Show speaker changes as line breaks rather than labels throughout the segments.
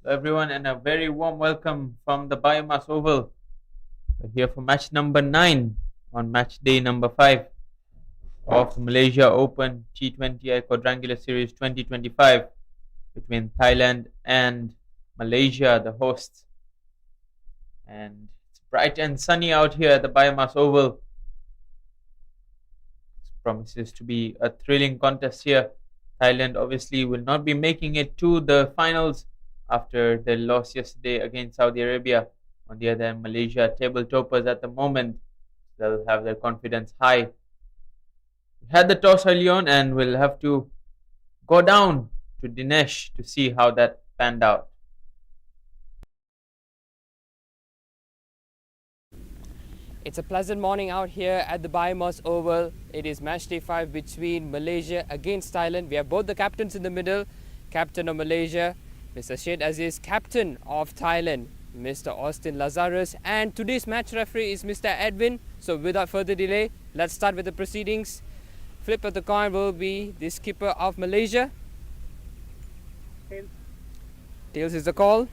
Hello everyone, and a very warm welcome from the BAYUEMAS Oval. We're here for match number 9 on match day number 5 of the Malaysia Open T20i Quadrangular Series 2025 between Thailand and Malaysia, the hosts. And it's bright and sunny out here at the BAYUEMAS Oval. It promises to be a thrilling contest here. Thailand obviously will not be making it to the finals after their loss yesterday against Saudi Arabia. On the other hand, Malaysia table toppers at the moment. They'll have their confidence high. We had the toss early on and we'll have to go down to Dinesh to see how that panned out.
It's a pleasant morning out here at the BAYUEMAS Oval. It is match day 5 between Malaysia against Thailand. We have both the captains in the middle. Captain of Malaysia, Mr. Syed Aziz. Captain of Thailand, Mr. Austin Lazarus. And today's match referee is Mr. Edwin. So without further delay, let's start with the proceedings. Flip of the coin will be the skipper of Malaysia. Tails is the call.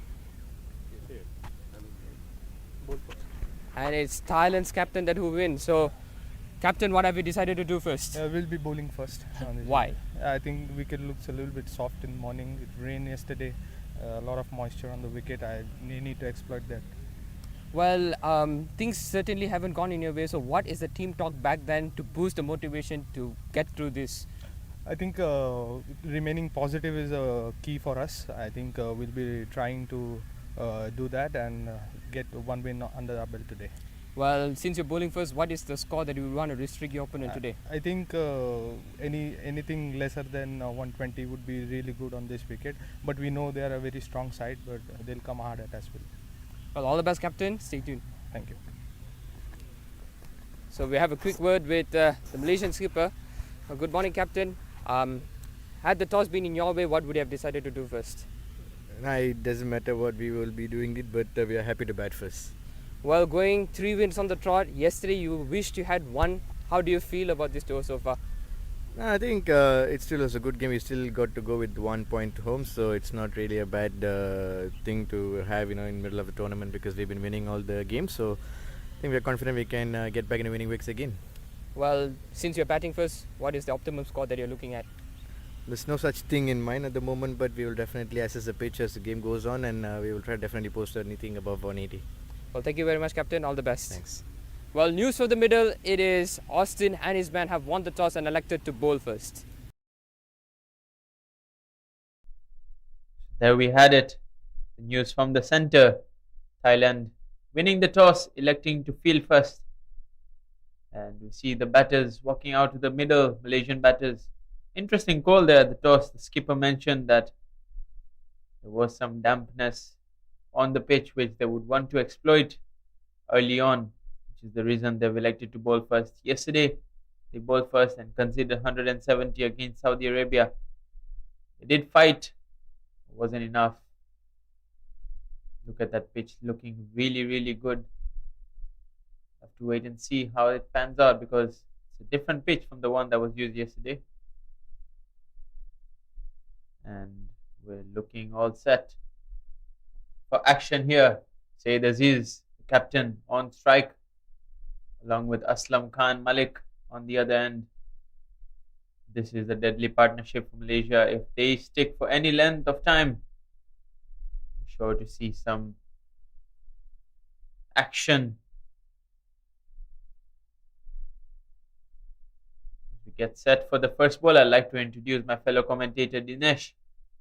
And it's Thailand's captain that will win. So, captain, what have you decided to do first?
We'll be bowling first.
Why?
I think wicket looks a little bit soft in the morning. It rained yesterday. A lot of moisture on the wicket. I need to exploit that.
Well, things certainly haven't gone in your way. So, what is the team talk back then to boost the motivation to get through this?
I think remaining positive is a key for us. I think we'll be trying to do that and get one win under our belt today.
Well, since you're bowling first, what is the score that you want to restrict your opponent today?
I think anything lesser than 120 would be really good on this wicket. But we know they are a very strong side, but they'll come hard at us.
Well, all the best, captain. Stay tuned.
Thank you.
So we have a quick word with the Malaysian skipper. Good morning, captain. Had the toss been in your way, what would you have decided to do first?
It doesn't matter what we will be doing it, but we are happy to bat first.
Well, going 3 wins on the trot. Yesterday you wished you had one. How do you feel about this tour so far?
I think it still was a good game. We still got to go with 1 point home, so it's not really a bad thing to have, in the middle of the tournament, because we've been winning all the games. So I think we're confident we can get back in the winning ways again.
Well, since you're batting first, what is the optimum score that you're looking at?
There's no such thing in mind at the moment, but we will definitely assess the pitch as the game goes on, and we will try to definitely post anything above 180.
Well, thank you very much, captain. All the best.
Thanks.
Well, news from the middle. It is Austin and his men have won the toss and elected to bowl first.
There we had it. The news from the center. Thailand winning the toss, electing to field first. And we see the batters walking out to the middle, Malaysian batters. Interesting call there at the toss. The skipper mentioned that there was some dampness on the pitch which they would want to exploit early on, which is the reason they've elected to bowl first. Yesterday, they bowled first and conceded 170 against Saudi Arabia. They did fight, it wasn't enough. Look at that pitch looking really, really good. Have to wait and see how it pans out, because it's a different pitch from the one that was used yesterday. And we're looking all set for action here. Syed Aziz, the captain, on strike, along with Aslam Khan Malik on the other end. This is a deadly partnership for Malaysia. If they stick for any length of time, we're sure to see some action. As we get set for the first ball, I'd like to introduce my fellow commentator Dinesh,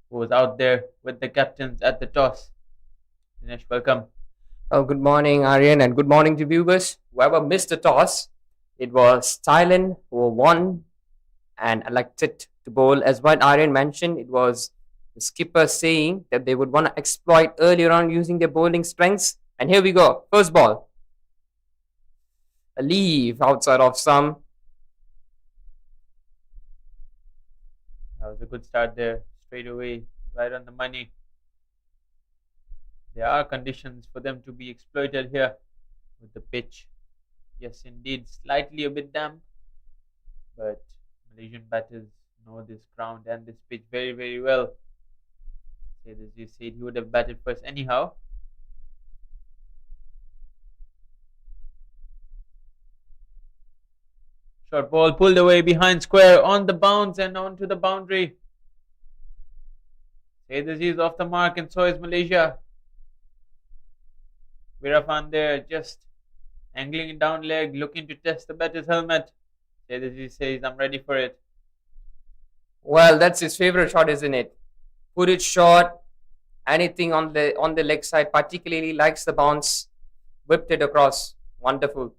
who was out there with the captains at the toss. Dinesh, welcome.
Oh, good morning, Aryan, and good morning to viewers. Whoever missed the toss, it was Thailand who won and elected to bowl. As what Aryan mentioned, it was the skipper saying that they would want to exploit earlier on using their bowling strengths. And here we go. First ball. A leave outside of some.
That was a good start there. Straight away, right on the money. There are conditions for them to be exploited here with the pitch. Yes, indeed, slightly a bit damp, but Malaysian batters know this ground and this pitch very, very well. Say this, you said he would have batted first anyhow. Short ball pulled away behind square on the bounce and onto the boundary. Say this is off the mark and so is Malaysia. Virafan there just angling it down leg, looking to test the batter's helmet. Say this, he says, I'm ready for it.
Well, that's his favorite shot, isn't it? Put it short, anything on the leg side, particularly likes the bounce, whipped it across. Wonderful.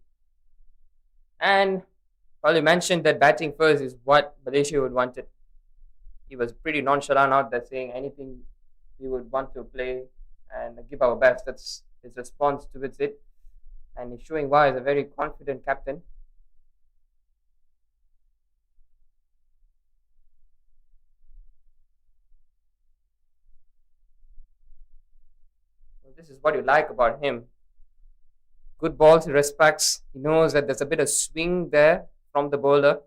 And well, you mentioned that batting first is what Malaysia would want it. He was pretty nonchalant out there, saying anything we would want to play and give our best. That's his response towards it. And he's showing why he's a very confident captain. Well, this is what you like about him. Good balls, he respects. He knows that there's a bit of swing there from the bowler.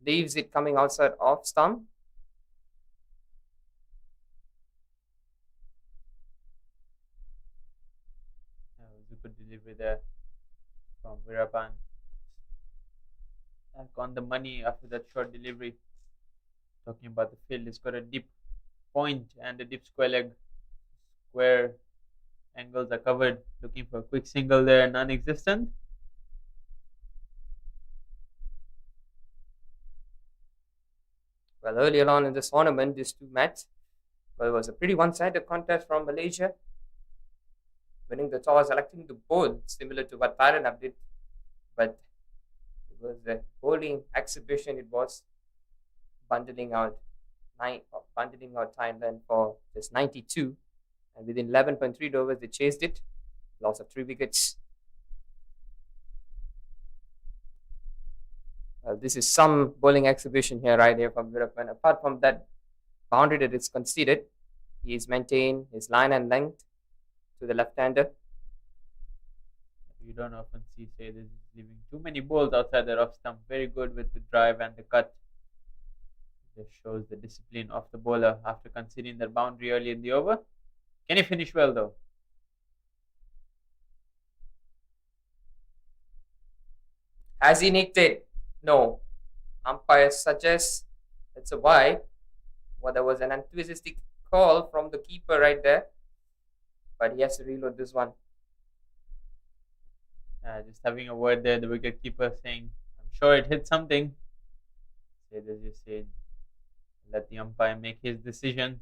Leaves it coming outside off stump.
That was a good delivery there from Virapan. Back on the money after that short delivery. Talking about the field, it's got a deep point and a deep square leg. Square angles are covered. Looking for a quick single there, non-existent.
Well, earlier on in this tournament, these two met. Well, it was a pretty one-sided contest from Malaysia. Winning the toss, electing to bowl, similar to what Thailand did. But it was a bowling exhibition. It was bundling out Thailand for just 92. And within 11.3 overs, they chased it. Loss of 3 wickets. This is some bowling exhibition here, right here from Virapan. Apart from that boundary that is conceded, he's maintained his line and length to the left-hander.
You don't often see, say, this is leaving too many balls outside the off stump. Very good with the drive and the cut. Just shows the discipline of the bowler after conceding that boundary early in the over. Can he finish well though?
Has he nicked it? No. Umpire suggests it's a wide. Well, there was an enthusiastic call from the keeper right there. But he has to reload this one.
Just having a word there, the wicket keeper saying, I'm sure it hit something. Said as you said, let the umpire make his decision.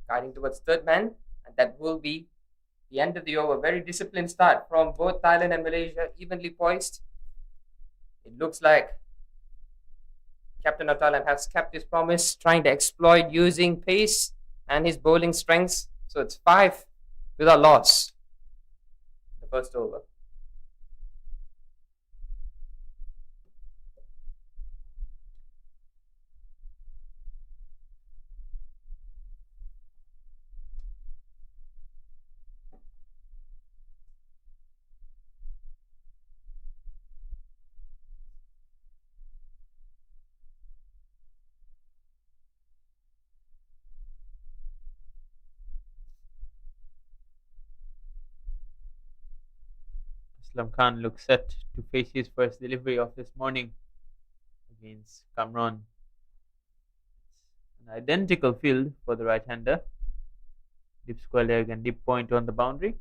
Guiding towards third man, and that will be the end of the over. Very disciplined start from both Thailand and Malaysia, evenly poised. It looks like Captain of Thailand has kept his promise, trying to exploit using pace and his bowling strengths. So it's 5 without loss. The first over.
Aslam Khan looks set to face his first delivery of this morning against Kamran. An identical field for the right-hander. Deep square leg and deep point on the boundary.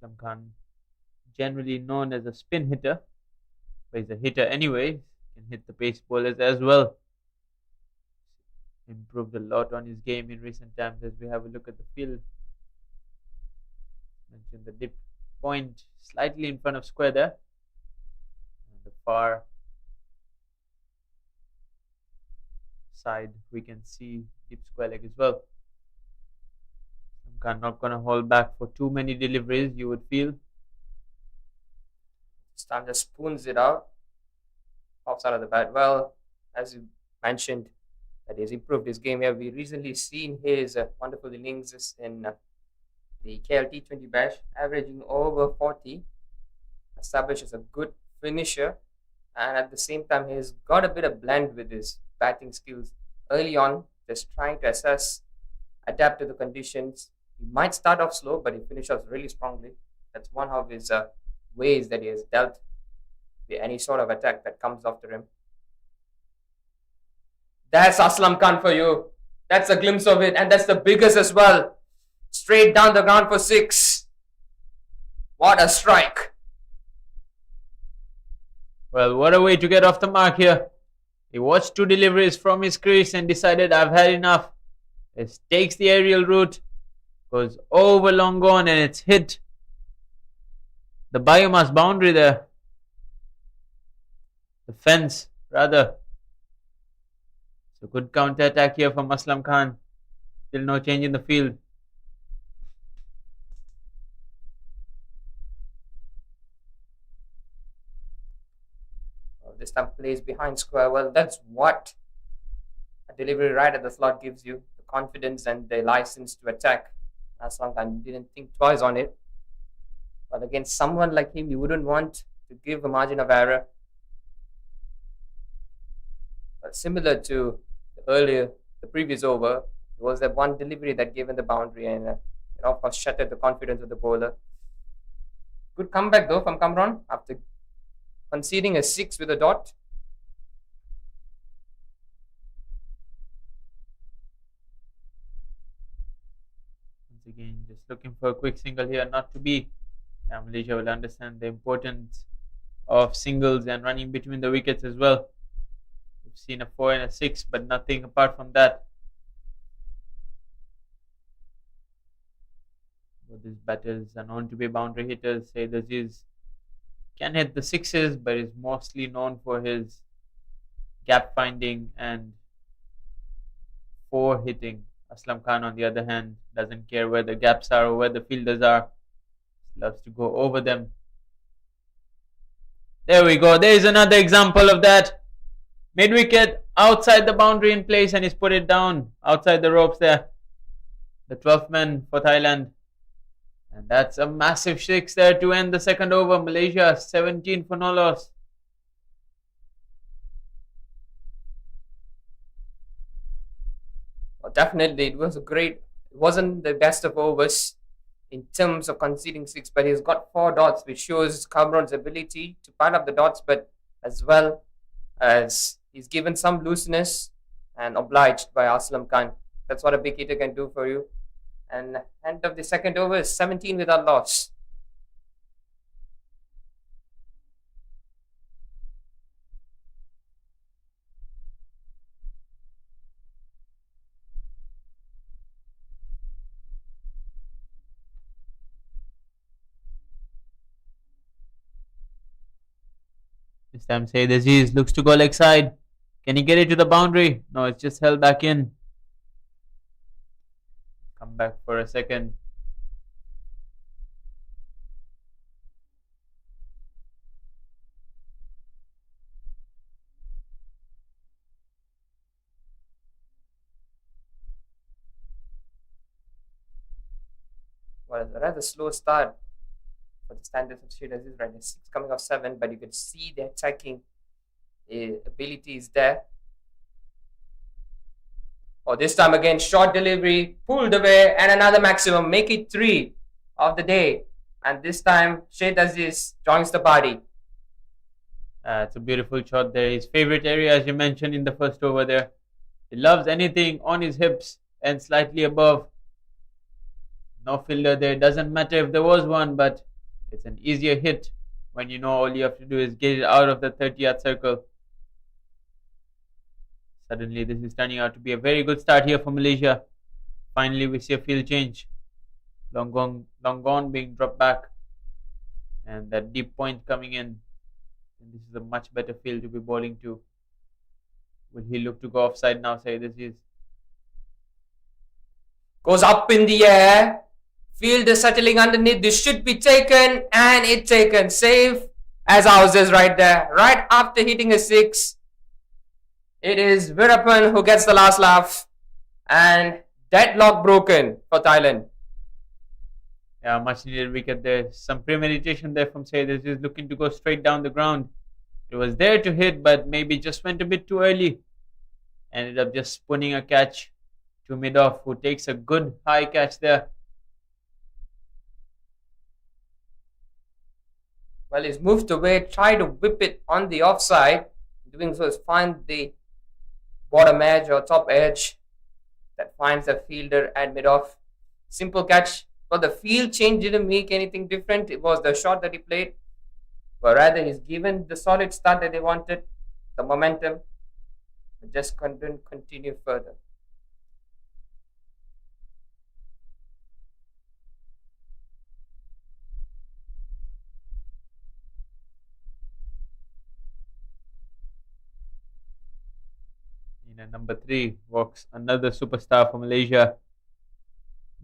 Aslam Khan, generally known as a spin hitter, but he's a hitter anyway. Can hit the pace bowlers as well. Improved a lot on his game in recent times as we have a look at the field. Mentioned the dip point slightly in front of square there. On the far side we can see deep square leg as well. I'm not going to hold back for too many deliveries, you would feel.
This time just spoons it out. Pops out of the bat. Well, as you mentioned, that he's improved his game here. We recently seen his wonderful innings in the KL T20 bash, averaging over 40, established as a good finisher, and at the same time, he's got a bit of blend with his batting skills early on, just trying to assess, adapt to the conditions. He might start off slow, but he finishes really strongly. That's one of his ways that he has dealt with any sort of attack that comes after him. That's Aslam Khan for you. That's a glimpse of it, and that's the biggest as well. Straight down the ground for 6. What a strike.
Well, what a way to get off the mark here. He watched 2 deliveries from his crease and decided, I've had enough. He takes the aerial route, goes over long gone, and it's hit the BAYUEMAS boundary there. The fence, rather. It's a good counter attack here from Aslam Khan. Still no change in the field.
This time plays behind square. Well, that's what a delivery right at the slot gives you. The confidence and the license to attack. Aslam Khan didn't think twice on it. But against someone like him, you wouldn't want to give a margin of error. But similar to the previous over, it was that one delivery that gave him the boundary and of course shattered the confidence of the bowler. Good comeback though from Kamran after conceding a 6 with a dot.
Once again, just looking for a quick single here, not to be. Malaysia will understand the importance of singles and running between the wickets as well. We've seen a 4 and a 6, but nothing apart from that. But these batters are known to be boundary hitters. Saeed Aziz can hit the 6s, but is mostly known for his gap finding and 4 hitting. Aslam Khan, on the other hand, doesn't care where the gaps are or where the fielders are. Loves to go over them. There we go. There is another example of that. Mid wicket, outside the boundary in place, and he's put it down outside the ropes there. The 12th man for Thailand. And that's a massive 6 there to end the second over. Malaysia 17 for no loss.
Well, definitely, it wasn't the best of overs in terms of conceding 6, but he's got 4 dots, which shows Kamran's ability to pile up the dots, but as well as he's given some looseness and obliged by Aslam Khan. That's what a big hitter can do for you. And end of the second over is 17 without loss.
This time Saeed Aziz looks to go leg side. Can he get it to the boundary? No, it's just held back in. Come back for a second.
Well, it's a rather slow start for the standards of Saeed Aziz, right? 6 coming off 7, but you can see the attacking ability is there. Oh, this time again, short delivery, pulled away, and another maximum. Make it 3 of the day. And this time, Saeed Aziz joins the party.
It's a beautiful shot there. His favorite area, as you mentioned in the first over there. He loves anything on his hips and slightly above. No fielder there. Doesn't matter if there was one, but it's an easier hit when you know all you have to do is get it out of the 30-yard circle. Suddenly, this is turning out to be a very good start here for Malaysia. Finally, we see a field change. Long gone being dropped back. And that deep point coming in. And this is a much better field to be bowling to. Will he look to go offside now? Say this is.
Goes up in the air. Fielder settling underneath. This should be taken, and it's taken. Safe as houses right there. Right after hitting a 6. It is Veerapan who gets the last laugh. And deadlock broken for Thailand.
Yeah, much needed wicket there. Some premeditation there from Sayed. He's looking to go straight down the ground. It was there to hit, but maybe just went a bit too early. Ended up just spooning a catch to mid-off, who takes a good high catch there.
Well, he's moved away, tried to whip it on the offside. Doing so is find the bottom edge or top edge that finds the fielder at mid-off. Simple catch. Well, the field change didn't make anything different. It was the shot that he played. But rather, he's given the solid start that they wanted, the momentum, but just couldn't continue further.
In number 3 walks another superstar for Malaysia,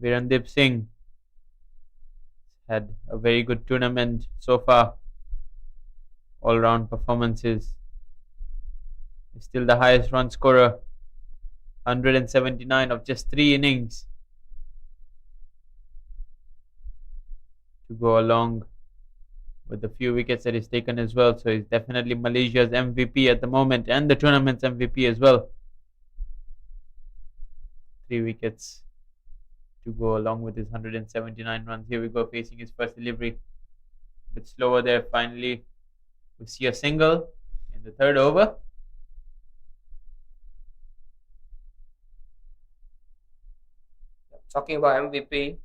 Virendip Singh. Had a very good tournament so far. All-round performances. He's still the highest run scorer, 179 of just 3 innings, to go along with the few wickets that he's taken as well. So he's definitely Malaysia's MVP at the moment, and the tournament's MVP as well. 3 wickets to go along with his 179 runs. Here we go, facing his first delivery. A bit slower there. Finally, we see a single in the 3rd over.
Talking about MVP,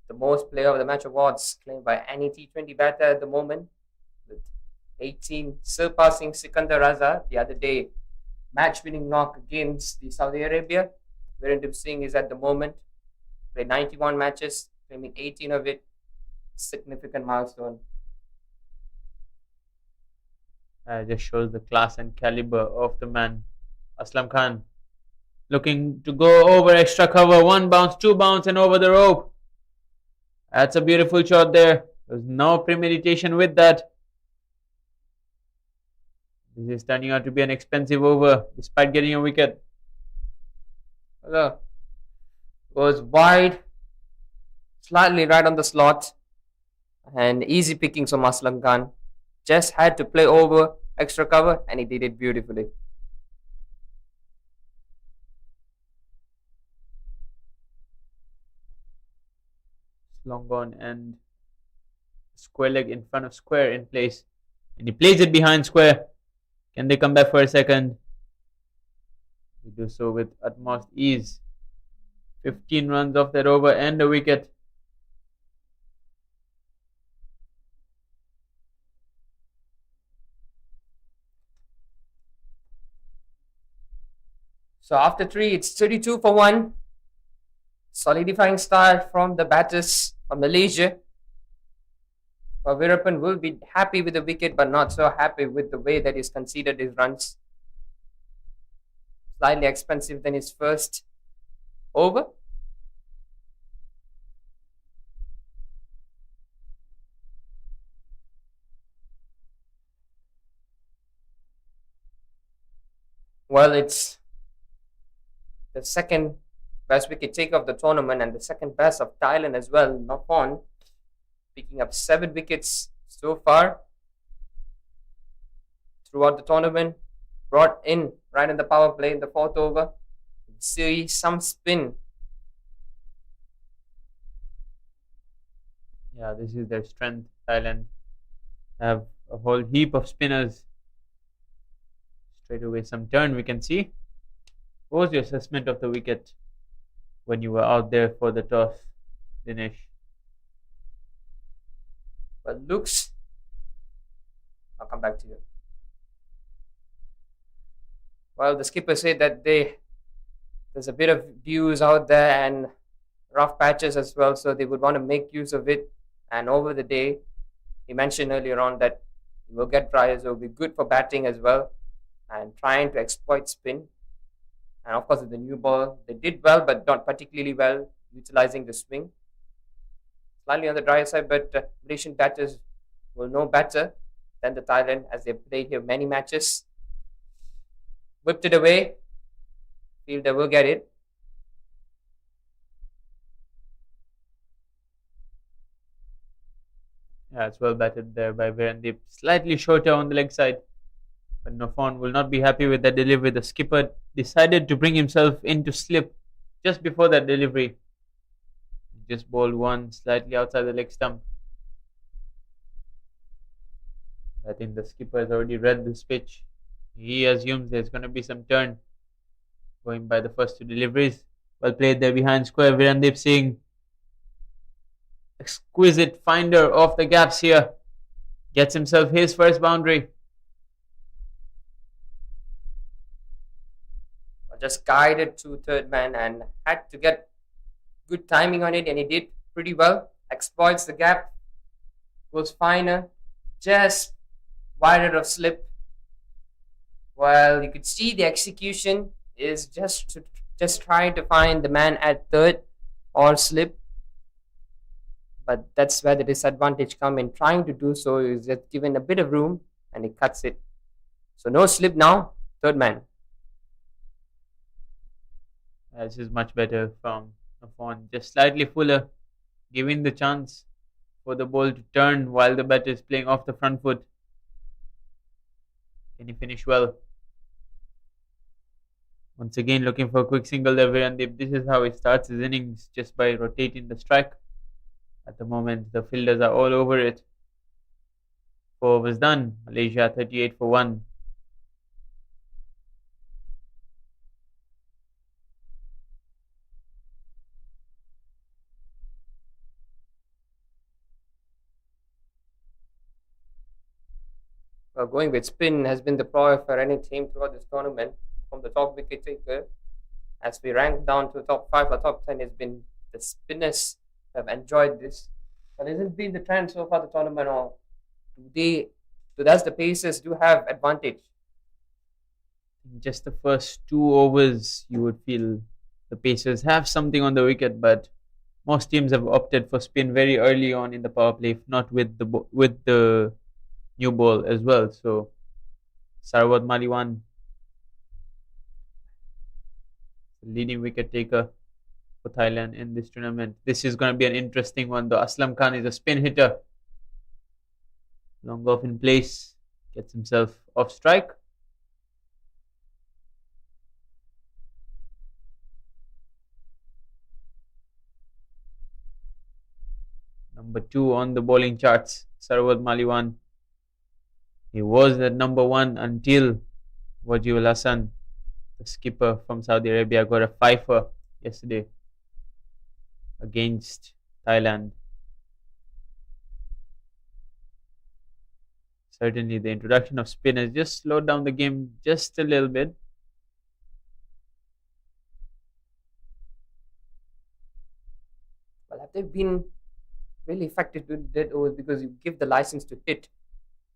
the most player of the match awards claimed by any T20 batter at the moment, with 18, surpassing Sikandar Raza the other day. Match-winning knock against the Saudi Arabia. Virendip Singh is at the moment played 91 matches, claiming 18 of it. Significant milestone.
Just shows the class and caliber of the man. Aslam Khan looking to go over extra cover. 1 bounce, 2 bounce, and over the rope. That's a beautiful shot there. There's no premeditation with that. This is turning out to be an expensive over, despite getting a wicket.
Goes wide, slightly right on the slot, and easy pickings from Aslam Khan. Just had to play over extra cover, and he did it beautifully.
Long gone, and square leg in front of square in place, and he plays it behind square. Can they come back for a second? They do so with utmost ease. 15 runs off that over and a wicket.
So after 3, it's 32 for 1. Solidifying start from the batters of Malaysia. Well, Veerapan will be happy with the wicket, but not so happy with the way that he's conceded his runs. Slightly expensive than his first over. Well, it's the second best wicket taker of the tournament and the second best of Thailand as well. Nopon picking up 7 wickets so far throughout the tournament. Brought in right in the power play in the 4th over. See some spin.
Yeah, this is their strength. Thailand have a whole heap of spinners. Straight away some turn we can see. What was your assessment of the wicket when you were out there for the toss, Dinesh?
Well, looks. I'll come back to you. Well, the skipper said that there's a bit of views out there and rough patches as well, so they would want to make use of it. And over the day, he mentioned earlier on that it will get dry, so it will be good for batting as well, and trying to exploit spin. And of course, with the new ball, they did well, but not particularly well, utilizing the swing. Slightly on the drier side, but Malaysian batters will know better than the Thailand as they've played here many matches. Whipped it away. Feel they will get it.
Yeah, it's well batted there by Virendip. Slightly shorter on the leg side. But Nofon will not be happy with that delivery. The skipper decided to bring himself into slip just before that delivery. Just bowled one slightly outside the leg stump. I think the skipper has already read this pitch. He assumes there's going to be some turn going by the first two deliveries. Well played there behind square. Virendip Singh, exquisite finder of the gaps here, gets himself his first boundary.
Just guided to third man and had to get good timing on it, and he did pretty well. Exploits the gap, goes finer, just wider of slip. Well, you could see the execution is just trying to find the man at third or slip. But that's where the disadvantage comes in. Trying to do so is just given a bit of room and he cuts it. So no slip now, third man.
This is much better from Nofon. Just slightly fuller, giving the chance for the ball to turn while the batter is playing off the front foot. Can he finish well? Once again, looking for a quick single there, Virendip. This is how he starts his innings, just by rotating the strike. At the moment, the fielders are all over it. 4 overs done. Malaysia 38 for 1.
Going with spin has been the ploy for any team throughout this tournament. From the top wicket taker, as we rank down to top 5 or top 10, has been the spinners have enjoyed this. But hasn't been the trend so far the tournament, or does the Pacers do have advantage?
In just the first 2 overs, you would feel the Pacers have something on the wicket, but most teams have opted for spin very early on in the power play, if not with the new ball as well. So Sarawat Maliwan, leading wicket taker for Thailand in this tournament. This is going to be an interesting one though. Aslam Khan is a spin hitter. Long off in place, gets himself off strike. Number 2 on the bowling charts, Sarawat Maliwan. He was at number 1 until Wajihul Hassan, the skipper from Saudi Arabia, got a fifer yesterday against Thailand. Certainly, the introduction of spin has just slowed down the game just a little bit.
Well, have they been really effective with dead overs, because you give the license to hit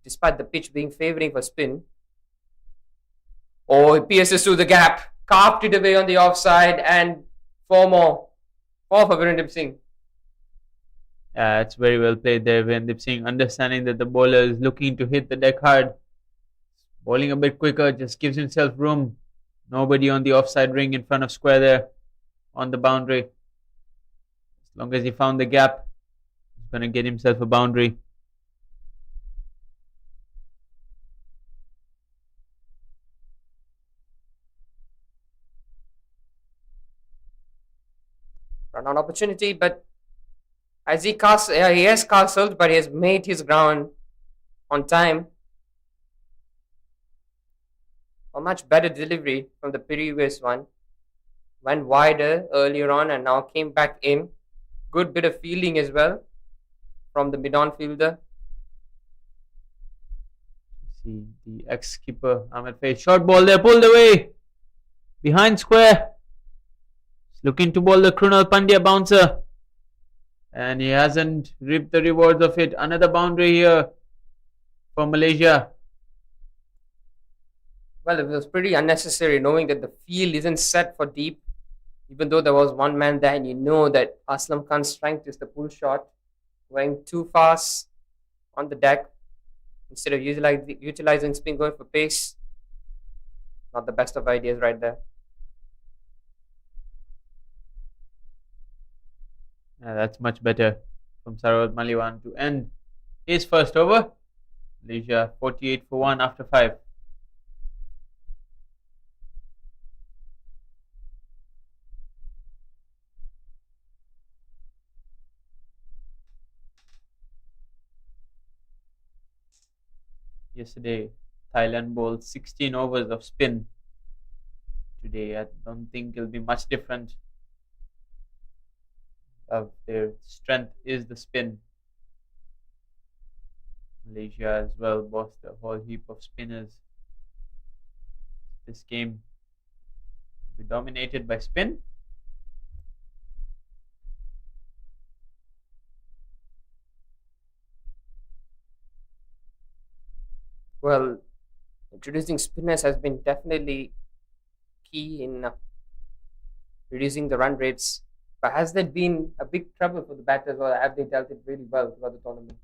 despite the pitch being favouring for spin? Oh, he pierces through the gap, carved it away on the offside, and 4 more. 4 for Virendip Singh.
It's very well played there. Virendip Singh, understanding that the bowler is looking to hit the deck hard, bowling a bit quicker, just gives himself room. Nobody on the offside ring in front of square there on the boundary. As long as he found the gap, he's going to get himself a boundary.
Run on opportunity, but as he has castled, but he has made his ground on time. A much better delivery from the previous one. Went wider earlier on and now came back in. Good bit of fielding as well from the mid-on fielder.
See the ex-skipper Ahmed Faiz, short ball there, pulled away behind square. He's looking to bowl the Krunal Pandya bouncer, and he hasn't reaped the rewards of it. Another boundary here for Malaysia.
Well, it was pretty unnecessary knowing that the field isn't set for deep, even though there was one man there, and you know that Aslam Khan's strength is the pull shot, going too fast on the deck instead of utilizing spin, going for pace. Not the best of ideas right there.
Yeah, that's much better from Sarawat Maliwan to end his first over. Malaysia 48 for 1 after 5. Yesterday, Thailand bowled 16 overs of spin. Today, I don't think it'll be much different. Of their strength is the spin. Malaysia as well bossed a whole heap of spinners. This game will be dominated by spin.
Well, introducing spinners has been definitely key in reducing the run rates. But has that been a big trouble for the batters, or have they dealt it really well throughout the tournament?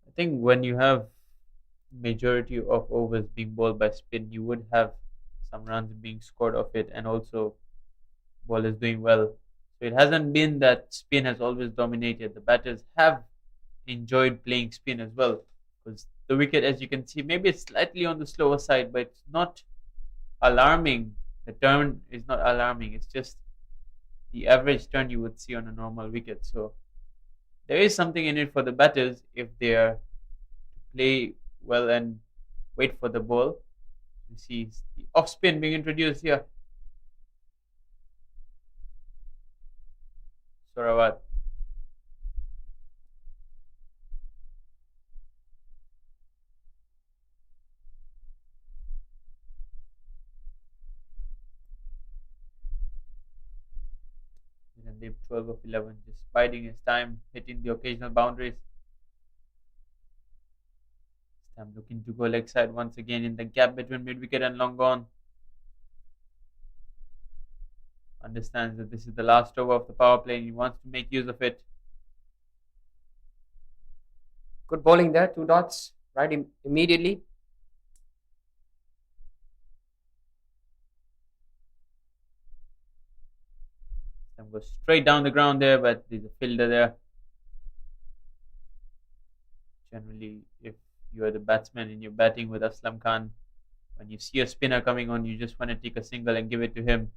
I think when you have majority of overs being bowled by spin, you would have some runs being scored off it, and also bowlers doing well. So it hasn't been that spin has always dominated. The batters have enjoyed playing spin as well, because the wicket, as you can see, maybe it's slightly on the slower side, but it's not alarming. The turn is not alarming. It's just the average turn you would see on a normal wicket. So there is something in it for the batters if they are to play well and wait for the ball. You see the off spin being introduced here. Sarawat. Deep 12 of 11, just biding his time, hitting the occasional boundaries. This time looking to go leg side once again in the gap between mid wicket and long on. Understands that this is the last over of the power play and he wants to make use of it.
Good bowling there, 2 dots, right immediately.
And goes straight down the ground there, but there's a fielder there. Generally, if you are the batsman and you're batting with Aslam Khan, when you see a spinner coming on, you just want to take a single and give it to him.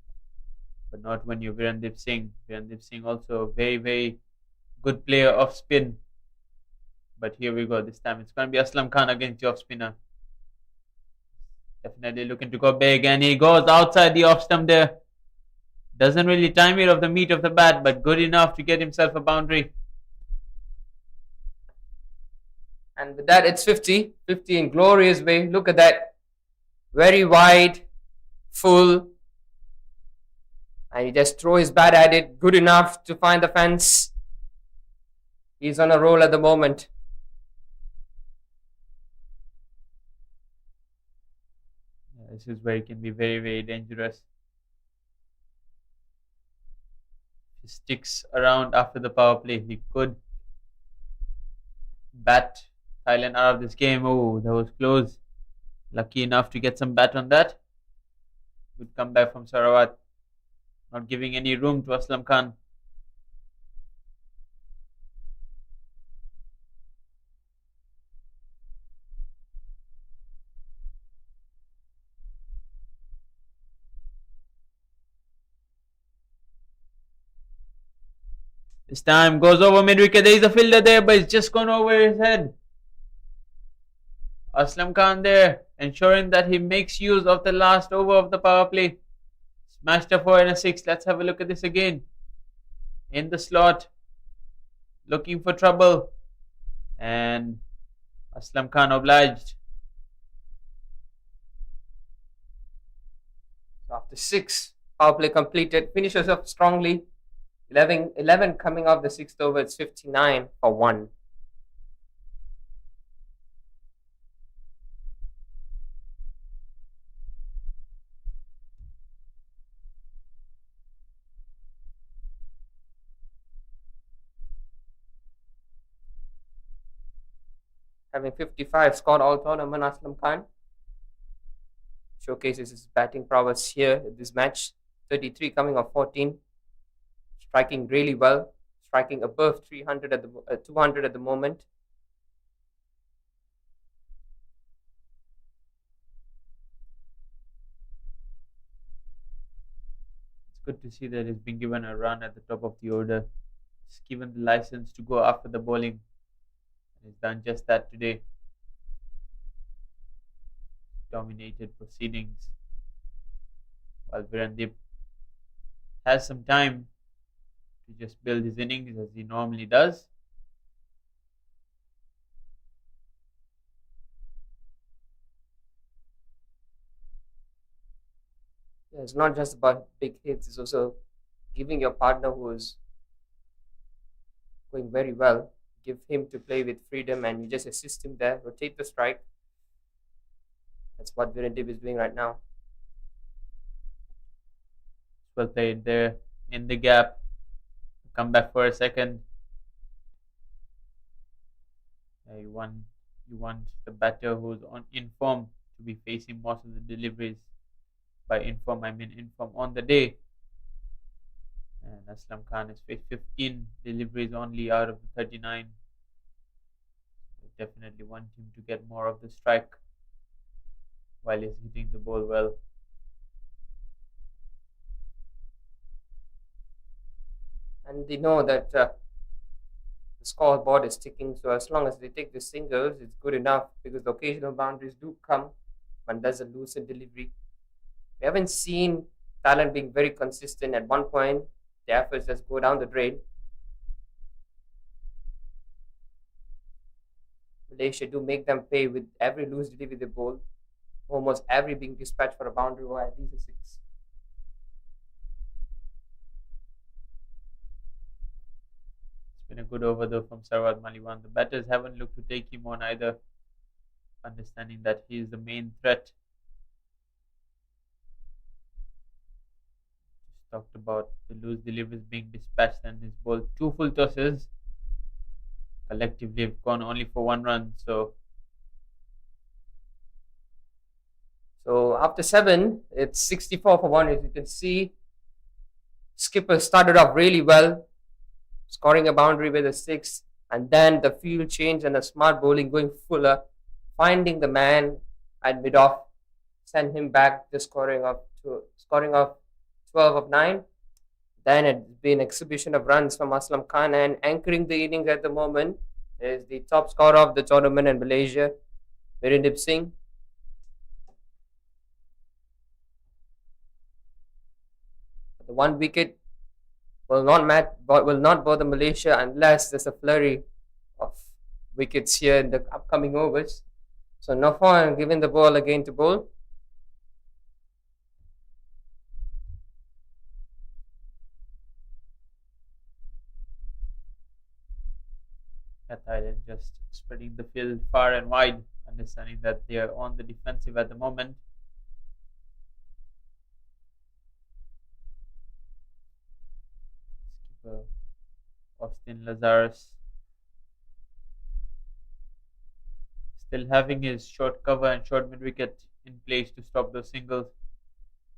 But not when you're Virendip Singh. Virendip Singh also a very, very good player off spin. But here we go. This time it's going to be Aslam Khan against the off spinner. Definitely looking to go big, and he goes outside the off stump there. Doesn't really time it off the meat of the bat, but good enough to get himself a boundary.
And with that, it's 50. 50 in glorious way. Look at that. Very wide, full. And he just throws his bat at it. Good enough to find the fence. He's on a roll at the moment.
Yeah, this is where he can be very, very dangerous. He sticks around after the power play. He could bat Thailand out of this game. Oh, that was close. Lucky enough to get some bat on that. Good comeback from Sarawat. Not giving any room to Aslam Khan. This time goes over mid wicket. There is a fielder there, but it's just gone over his head. Aslam Khan there, ensuring that he makes use of the last over of the power play. Smashed a 4 and a 6. Let's have a look at this again. In the slot. Looking for trouble. And Aslam Khan obliged.
After 6, power play completed. Finishes off strongly. 11 coming off the 6th over. It's 59 for 1. having 55 scored all tournament. Aslam Khan showcases his batting prowess here in this match. 33 coming off 14, striking really well, striking above 300 at the 200 at the moment.
It's good to see that he's been given a run at the top of the order. He's given the license to go after the bowling. And he's done just that today. Dominated proceedings. While Virendip has some time to just build his innings as he normally does.
Yeah, it's not just about big hits, it's also giving your partner who is going very well, give him to play with freedom and you just assist him there, rotate the strike. That's what Virendip is doing right now.
Well played there in the gap. Come back for a second. You want the batter who's in form to be facing most of the deliveries. By inform, I mean inform on the day. And Aslam Khan has faced 15 deliveries only out of the 39. So definitely want him to get more of the strike while he's hitting the ball well.
And they know that the scoreboard is ticking, so as long as they take the singles, it's good enough because the occasional boundaries do come when there's a loosened delivery. We haven't seen Thailand being very consistent. At one point, the efforts just go down the drain. Malaysia do make them pay with every loose delivery they bowl, almost every being dispatched for a boundary or at least a 6.
It's been a good over though from Sarwar Maliwan. The batters haven't looked to take him on either, understanding that he is the main threat. Just talked about the loose deliveries being dispatched and his bowled 2 full tosses. Collectively have gone only for 1 run, so
after 7, it's 64 for 1. As you can see, skipper started off really well, scoring a boundary with a 6, and then the field change and the smart bowling going fuller, finding the man at mid-off, send him back to scoring off 12 of 9. Then it's been exhibition of runs from Aslam Khan, and anchoring the innings at the moment is the top scorer of the tournament in Malaysia, Virendip Singh. The 1 wicket will not bother Malaysia unless there's a flurry of wickets here in the upcoming overs. So Nofon giving the ball again to bowl.
Thailand just spreading the field far and wide, understanding that they are on the defensive at the moment. Skipper Austin Lazarus still having his short cover and short mid wicket in place to stop those singles,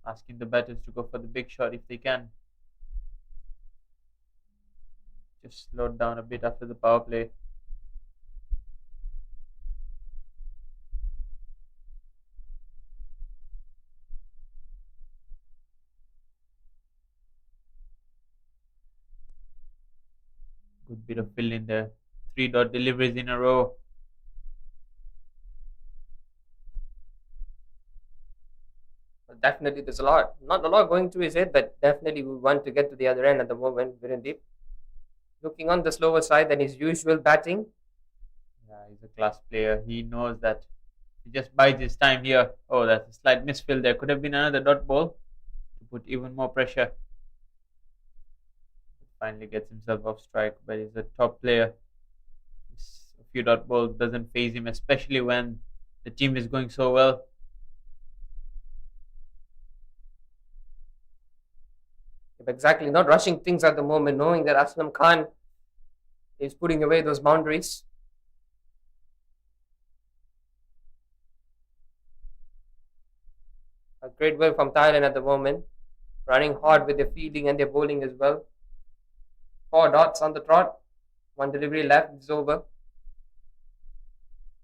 asking the batters to go for the big shot if they can. Just slowed down a bit after the power play. Good bit of fill in there. 3-dot deliveries in a row.
Well, definitely there's not a lot going through his head, but definitely we want to get to the other end at the moment. Virendip looking on the slower side than his usual batting.
Yeah, he's a class player. He knows that he just bides his time here. Oh, that's a slight misfill there. Could have been another dot ball to put even more pressure. Finally gets himself off strike, but he's a top player. A few dot balls doesn't faze him, especially when the team is going so well.
Exactly, not rushing things at the moment, knowing that Aslam Khan is putting away those boundaries. A great work from Thailand at the moment, running hard with their fielding and their bowling as well. 4 dots on the trot, 1 delivery left, it's over.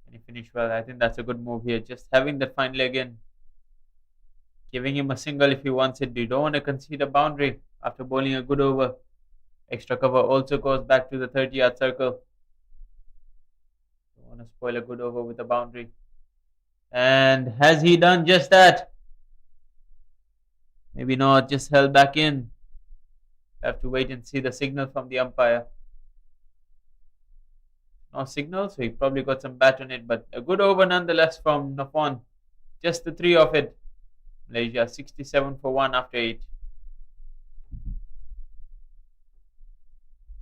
And he finished well. I think that's a good move here. Just having that fine leg in, giving him a single if he wants it. You don't want to concede a boundary after bowling a good over. Extra cover also goes back to the 30-yard circle. Don't want to spoil a good over with a boundary. And has he done just that? Maybe not, just held back in. Have to wait and see the signal from the umpire. No signal, so he probably got some bat on it, but a good over nonetheless from Nafon. Just the 3 of it. Malaysia 67 for 1 after 8.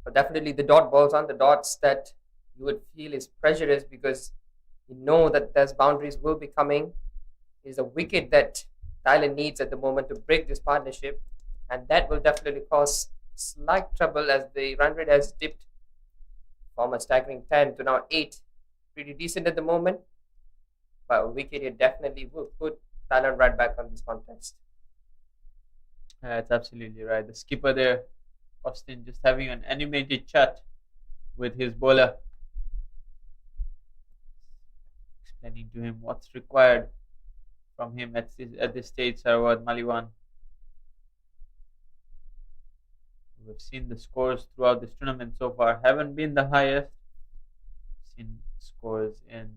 But definitely the dot balls on the dots that you would feel is pressurious because you know that those boundaries will be coming. Is a wicket that Thailand needs at the moment to break this partnership, and that will definitely cause slight trouble as the run rate has dipped from a staggering 10 to now 8. Pretty decent at the moment, but a wicket here definitely will put Thailand right back on this contest.
That's absolutely right. The skipper there, Austin, just having an animated chat with his bowler, explaining to him what's required from him at this stage. Sarawat Maliwan. We've seen the scores throughout this tournament so far haven't been the highest. We've seen scores in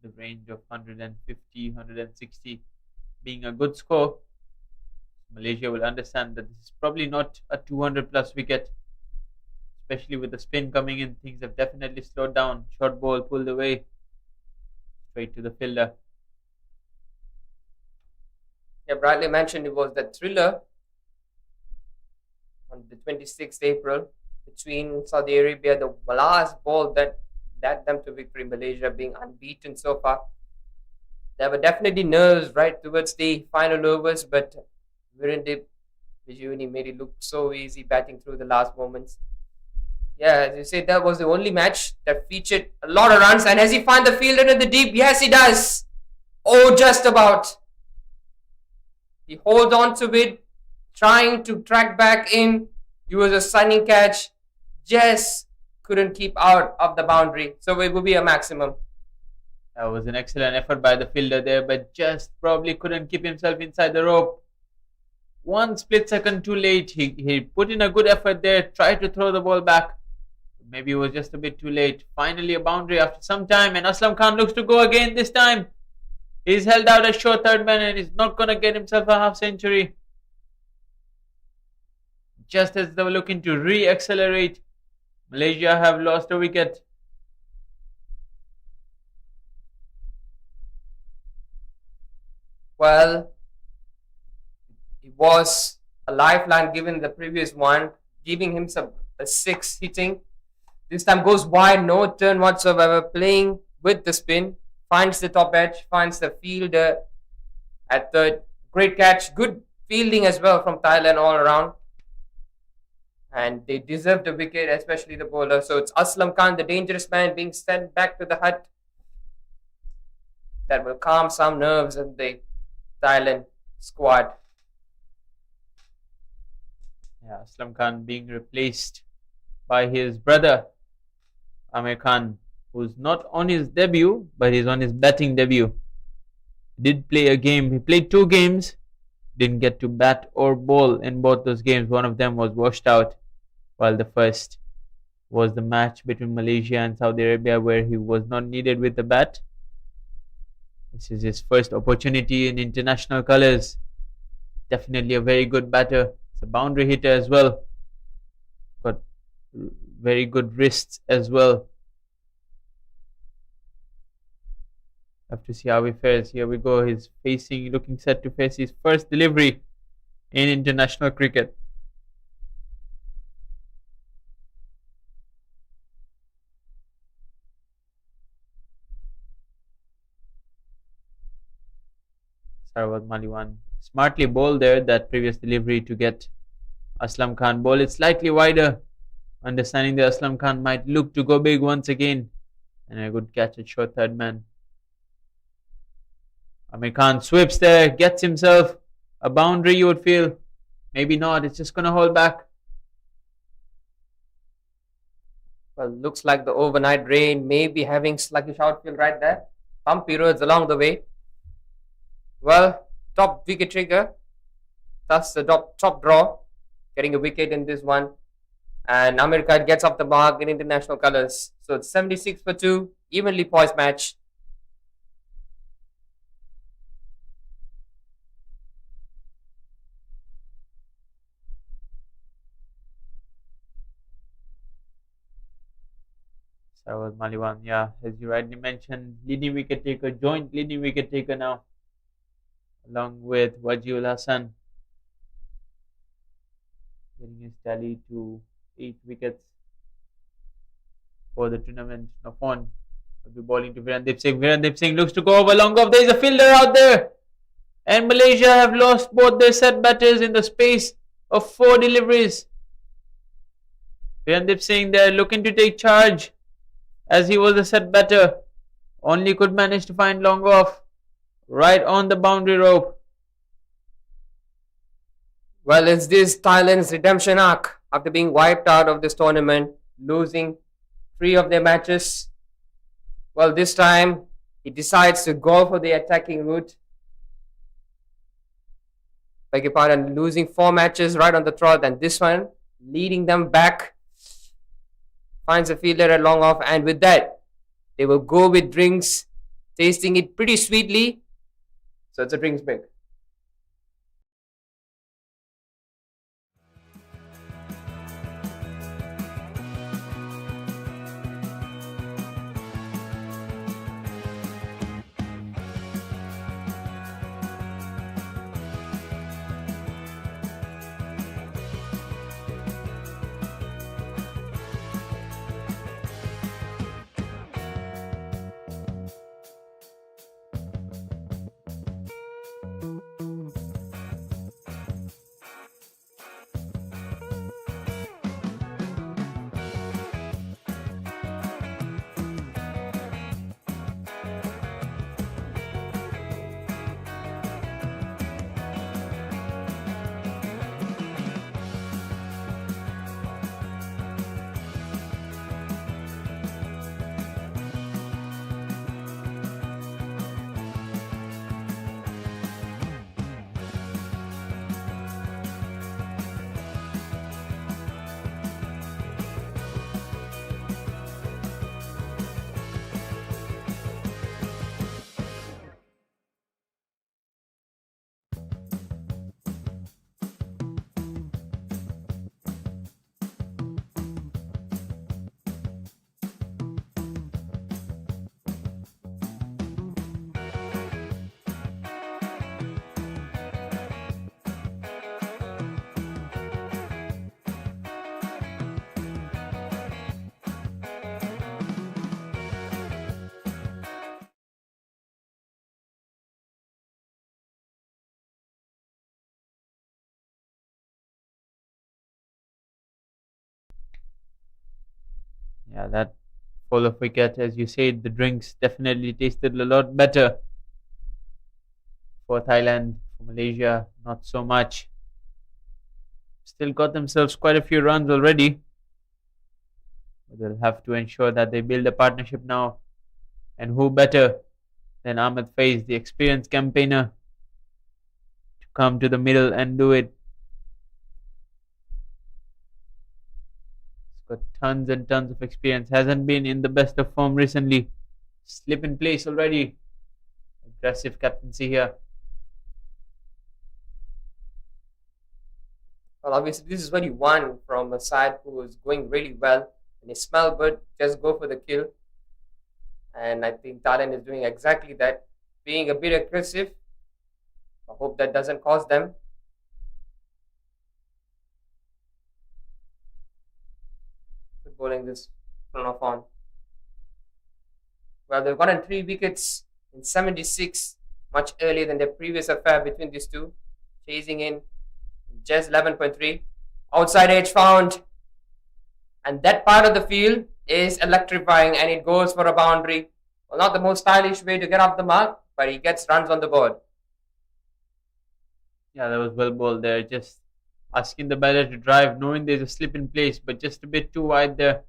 the range of 150, 160 being a good score. Malaysia will understand that this is probably not a 200 plus wicket, especially with the spin coming in. Things have definitely slowed down. Short ball pulled away straight to the fielder.
Yeah, Bradley mentioned it was the thriller on the 26th April between Saudi Arabia, the last ball that led them to victory. Malaysia being unbeaten so far. There were definitely nerves right towards the final overs, but Virendip Vijayuni made it look so easy batting through the last moments. Yeah, as you said, that was the only match that featured a lot of runs. And has he found the fielder in the deep? Yes, he does. Oh, just about. He holds on to it, trying to track back in. It was a stunning catch. Just couldn't keep out of the boundary. So it would be a maximum.
That was an excellent effort by the fielder there, but just probably couldn't keep himself inside the rope. 1 split second too late. He put in a good effort there, tried to throw the ball back. Maybe it was just a bit too late. Finally a boundary after some time, and Aslam Khan looks to go again this time. He's held out a short third man and he's not going to get himself a half century. Just as they were looking to re-accelerate, Malaysia have lost a wicket.
Well, it was a lifeline given the previous one, giving him a 6 hitting. This time goes wide, no turn whatsoever, playing with the spin, finds the top edge, finds the fielder at third. Great catch, good fielding as well from Thailand all around. And they deserve the wicket, especially the bowler. So it's Aslam Khan, the dangerous man, being sent back to the hut. That will calm some nerves in the Thailand squad.
Yeah, Aslam Khan being replaced by his brother Amir Khan, who's not on his debut, but he's on his batting debut. He did play a game. He played 2 games. Didn't get to bat or bowl in both those games. One of them was washed out, while the first was the match between Malaysia and Saudi Arabia, where he was not needed with the bat. This is his first opportunity in international colours. Definitely a very good batter. It's a boundary hitter as well. Got very good wrists as well. Have to see how he fares. Here we go. He's looking set to face his first delivery in international cricket. Sarawat Maliwan smartly bowled there, that previous delivery, to get Aslam Khan ball it slightly wider, understanding that Aslam Khan might look to go big once again, and a good catch at short third man. Amir Khan sweeps there, gets himself A boundary, you would feel. Maybe not. It's just going to hold back.
Well, looks like the overnight rain may be having sluggish outfield right there. Bumpy roads along the way. Well, top wicket taker. Thus the top draw. Getting a wicket in this one. And America gets off the mark in international colours. So it's 76 for 2. Evenly poised match.
Sarwaz Maliwan, yeah, as you rightly mentioned, leading wicket taker, joint leading wicket taker now, along with Wajiul Hassan, getting his tally to 8 wickets for the tournament. Nafon will be bowling to Virendip Singh. Virendip Singh looks to go over long off. There is a fielder out there, and Malaysia have lost both their set batters in the space of 4 deliveries. Virendip Singh there looking to take charge, as he was a set batter, only could manage to find long off right on the boundary rope.
Well, it's this Thailand's redemption arc after being wiped out of this tournament, losing 3 of their matches. Well, this time he decides to go for the attacking route. Beg your pardon, losing 4 matches right on the trot, and this one leading them back. Finds a fielder at long off, and with that, they will go with drinks, tasting it pretty sweetly. So it's a drinks break.
Yeah, that fall of wicket, as you said, the drinks definitely tasted a lot better for Thailand. For Malaysia, not so much. Still got themselves quite a few runs already. But they'll have to ensure that they build a partnership now. And who better than Ahmed Faiz, the experienced campaigner, to come to the middle and do it. He's got tons and tons of experience. Hasn't been in the best of form recently. Slip in place already. Aggressive captaincy here.
Well, obviously, this is what you want from a side who is going really well. When they smell good, just go for the kill. And I think Thailand is doing exactly that, being a bit aggressive. I hope that doesn't cost them. Good bowling this front of on. Well, they've gotten 3 wickets in 76, much earlier than their previous affair between these two. Chasing in just 11.3. Outside edge found. And that part of the field is electrifying, and it goes for a boundary. Well, not the most stylish way to get off the mark, but he gets runs on the board.
Yeah, that was well bowled there. Just asking the batter to drive, knowing there's a slip in place, but just a bit too wide there.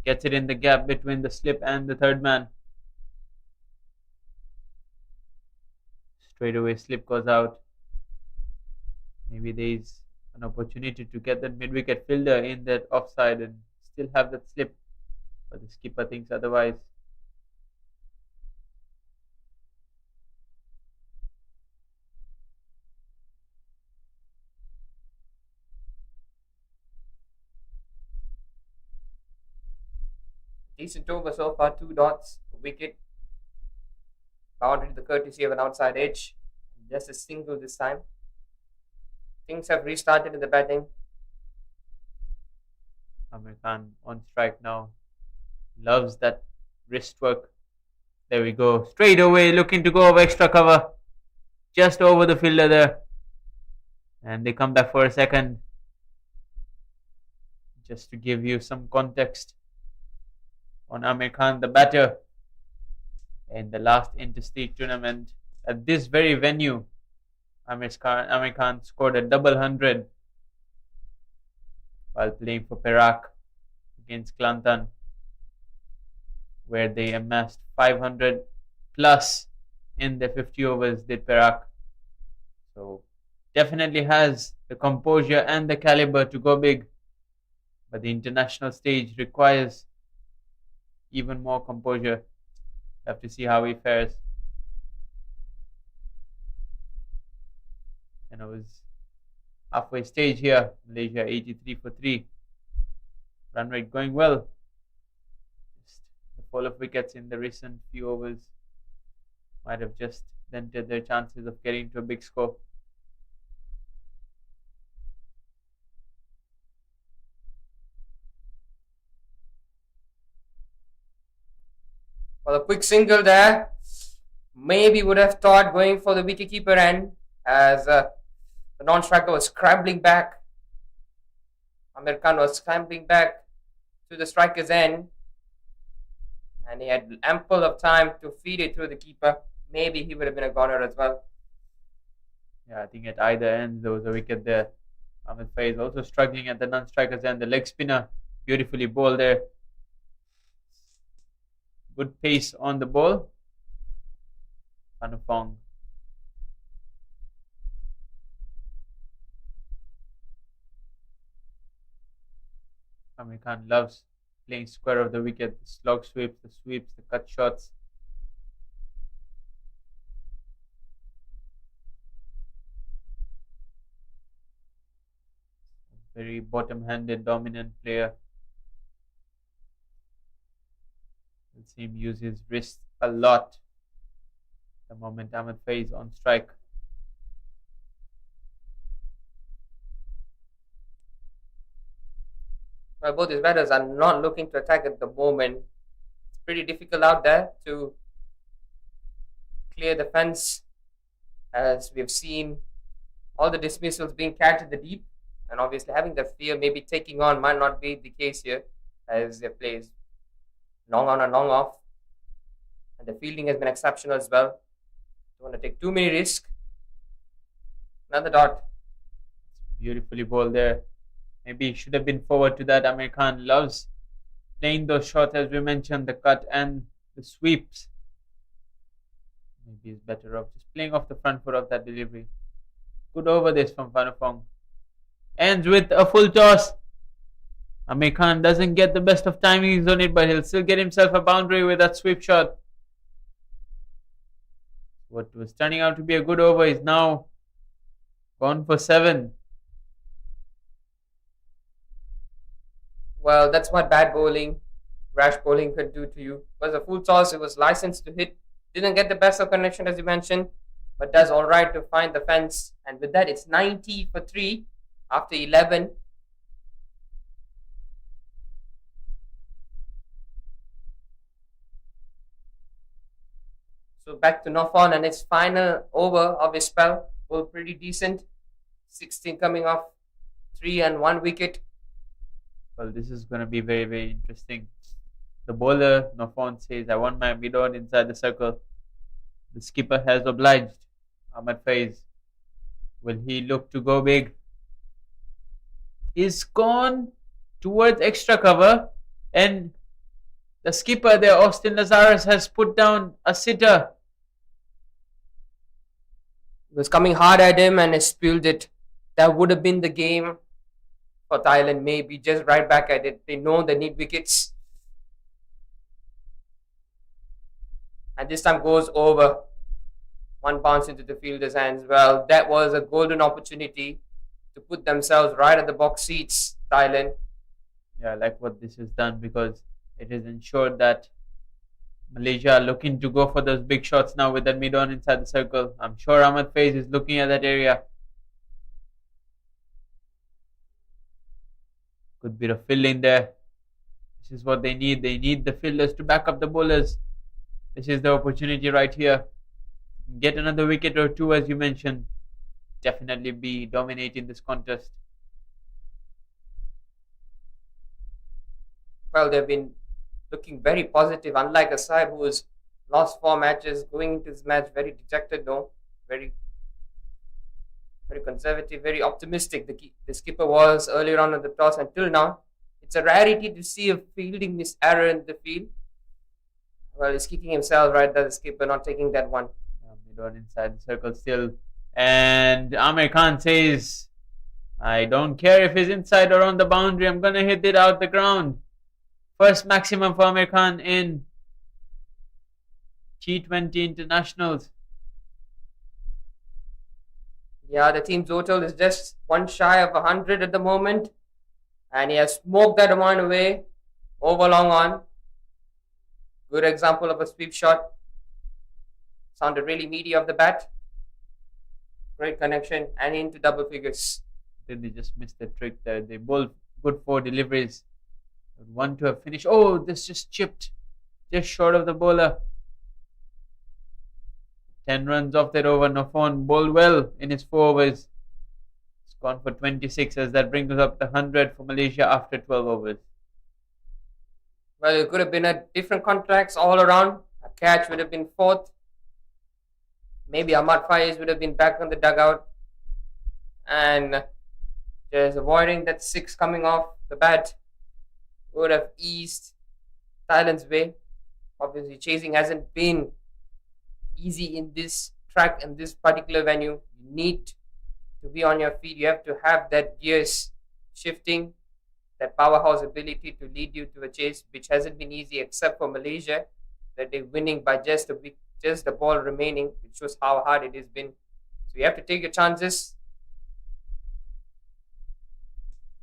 Gets it in the gap between the slip and the third man. Straight away, slip goes out. Maybe there's an opportunity to get that mid-wicket fielder in that offside and still have that slip, but the skipper thinks otherwise.
Decent over so far, 2 dots, a wicket. Boundary to the courtesy of an outside edge. Just a single this time. Things have restarted in the batting.
Amir Khan on strike now. Loves that wrist work. There we go. Straight away, looking to go over extra cover. Just over the fielder there. And they come back for a second. Just to give you some context on Amir Khan, the batter, in the last interstate tournament at this very venue. Amir Khan scored a double 100 while playing for Perak against Kelantan, where they amassed 500 plus in their 50 overs, did Perak. So definitely has the composure and the caliber to go big, but the international stage requires even more composure. Have to see how he fares. And it was halfway stage here. Malaysia 83 for 3. Run rate going well. Just the fall of wickets in the recent few overs might have just dented their chances of getting to a big score.
Well, a quick single there. Maybe would have thought going for the wicketkeeper end, as the non-striker was scrambling back. Amir Khan was scrambling back to the striker's end, and he had ample of time to feed it through the keeper. Maybe he would have been a goner as well.
Yeah, I think at either end there was a wicket there. Ahmed Faiz also struggling at the non-striker's end. The leg spinner beautifully bowled there. Good pace on the ball. Anupong. Amir Khan loves playing square of the wicket, the slog sweeps, the cut shots. Very bottom-handed, dominant player. We'll see him use his wrist a lot the moment Ahmed Faiz on strike.
Well, both these batters are not looking to attack at the moment. It's pretty difficult out there to clear the fence, as we've seen all the dismissals being catch in the deep, and obviously having the fear maybe taking on might not be the case here, as they play long on and long off, and the fielding has been exceptional as well. Don't want to take too many risks. Another dot.
Beautifully bowled there. Maybe he should have been forward to that. Amir Khan loves playing those shots, as we mentioned, the cut and the sweeps. Maybe he's better off just playing off the front foot of that delivery. Good over this from Vanupong. Ends with a full toss. Amir Khan doesn't get the best of timings on it, but he'll still get himself a boundary with that sweep shot. What was turning out to be a good over is now gone for 7.
Well, that's what bad bowling, rash bowling could do to you. It was a full toss. It was licensed to hit. Didn't get the best of connection, as you mentioned, but does all right to find the fence. And with that, it's 90 for 3 after 11. So back to Nofon and his final over of his spell. Well, pretty decent. 16 coming off 3 and 1 wicket.
Well, this is going to be very, very interesting. The bowler, Nofon, says, I want my mid-on inside the circle. The skipper has obliged. Ahmed Faiz Will he look to go big? He's gone towards extra cover, and the skipper there, Austin Lazarus, has put down a sitter.
He was coming hard at him and he spilled it. That would have been the game for Thailand, maybe just right back at it. They know they need wickets. And this time goes over. One bounce into the fielder's hands. Well, that was a golden opportunity to put themselves right at the box seats, Thailand.
Yeah, I like what this has done because it has ensured that Malaysia are looking to go for those big shots now with that mid-on inside the circle. I'm sure Ahmed Faiz is looking at that area. Good bit of fielding there. This is what they need. They need the fielders to back up the bowlers. This is the opportunity right here. Get another wicket or two, as you mentioned. Definitely be dominating this contest.
Well, they've been looking very positive, unlike a side who has lost 4 matches, going into this match very dejected, no? Very conservative, very optimistic. The skipper was earlier on in the toss until now. It's a rarity to see a fielding miss error in the field. Well, he's kicking himself right there, the skipper not taking that one.
Mid-on inside the circle still. And Amir Khan says, I don't care if he's inside or on the boundary. I'm going to hit it out the ground. First maximum for Amir Khan in T20 internationals.
Yeah, the team total is just one shy of 100 at the moment. And he has smoked that amount away over long on. Good example of a sweep shot. Sounded really meaty off the bat. Great connection and into double figures.
Then they just missed the trick there. They bowled good 4 deliveries. One to have finished. Oh, this just chipped just short of the bowler. 10 runs off that over. Nofon bowled well in his 4 overs. It's gone for 26 as that brings us up to 100 for Malaysia after 12 overs.
Well, it could have been a different contracts all around. A catch would have been 4th. Maybe Ahmad Faiz would have been back on the dugout. And just avoiding that 6 coming off the bat would have eased Thailand's way. Obviously, chasing hasn't been easy in this track and this particular venue. You need to be on your feet. You have to have that gears shifting, that powerhouse ability to lead you to a chase, which hasn't been easy except for Malaysia, that they're winning by just the ball remaining, which shows how hard it has been. So you have to take your chances.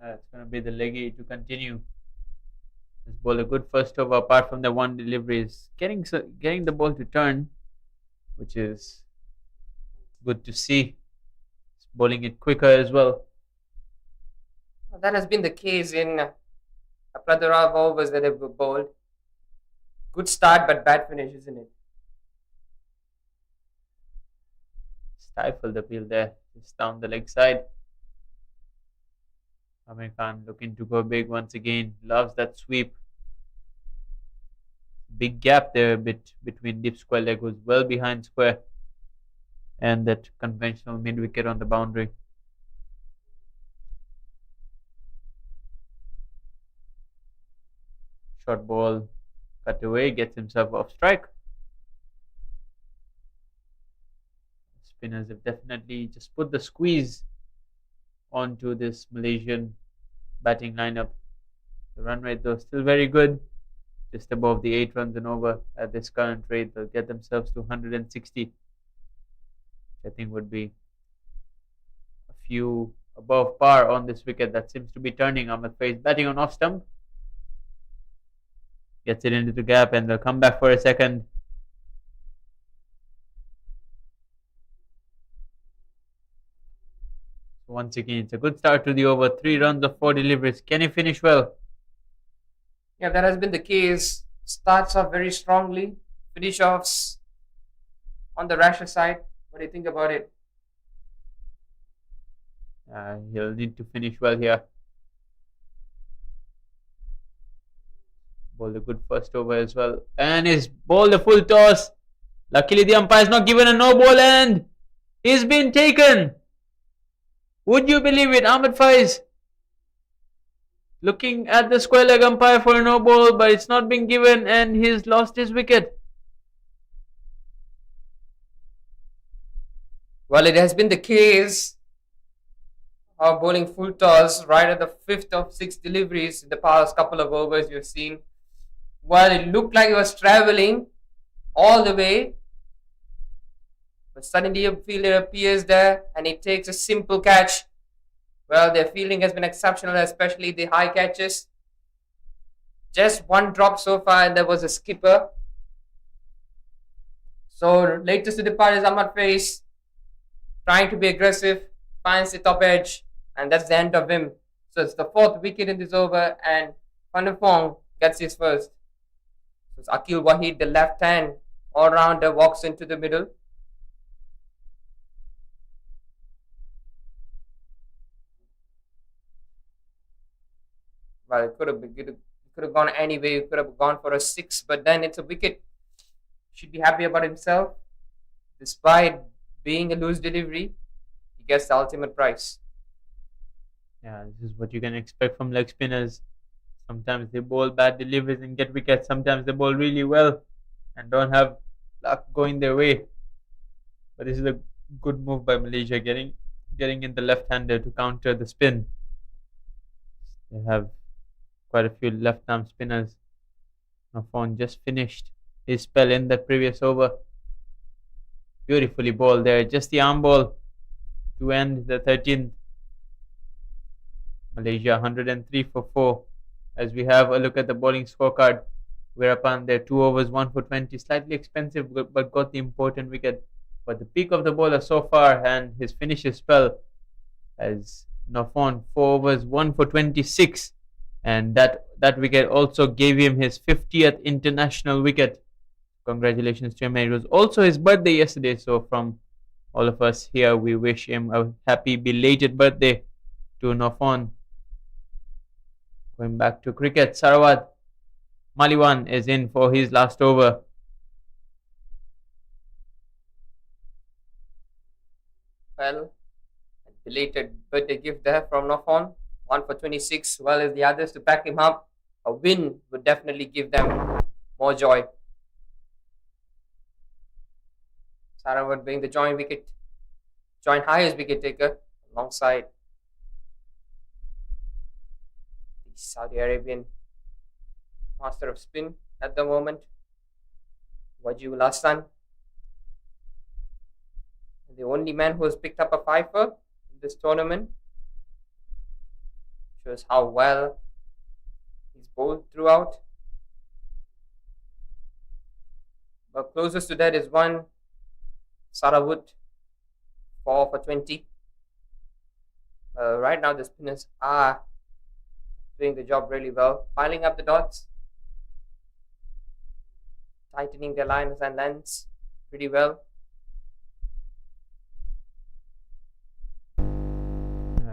It's going to be the leggy to continue. This ball a good first over apart from the 1 delivery is getting the ball to turn, which is good to see. It's bowling it quicker as well.
That has been the case in a plethora of overs that have bowled. Good start but bad finish, isn't it?
Stifle the field there, just down the leg side. Amir Khan looking to go big once again. Loves that sweep. Big gap there a bit between deep square leg, who's well behind square, and that conventional mid wicket on the boundary. Short ball cut away, gets himself off strike. Spinners have definitely just put the squeeze onto this Malaysian batting lineup. The run rate though still very good, just above the 8 runs and over at this current rate. They'll get themselves to 160, which I think would be a few above par on this wicket that seems to be turning. Ahmed Faiz batting on off stump, gets it into the gap, and they'll come back for a second. Once again, it's a good start to the over. 3 runs of 4 deliveries. Can he finish well?
Yeah, that has been the case. Starts off very strongly. Finish offs on the rasher side. What do you think about it?
He'll need to finish well here. Bowled a good first over as well. And he's bowled a full toss. Luckily, the umpire has not given a no ball, and he's been taken. Would you believe it? Ahmed Faiz looking at the square leg umpire for a no ball, but it's not been given and he's lost his wicket.
Well, it has been the case of bowling full toss right at the fifth of six deliveries in the past couple of overs you've seen. Well, it looked like it was travelling all the way, but suddenly a fielder appears there and it takes a simple catch. Well, their fielding has been exceptional, especially the high catches. Just one drop so far, and there was a skipper. So, latest to depart is Ahmad Faiz, trying to be aggressive, finds the top edge, and that's the end of him. So, it's the fourth wicket in this over, and Van der Fong gets his first. So, it's Akil Wahid, the left hand all rounder, walks into the middle. Well, it could have gone anyway. It could have gone for a six, but then it's a wicket. Should be happy about himself. Despite being a loose delivery, he gets the ultimate prize.
Yeah, this is what you can expect from leg spinners. Sometimes they bowl bad deliveries and get wickets. Sometimes they bowl really well and don't have luck going their way. But this is a good move by Malaysia, getting in the left-hander to counter the spin. They have quite a few left-arm spinners. Nafon just finished his spell in the previous over. Beautifully bowled there. Just the arm ball to end the 13th. Malaysia 103 for 4. As we have a look at the bowling scorecard, whereupon their 2 overs 1 for 20, slightly expensive but got the important wicket. But the peak of the bowler so far and his finishes spell as Nafon 4 overs 1 for 26, and that wicket also gave him his 50th international wicket. Congratulations to him. It was also his birthday yesterday, so from all of us here, we wish him a happy belated birthday to Nafon. Going back to cricket, Sarawat Maliwan is in for his last over.
Well, a belated birthday gift there from Nafon. 1 for 26, well as the others to back him up. A win would definitely give them more joy. Sarawat being the joint highest wicket taker alongside the Saudi Arabian master of spin at the moment, Wajibul Hassan. The only man who has picked up a fifer in this tournament. Shows how well he's bowled throughout. But closest to that is one Sarawat, 4 for 20. Right now the spinners are doing the job really well, piling up the dots, tightening their lines and lengths pretty well.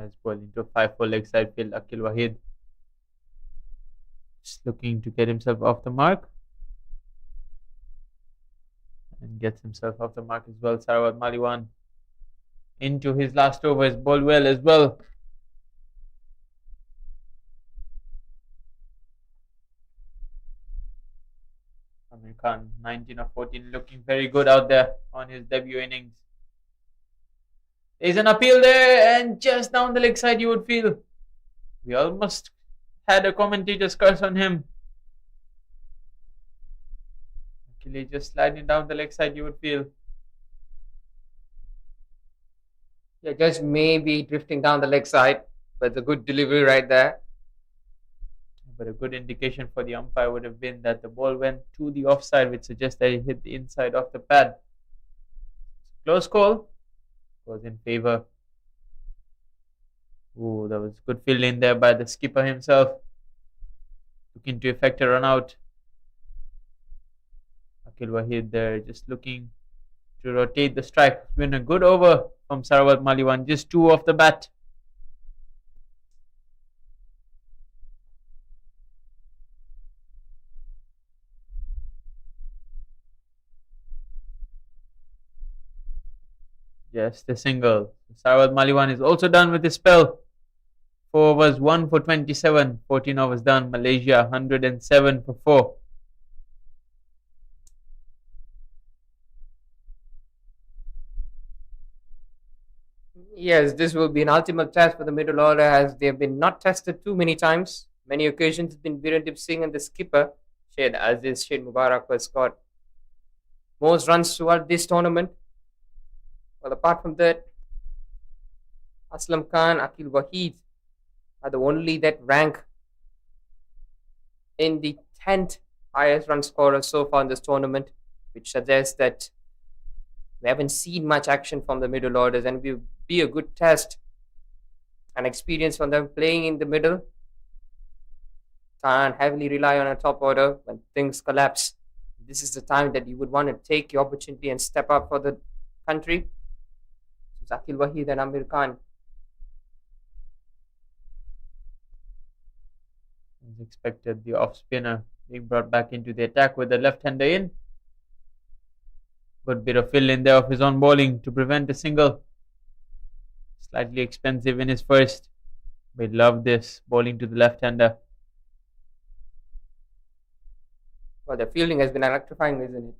It's bowling to a 5-4 leg side field. Akil Wahid just looking to get himself off the mark and gets himself off the mark as well. Sarawat Maliwan into his last over is bowled well as well. Amir Khan 19 of 14, looking very good out there on his debut innings. There's an appeal there, and just down the leg side you would feel. We almost had a commentator's curse on him. Actually, just sliding down the leg side you would feel.
Yeah, just maybe drifting down the leg side, but it's a good delivery right there.
But a good indication for the umpire would have been that the ball went to the offside, which suggests that it hit the inside of the pad. Close call. Was in favor. Oh, that was good fielding there by the skipper himself. Looking to effect a run out. Akil Wahid there just looking to rotate the strike. It's been a good over from Sarawat Maliwan. Just 2 off the bat. Just a single. Sarwat Maliwan is also done with his spell. 4 overs, 1 for 27. 14 overs done. Malaysia 107 for 4.
Yes, this will be an ultimate test for the middle order as they have been not tested too many times. Many occasions, it's been Birendip Singh and the skipper, Shade Aziz Shade Mubarak, who has scored most runs throughout this tournament. Well, apart from that, Aslam Khan, Akil Wahid are the only that rank in the 10th highest run scorer so far in this tournament, which suggests that we haven't seen much action from the middle orders, and will be a good test and experience from them playing in the middle. Can't heavily rely on a top order when things collapse. This is the time that you would want to take your opportunity and step up for the country. So Akil Wahid and Amir Khan.
As expected, the off spinner being brought back into the attack with the left-hander in. Good bit of fill in there of his own bowling to prevent a single. Slightly expensive in his first. We love this bowling to the left-hander.
Well, the fielding has been electrifying, isn't it?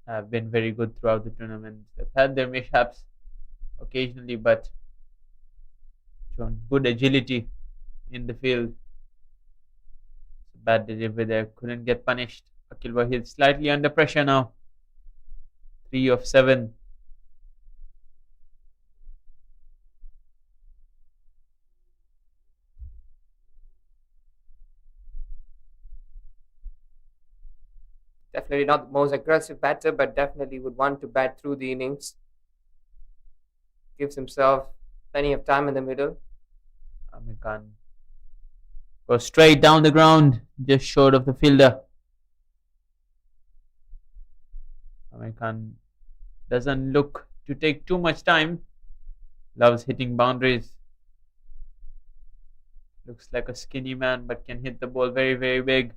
Have been very good throughout the tournament. They've had their mishaps occasionally, but shown good agility in the field. Bad delivery there, couldn't get punished. Akil Wahid slightly under pressure now. 3 of 7.
Definitely not the most aggressive batter, but definitely would want to bat through the innings. Gives himself plenty of time in the middle.
Amir Khan goes straight down the ground, just short of the fielder. Amir Khan doesn't look to take too much time. Loves hitting boundaries. Looks like a skinny man, but can hit the ball very, very big.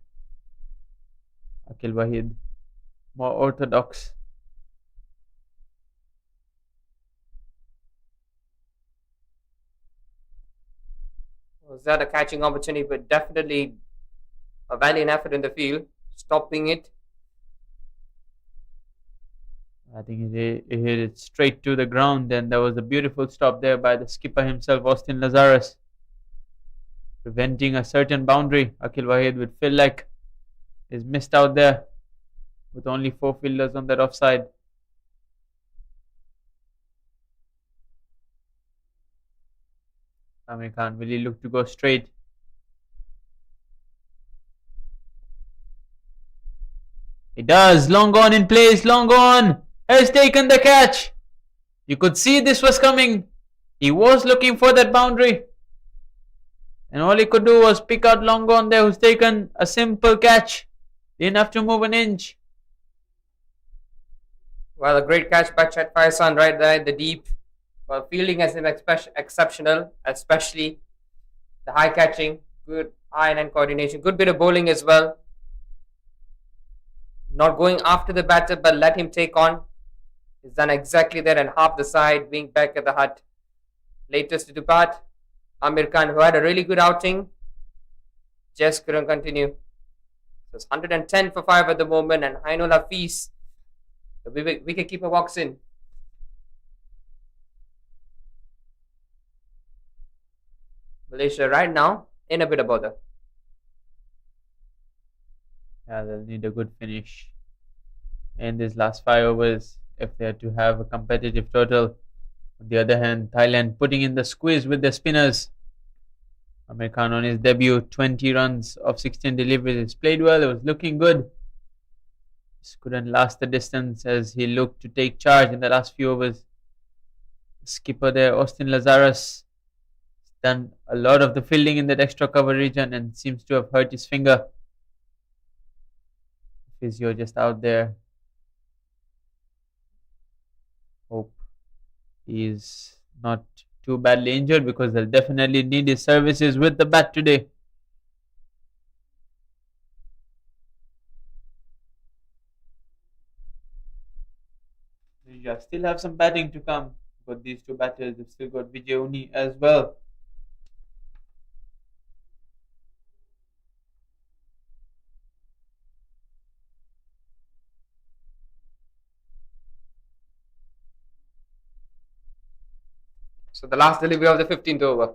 Akil Wahid, more orthodox.
Was that a catching opportunity? But definitely a valiant effort in the field, stopping it.
I think he hit it straight to the ground, and there was a beautiful stop there by the skipper himself, Austin Lazarus, preventing a certain boundary. Akil Wahid would feel like he's missed out there with only 4 fielders on that offside. Amir Khan, will he look to go straight? He does. Long on in place. Long on has taken the catch. You could see this was coming. He was looking for that boundary, and all he could do was pick out long on there, who's taken a simple catch. Didn't have to move an inch.
Well, a great catch by Chet Faisan right there in the deep. Well, fielding has been exceptional, especially the high catching, good eye and coordination, good bit of bowling as well. Not going after the batter, but let him take on. He's done exactly that, and half the side being back at the hut. Latest to depart, Amir Khan, who had a really good outing, just couldn't continue. So it's 110 for 5 at the moment, and Ainul Hafiz, the wicketkeeper, walks in. Malaysia right now in a bit of bother.
Yeah, they'll need a good finish in these last 5 overs if they are to have a competitive total. On the other hand, Thailand putting in the squeeze with their spinners. Amir Khan on his debut, 20 runs of 16 deliveries. He's played well, it was looking good. Just couldn't last the distance as he looked to take charge in the last few overs. The skipper there, Austin Lazarus, done a lot of the fielding in that extra cover region and seems to have hurt his finger. Physio just out there. Hope he's not too badly injured, because they'll definitely need his services with the bat today. Malaysia still have some batting to come. But these two batters, they've still got BAYUEMAS as well.
So the last delivery of the 15th over.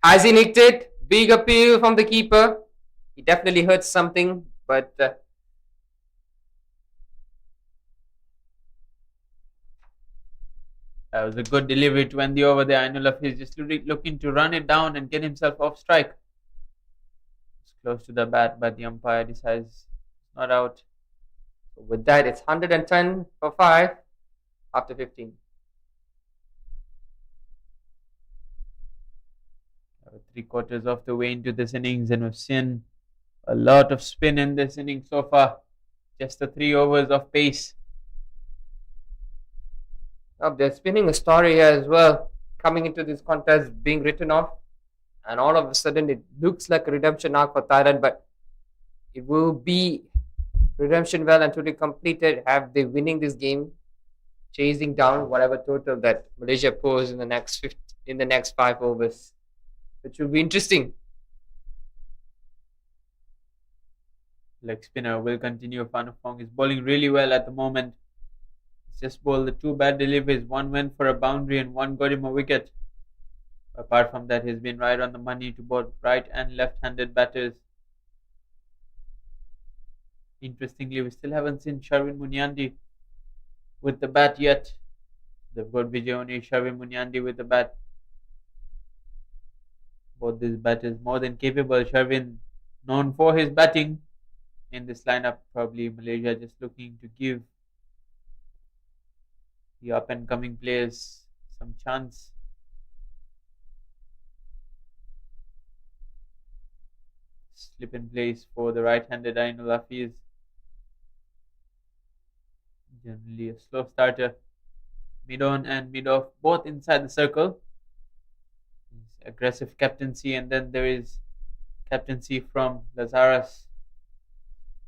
Has he nicked it? Big appeal from the keeper. He definitely hurt something, but
That was a good delivery to end the over there. Ainul Hafiz just looking to run it down and get himself off strike. It's close to the bat, but the umpire decides it's not out.
with that, it's 110 for 5 after 15.
Three-quarters of the way into this innings, and we've seen a lot of spin in this innings so far. Just the 3 overs of pace.
Now they're spinning a story here as well, coming into this contest being written off, and all of a sudden it looks like a redemption arc for Thailand, but it will be redemption well and truly completed. Have they winning this game, chasing down whatever total that Malaysia posed in the next 5 overs, which will be interesting.
Leg spinner will continue. Fanufong is bowling really well at the moment. He's just bowled the 2 bad deliveries. One went for a boundary and one got him a wicket. Apart from that, he's been right on the money to both right and left-handed batters. Interestingly, we still haven't seen Sharvin Munyandi with the bat yet. They've got BAYUEMAS, Sharvin Munyandi with the bat. Both these batters more than capable. Sharvin known for his batting. In this lineup, probably Malaysia just looking to give the up and coming players some chance. Slip in place for the right-handed Ainul Hafiz. Generally a slow starter. Mid-on and mid-off both inside the circle. Aggressive captaincy, and then there is captaincy from Lazarus.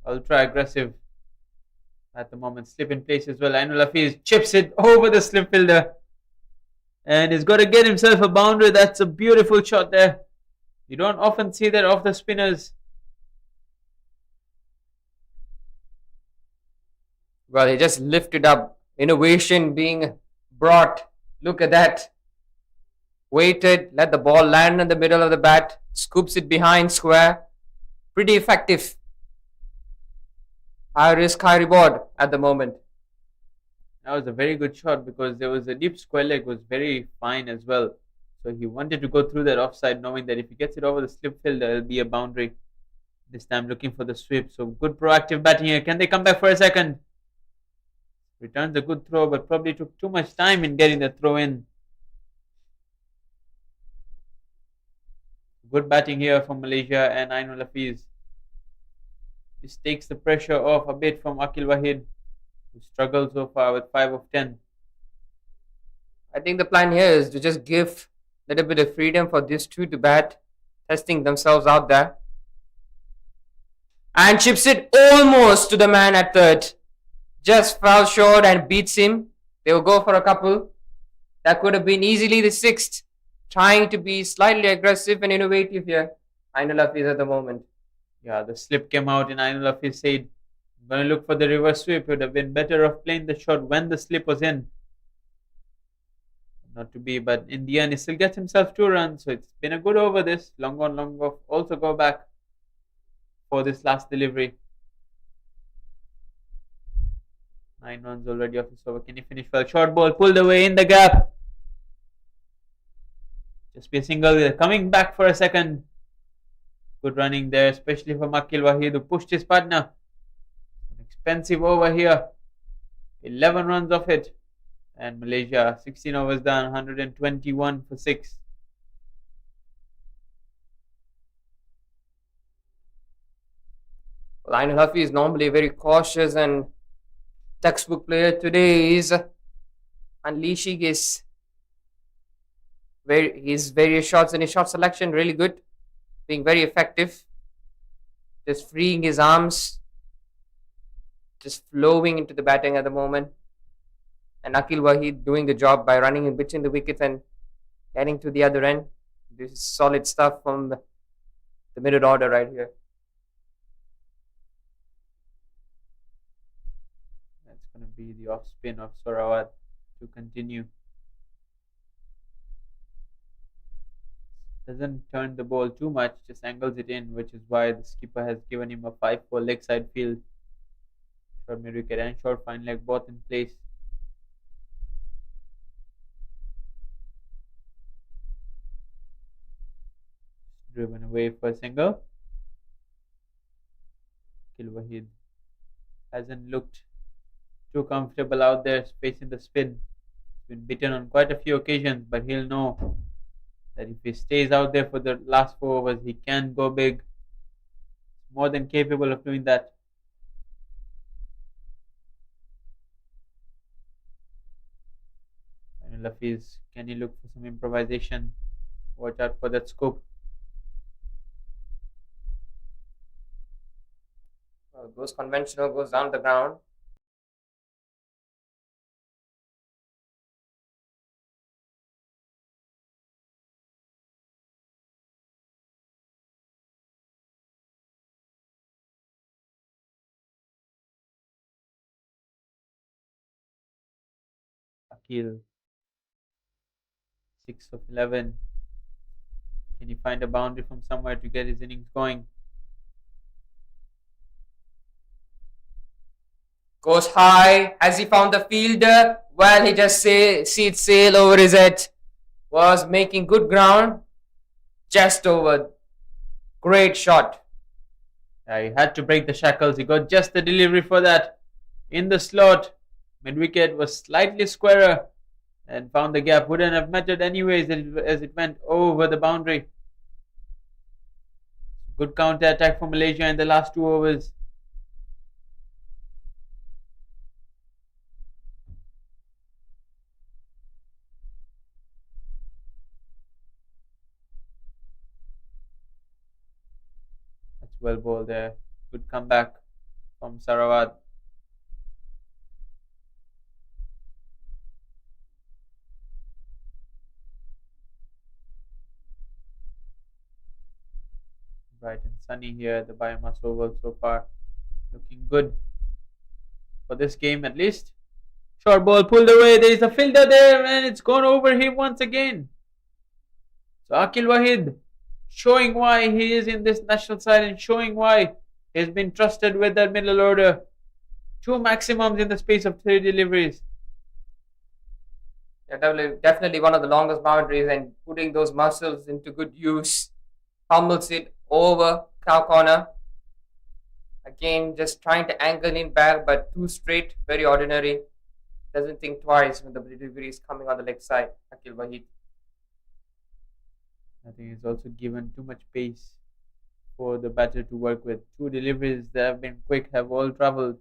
Ultra aggressive at the moment. Slip in place as well. Ainul Hafiz chips it over the slip fielder, and he's got to get himself a boundary. That's a beautiful shot there. You don't often see that off the spinners.
Well, he just lifted up. Innovation being brought. Look at that. Waited, let the ball land in the middle of the bat, scoops it behind square. Pretty effective. High risk, high reward at the moment.
That was a very good shot because there was a deep square leg, was very fine as well. So he wanted to go through that offside, knowing that if he gets it over the slip fielder, it'll be a boundary. This time looking for the sweep. So good proactive batting here. Can they come back for a second? Returns a good throw, but probably took too much time in getting the throw in. Good batting here from Malaysia, and Ainul Hafiz. This takes the pressure off a bit from Akil Wahid, who struggled so far with 5 of 10.
I think the plan here is to just give a little bit of freedom for these two to bat, testing themselves out there. And chips it almost to the man at third. Just fell short and beats him. They will go for a couple. That could have been easily the 6th. Trying to be slightly aggressive and innovative here. Ainul Hafiz at the moment.
Yeah, the slip came out and Ainul Hafiz said, I'm going to look for the reverse sweep. It would have been better off playing the shot when the slip was in. Not to be, but in the end, he still gets himself 2 runs. So it's been a good over this. Long on, long off. Also go back for this last delivery. 9 runs already off this over. Can he finish well? Short ball pulled away in the gap. Just be a single. Coming back for a second. Good running there, especially from Akil Wahid, who pushed his partner. An expensive over here. 11 runs off it. And Malaysia, 16 overs down, 121 for 6.
Well, Ainul Hafiz is normally very cautious and textbook player. Today is unleashing his various shots, and his shot selection really good, being very effective, just freeing his arms, just flowing into the batting at the moment. And Akil Wahid doing the job by running in between the wickets and getting to the other end. This is solid stuff from the middle order right here.
That's going to be the off spin of Sarawat to continue. Doesn't turn the ball too much, just angles it in, which is why the skipper has given him a 5-4 leg side field. Short mid wicket and short fine leg both in place. Driven away for a single. Akil Wahid hasn't looked too comfortable out there facing the spin. He's been beaten on quite a few occasions, but he'll know that if he stays out there for the last 4 overs, he can go big. He's more than capable of doing that. Final Hafiz, can he look for some improvisation? Watch out for that scoop.
Well, goes conventional, goes down the ground.
Akil, 6 of 11. Can he find a boundary from somewhere to get his innings going?
Goes high. Has he found the fielder? Well, he just sees sail over his head. Was making good ground. Just over. Great shot.
He had to break the shackles. He got just the delivery for that. In the slot. Mid wicket was slightly squarer and found the gap. Wouldn't have mattered anyways as it went over the boundary. Good counter attack for Malaysia in the last 2 overs. That's well bowled there. Good comeback from Sarawat. Bright and sunny here at the BAYUEMAS Oval so far. Looking good for this game at least. Short ball pulled away. There is a fielder there and it's gone over him once again. So Akil Wahid showing why he is in this national side and showing why he's been trusted with that middle order. 2 maximums in the space of 3 deliveries.
Yeah, definitely one of the longest boundaries, and putting those muscles into good use. Pummels it over cow corner. Again, just trying to angle in back, but too straight, very ordinary. Doesn't think twice when the delivery is coming on the leg side. Akil Wahid.
I think he's also given too much pace for the batter to work with. 2 deliveries that have been quick have all travelled.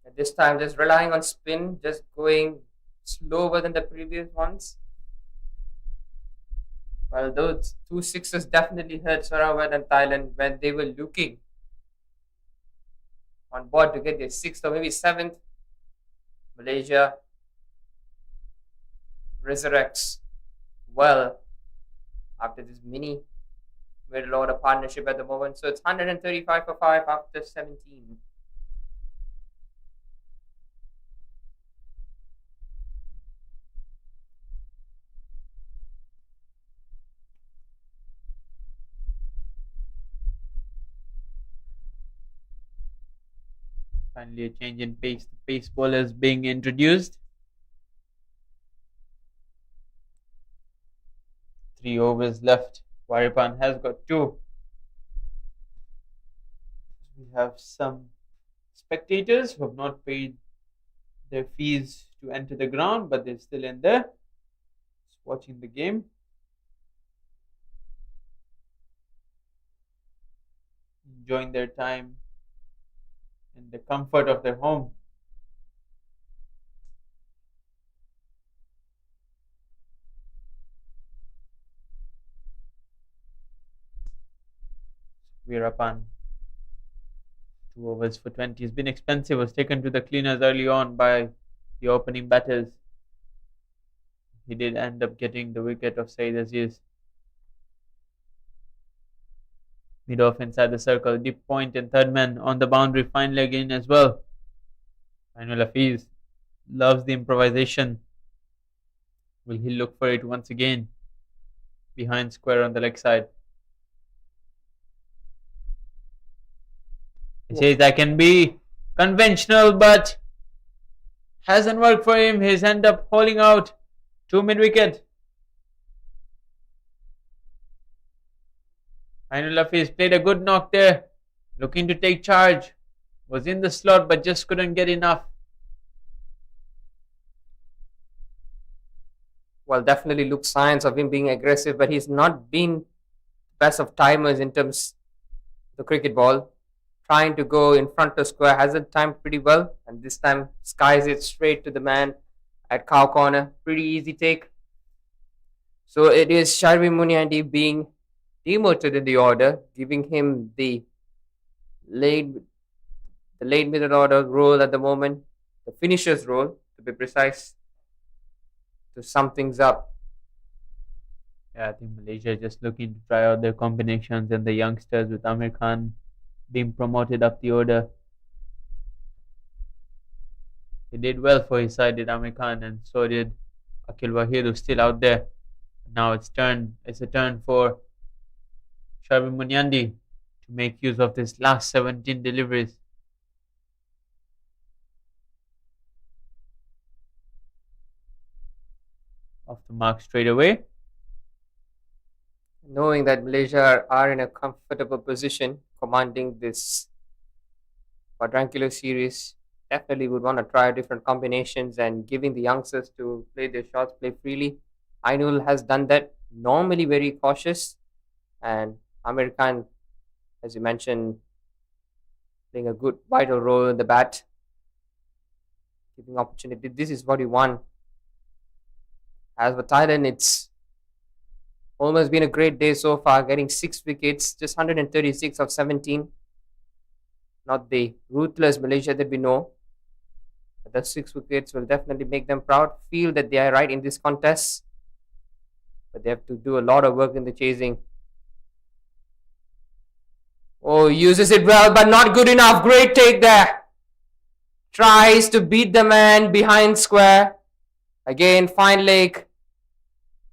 At this time, just relying on spin, just going slower than the previous ones. Well, those 2 sixes definitely hurt Sarawat and Thailand when they were looking on board to get their 6th or maybe 7th. Malaysia resurrects well after this mini middle order partnership at the moment. So it's 135 for 5 after 17.
Finally, a change in pace. The pace bowlers being introduced. 3 overs left. Waripan has got 2. We have some spectators who have not paid their fees to enter the ground, but they're still in there, just watching the game. Enjoying their time in the comfort of their home. Veerapan. 2 overs for 20. It's been expensive. Was taken to the cleaners early on by the opening batters. He did end up getting the wicket of Saeed Aziz. Mid-off inside the circle. Deep point and third man on the boundary. Fine leg in as well. Ainul Hafiz loves the improvisation. Will he look for it once again? Behind square on the leg side. He says that can be conventional, but hasn't worked for him. He's ended up hauling out to mid-wicket. Ainul Hafiz played a good knock there. Looking to take charge. Was in the slot but just couldn't get enough.
Well, definitely looks signs of him being aggressive, but he's not been best of timers in terms of the cricket ball. Trying to go in front of square, hasn't timed pretty well, and this time skies it straight to the man at cow corner. Pretty easy take. So it is Sharvi Muniandi being demoted in the order, giving him the late middle order role at the moment, the finisher's role to be precise, to sum things up.
Yeah, I think Malaysia just looking to try out their combinations, and the youngsters with Amir Khan being promoted up the order. He did well for his side, did Amir Khan, and so did Akil Wahid, who's still out there. Now it's a turn for Sharvi Muniandi to make use of this last 17 deliveries. Off the mark straight away.
Knowing that Malaysia are in a comfortable position commanding this quadrangular series, definitely would want to try different combinations and giving the youngsters to play their shots, play freely. Ainul has done that, normally very cautious, and Amir Khan, as you mentioned, playing a good vital role in the bat, giving opportunity. This is what you want. As for Thailand, it's almost been a great day so far, getting 6 wickets, just 136 of 17. Not the ruthless Malaysia that we know. But the 6 wickets will definitely make them proud, feel that they are right in this contest. But they have to do a lot of work in the chasing. Oh, uses it well, but not good enough. Great take there. Tries to beat the man behind square. Again, fine leg.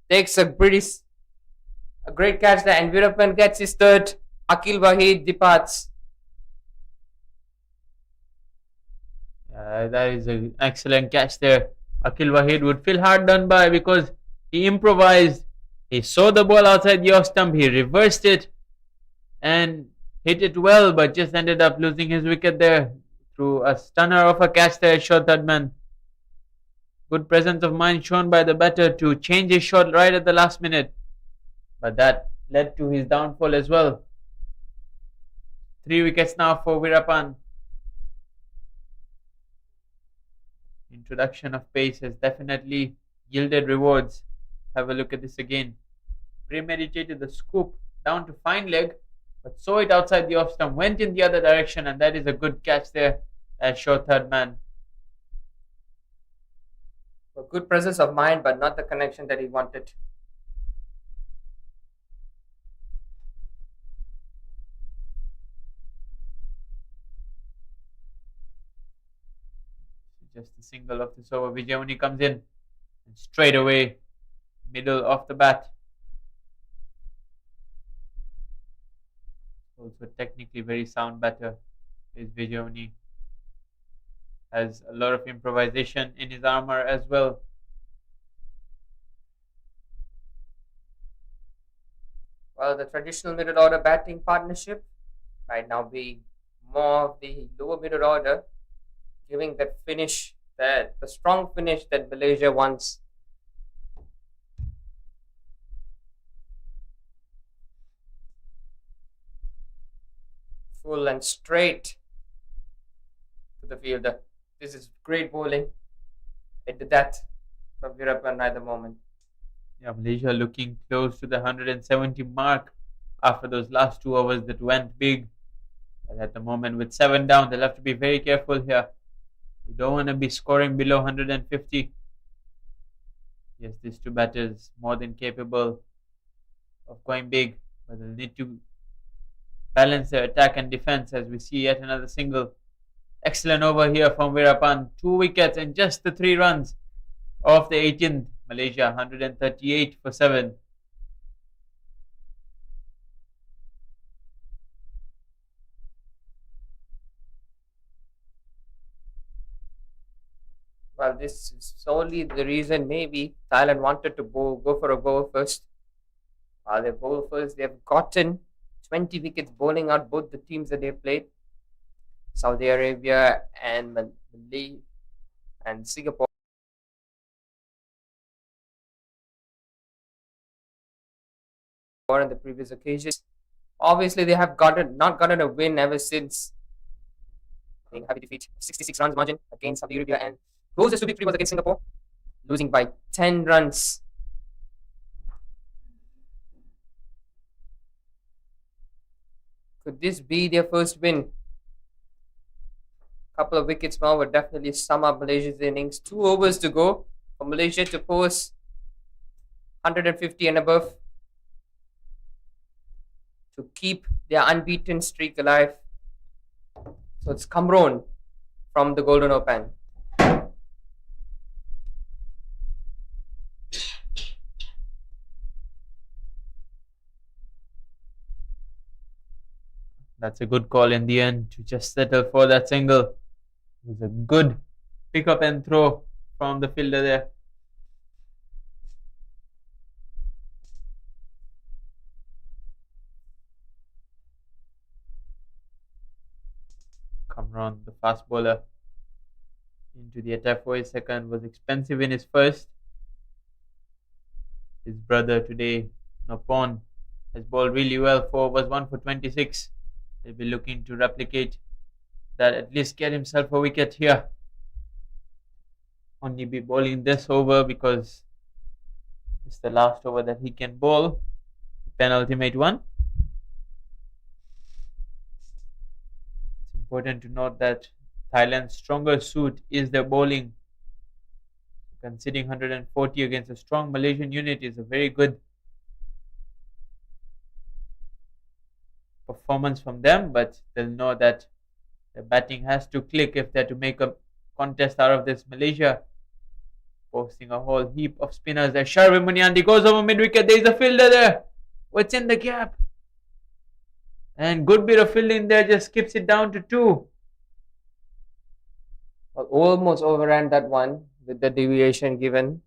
Takes a great catch there, and Veerapan gets his third. Akil Wahid departs.
That is an excellent catch there. Akil Wahid would feel hard done by because he improvised. He saw the ball outside the off stump. He reversed it and hit it well, but just ended up losing his wicket there through a stunner of a catch there, short third man. Good presence of mind shown by the batter to change his shot right at the last minute. But that led to his downfall as well. 3 wickets now for Veerapan. Introduction of pace has definitely yielded rewards. Have a look at this again. Premeditated the scoop down to fine leg, but saw it outside the off stump, went in the other direction, and that is a good catch there as short third man.
A good presence of mind, but not the connection that he wanted.
Just a single of this over. Vijay comes in and straight away, middle of the bat. Also technically very sound batter is Vijay. Has a lot of improvisation in his armour as well.
Well, the traditional middle order batting partnership right now being more of the lower middle order, giving that finish, the strong finish that Malaysia wants. Full and straight to the fielder. This is great bowling. It did that from Veerapan at the moment.
Yeah, Malaysia looking close to the 170 mark after those last 2 overs that went big. But at the moment, with 7 down, they'll have to be very careful here. You don't want to be scoring below 150. Yes, these two batters more than capable of going big, but they'll need to balance their attack and defense as we see yet another single. Excellent over here from Veerapan. 2 wickets and just the 3 runs of the 18th. Malaysia 138 for 7.
Well, this is solely the reason maybe Thailand wanted to go for a bowl first. While they bowl first, they've gotten 20 wickets bowling out both the teams that they've played. Saudi Arabia and Malaysia and Singapore on the previous occasions. Obviously, they have not gotten a win ever since being happy defeat 66 runs margin against Saudi Arabia, and closest to victory was against Singapore, losing by 10 runs. Could this be their first win? Couple of wickets more would definitely sum up Malaysia's innings. 2 overs to go for Malaysia to post 150 and above to keep their unbeaten streak alive. So it's Kamron from the Golden Open.
That's a good call in the end to just settle for that single. It was a good pick up and throw from the fielder there. Kamran, the fast bowler, into the attack for his second, was expensive in his first. His brother today, Nopon, has bowled really well. 4 overs, 1 for 26. He'll be looking to replicate that, at least get himself a wicket here. Only be bowling this over because it's the last over that he can bowl. Penultimate one. It's important to note that Thailand's stronger suit is their bowling. Conceding 140 against a strong Malaysian unit is a very good performance from them, but they'll know that the batting has to click if they're to make a contest out of this. Malaysia posting a whole heap of spinners there. Sharvin Munyandi goes over mid-wicket. There's a fielder there. What's in the gap? And good bit of fielding there, just skips it down to 2.
Well, almost overran that one with the deviation given.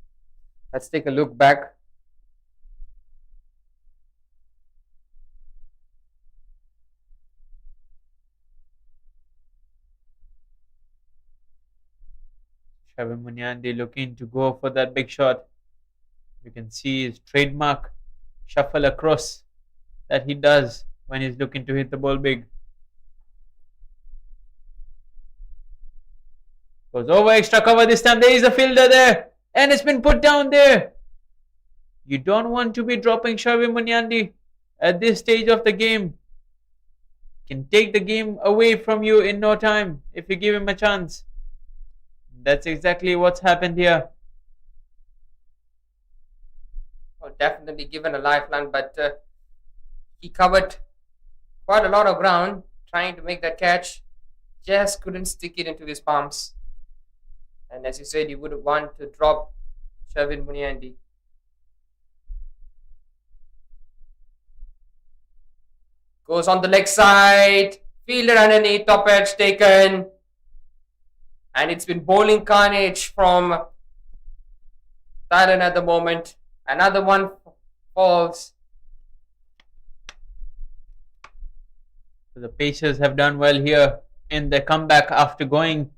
Let's take a look back.
Sharvin Munyandi looking to go for that big shot. You can see his trademark shuffle across that he does when he's looking to hit the ball big. Goes over extra cover this time. There is a fielder there. And it's been put down there. You don't want to be dropping Sharvin Munyandi at this stage of the game. Can take the game away from you in no time if you give him a chance. That's exactly what's happened here.
Well, definitely given a lifeline, but he covered quite a lot of ground trying to make that catch. Just couldn't stick it into his palms. And as you said, you would want to drop Sharvin Munyandi. Goes on the leg side. Fielder underneath, top edge taken. And it's been bowling carnage from Thailand at the moment. Another one falls.
So the Pacers have done well here in their comeback after being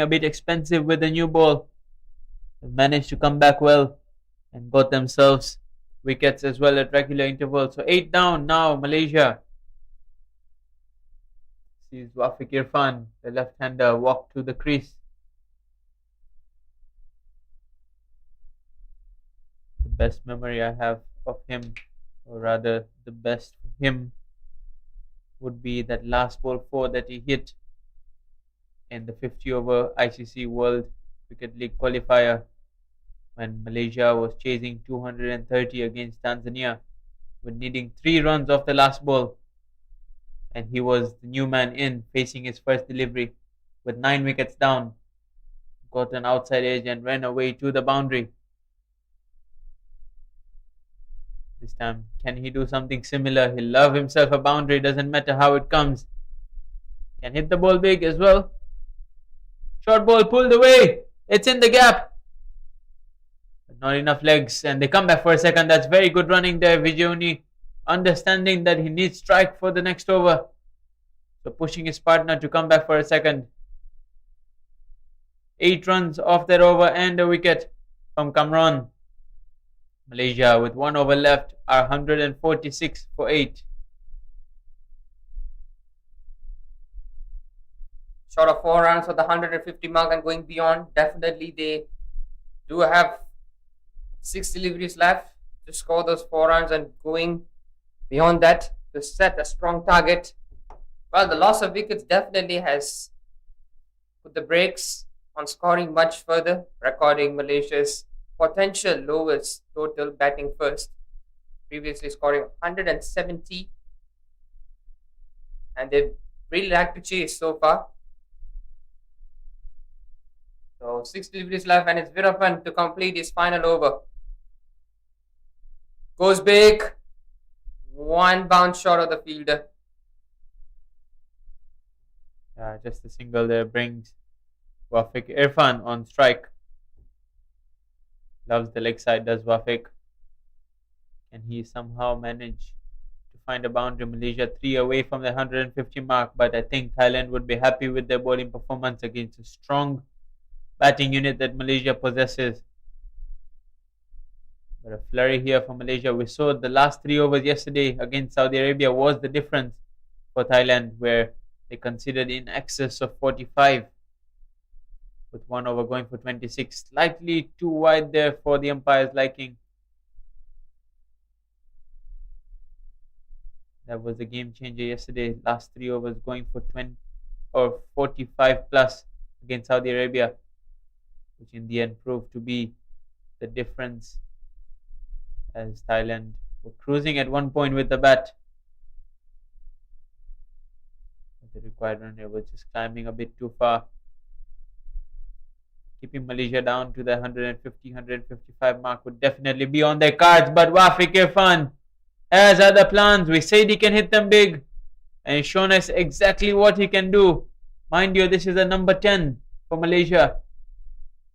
a bit expensive with the new ball. They managed to come back well and got themselves wickets as well at regular intervals. So 8 down now, Malaysia. Sees Wafiq Irfan, the left-hander, walk to the crease. The best memory I have of him, or rather the best him would be that last ball 4 that he hit in the 50 over ICC World Cricket League qualifier when Malaysia was chasing 230 against Tanzania with needing 3 runs off the last ball, and he was the new man in facing his first delivery with 9 wickets down, got an outside edge and ran away to the boundary. This time, can he do something similar? He'll love himself a boundary, doesn't matter how it comes. Can hit the ball big as well. Short ball pulled away. It's in the gap. But not enough legs, and they come back for a second. That's very good running there. Vijayuni understanding that he needs strike for the next over. So pushing his partner to come back for a second. 8 runs off that over and a wicket from Kamran. Malaysia with 1 over left are 146 for 8.
Short of 4 runs for the 150 mark and going beyond. Definitely they do have 6 deliveries left to score those 4 runs and going beyond that to set a strong target. Well, the loss of wickets definitely has put the brakes on scoring much further, recording Malaysia's potential lowest total batting first, previously scoring 170, and they really like to chase so far. So 6 deliveries left, and it's Veerapan to complete his final over. Goes big, 1 bounce short of the fielder.
Just a single there brings Wafiq Irfan on strike. Loves the leg side, does Wafiq. Can he somehow manage to find a boundary? Malaysia 3 away from the 150 mark, but I think Thailand would be happy with their bowling performance against a strong batting unit that Malaysia possesses. But a flurry here for Malaysia. We saw the last 3 overs yesterday against Saudi Arabia was the difference for Thailand, where they considered in excess of 45. With 1 over going for 26. Slightly too wide there for the umpire's liking. That was the game changer yesterday. Last 3 overs going for 20 or 45 plus against Saudi Arabia, which in the end proved to be the difference, as Thailand were cruising at one point with the bat. But the required run rate was just climbing a bit too far, keeping Malaysia down to the 150, 155 mark would definitely be on their cards. But Wafiq Irfan has other plans. We said he can hit them big, and he's shown us exactly what he can do. Mind you, this is a number 10 for Malaysia.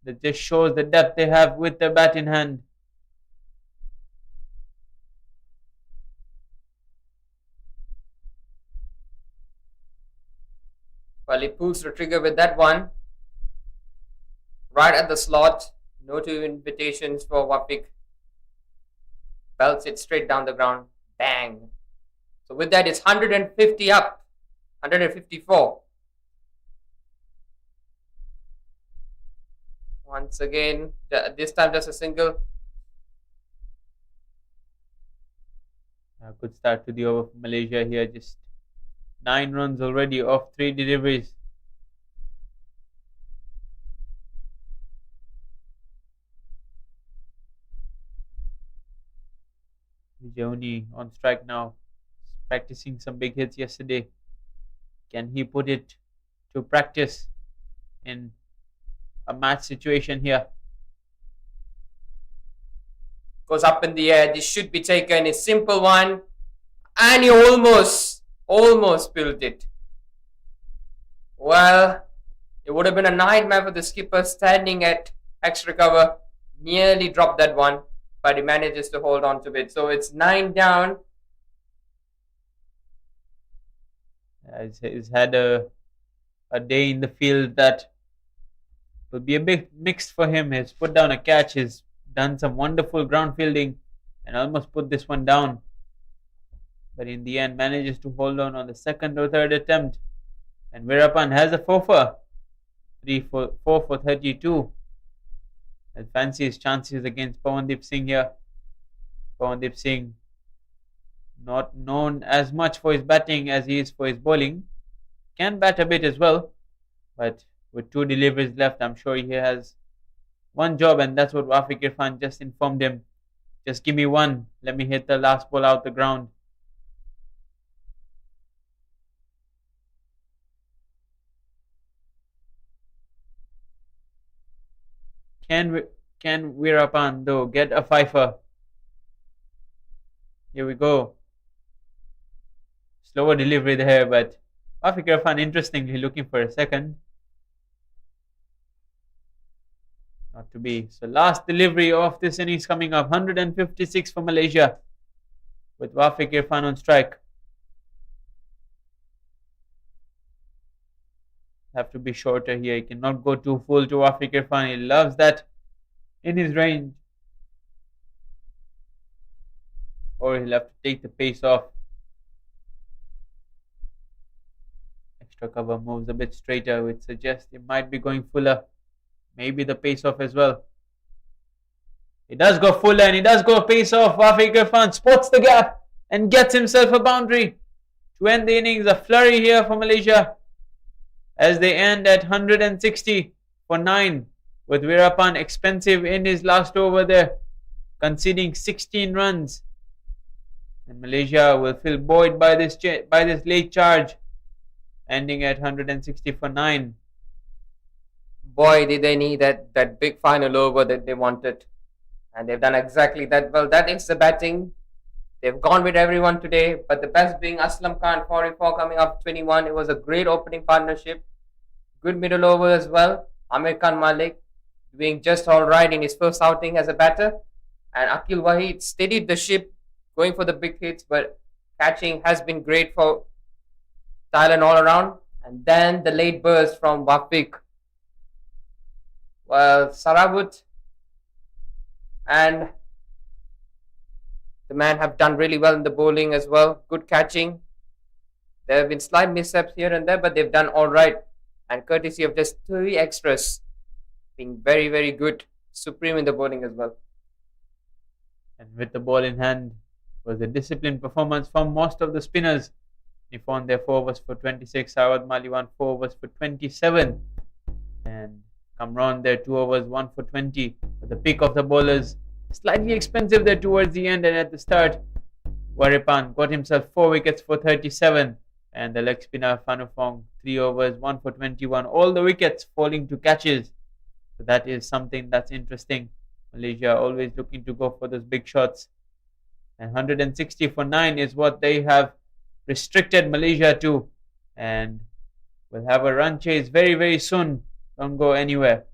That just shows the depth they have with the bat in hand.
Well, he pulls the trigger with that one. Right at the slot. No 2 invitations for Wafiq. Belts it straight down the ground. Bang. So with that, it's 150 up. 154. Once again, this time just a single.
A good start to the over for Malaysia here. Just 9 runs already off 3 deliveries. Vijayuni on strike now, practicing some big hits yesterday. Can he put it to practice in a match situation here?
Goes up in the air. This should be taken. A simple one. And he almost spilled it. Well, it would have been a nightmare for the skipper standing at extra cover. Nearly dropped that one, but he manages to hold on to it. So it's 9 down.
He's had a day in the field that will be a bit mixed for him. He's put down a catch. He's done some wonderful ground fielding and almost put this one down. But in the end manages to hold on the second or third attempt. And Veerapan has a 4 for 32. He'll fancy his chances against Pawandeep Singh here. Pawandeep Singh not known as much for his batting as he is for his bowling. Can bat a bit as well, but with 2 deliveries left, I'm sure he has one job, and that's what Wafiq Irfan just informed him. Just give me one. Let me hit the last ball out the ground. Can Weerapan though get a fifer? Here we go. Slower delivery there, but Wafiq Irfan interestingly looking for a second. Not to be. So last delivery of this innings coming up. 156 for Malaysia with Wafiq Irfan on strike. Have to be shorter here. He cannot go too full to Wafiq Irfan. He loves that in his range. Or he'll have to take the pace off. Extra cover moves a bit straighter, which suggests he might be going fuller. Maybe the pace off as well. He does go fuller and he does go pace off. Wafiq Irfan spots the gap and gets himself a boundary to end the innings. A flurry here for Malaysia as they end at 160 for 9, with Weerapan expensive in his last over there, conceding 16 runs. And Malaysia will feel buoyed by this late charge, ending at 160 for 9.
Boy, did they need that big final over that they wanted. And they've done exactly that. Well, that is the batting. They've gone with everyone today, but the best being Aslam Khan, 44 coming up 21. It was a great opening partnership. Good middle over as well. Amir Khan Malik doing just all right in his first outing as a batter. And Akil Wahid steadied the ship, going for the big hits, but catching has been great for Thailand all around. And then the late burst from Wafiq. Well, Sarawut and the man have done really well in the bowling as well. Good catching. There have been slight mishaps here and there, but they've done all right. And courtesy of just 3 extras, being very, very good. Supreme in the bowling as well.
And with the ball in hand, was a disciplined performance from most of the spinners. Nifon there 4 overs for 26. Awad Maliwan 4 overs for 27. And Kamran there 2 overs 1 for 20. But the pick of the bowlers, slightly expensive there towards the end and at the start. Weerapan got himself 4 wickets for 37. And the leg spinner Fanufong 3 overs 1 for 21. All the wickets falling to catches. So that is something that's interesting. Malaysia always looking to go for those big shots. And 160 for 9 is what they have restricted Malaysia to. And we'll have a run chase very, very soon. Don't go anywhere.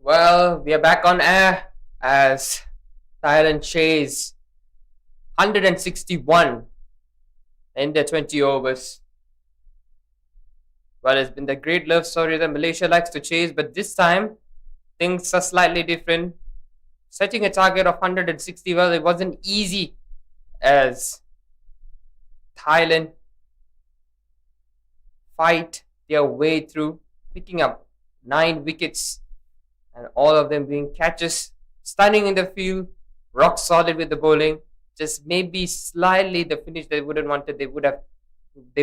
Well, we are back on air as Thailand chase 161 in the 20 overs. Well, it's been the great love story that Malaysia likes to chase, but this time things are slightly different. Setting a target of 160, well, it wasn't easy as Thailand fight their way through, picking up 9 wickets and all of them being catches, stunning in the field, rock solid with the bowling. Just maybe slightly the finish they wouldn't wanted. They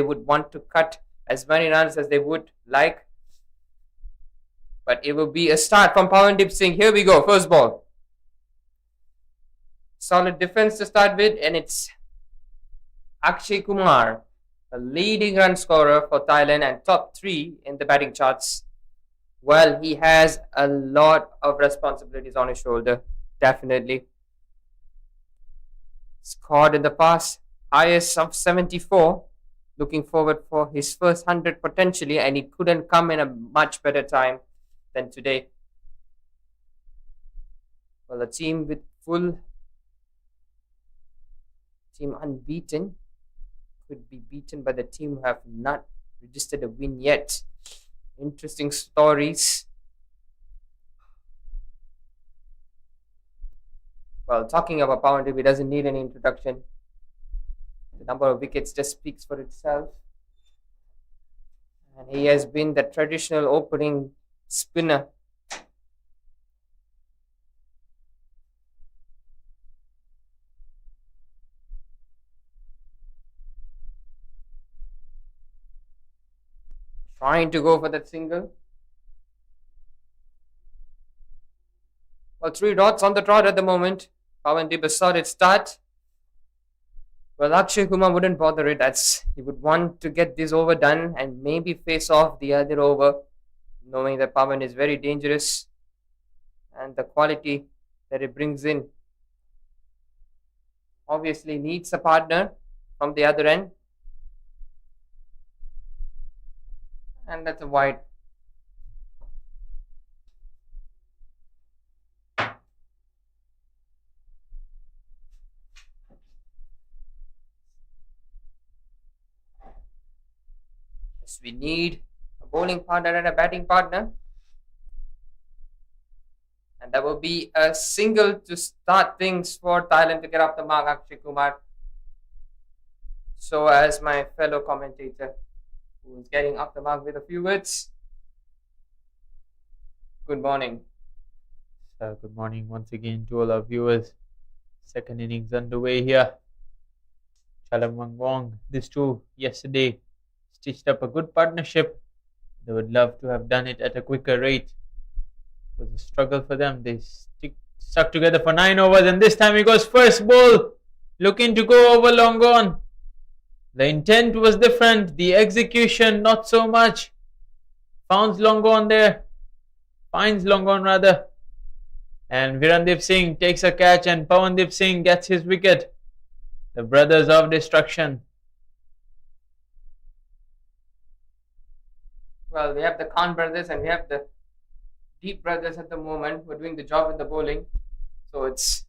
would want to cut as many runs as they would like. But it will be a start from Pawandeep Singh. Here we go, first ball. Solid defense to start with, and it's Akshay Kumar, the leading run scorer for Thailand and top 3 in the batting charts. Well, he has a lot of responsibilities on his shoulder, definitely. Scored in the past, highest of 74. Looking forward for his first 100 potentially, and he couldn't come in a much better time than today. Well, a team with full team unbeaten could be beaten by the team who have not registered a win yet. Interesting stories. Well, talking about Pawandeep, he doesn't need any introduction. The number of wickets just speaks for itself. And he has been the traditional opening spinner. Trying to go for that single. Well, 3 dots on the trot at the moment. Pawandeep a solid start. Well, Akshay Kumar wouldn't bother it. He would want to get this over done and maybe face off the other over, knowing that Pawan is very dangerous and the quality that it brings in. Obviously needs a partner from the other end. And that's a wide. Yes, we need a bowling partner and a batting partner. And that will be a single to start things for Thailand to get off the mark, Akshay Kumar. So as my fellow commentator, who is getting off the mark with a few words. Good morning.
Good morning once again to all our viewers. Second innings underway here. Chalamangwong, these two yesterday stitched up a good partnership. They would love to have done it at a quicker rate. It was a struggle for them. They stuck together for 9 overs, and this time he goes first ball, looking to go over long on. The intent was different, the execution not so much. Finds long on rather. And Virandeep Singh takes a catch and Pawandeep Singh gets his wicket. The brothers of destruction.
Well, we have the Khan brothers and we have the Deep brothers at the moment who are doing the job with the bowling. So it's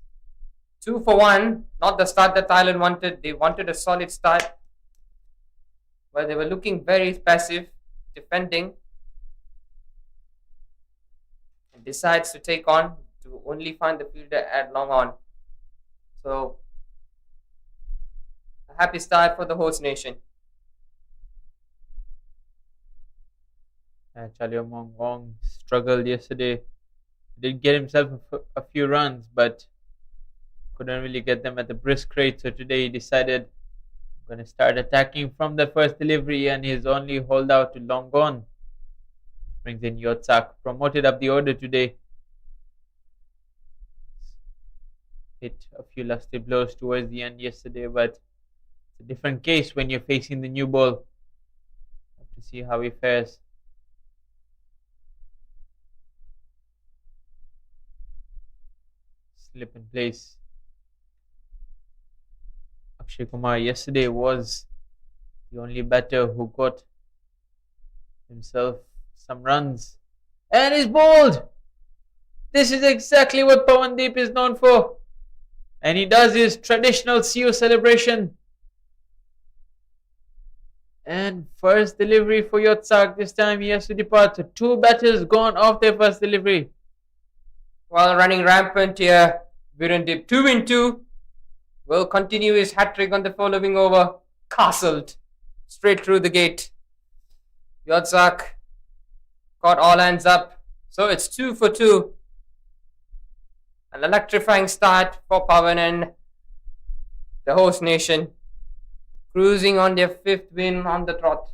2 for 1. Not the start that Thailand wanted. They wanted a solid start. Well, they were looking very passive, defending, and decides to take on to only find the fielder at long on. So, a happy start for the host nation.
Chalamangwong struggled yesterday. Did get himself a few runs, but couldn't really get them at the brisk rate. So today he decided, going to start attacking from the first delivery, and his only holdout to long gone. Brings in Yotsak, promoted up the order today. Hit a few lusty blows towards the end yesterday, but it's a different case when you're facing the new ball. Have to see how he fares. Slip in place. Akshay Kumar yesterday was the only batter who got himself some runs, and he's bowled. This is exactly what Pawandeep is known for. And he does his traditional CO celebration. And first delivery for Yotsak. This time he has to depart. So two batters gone off their first delivery.
While running rampant here, Virendip 2 in 2 will continue his hat trick on the following over. Castled straight through the gate. Yotsak got all hands up. So it's 2 for 2. An electrifying start for Pawan and the host nation. Cruising on their 5th win on the trot.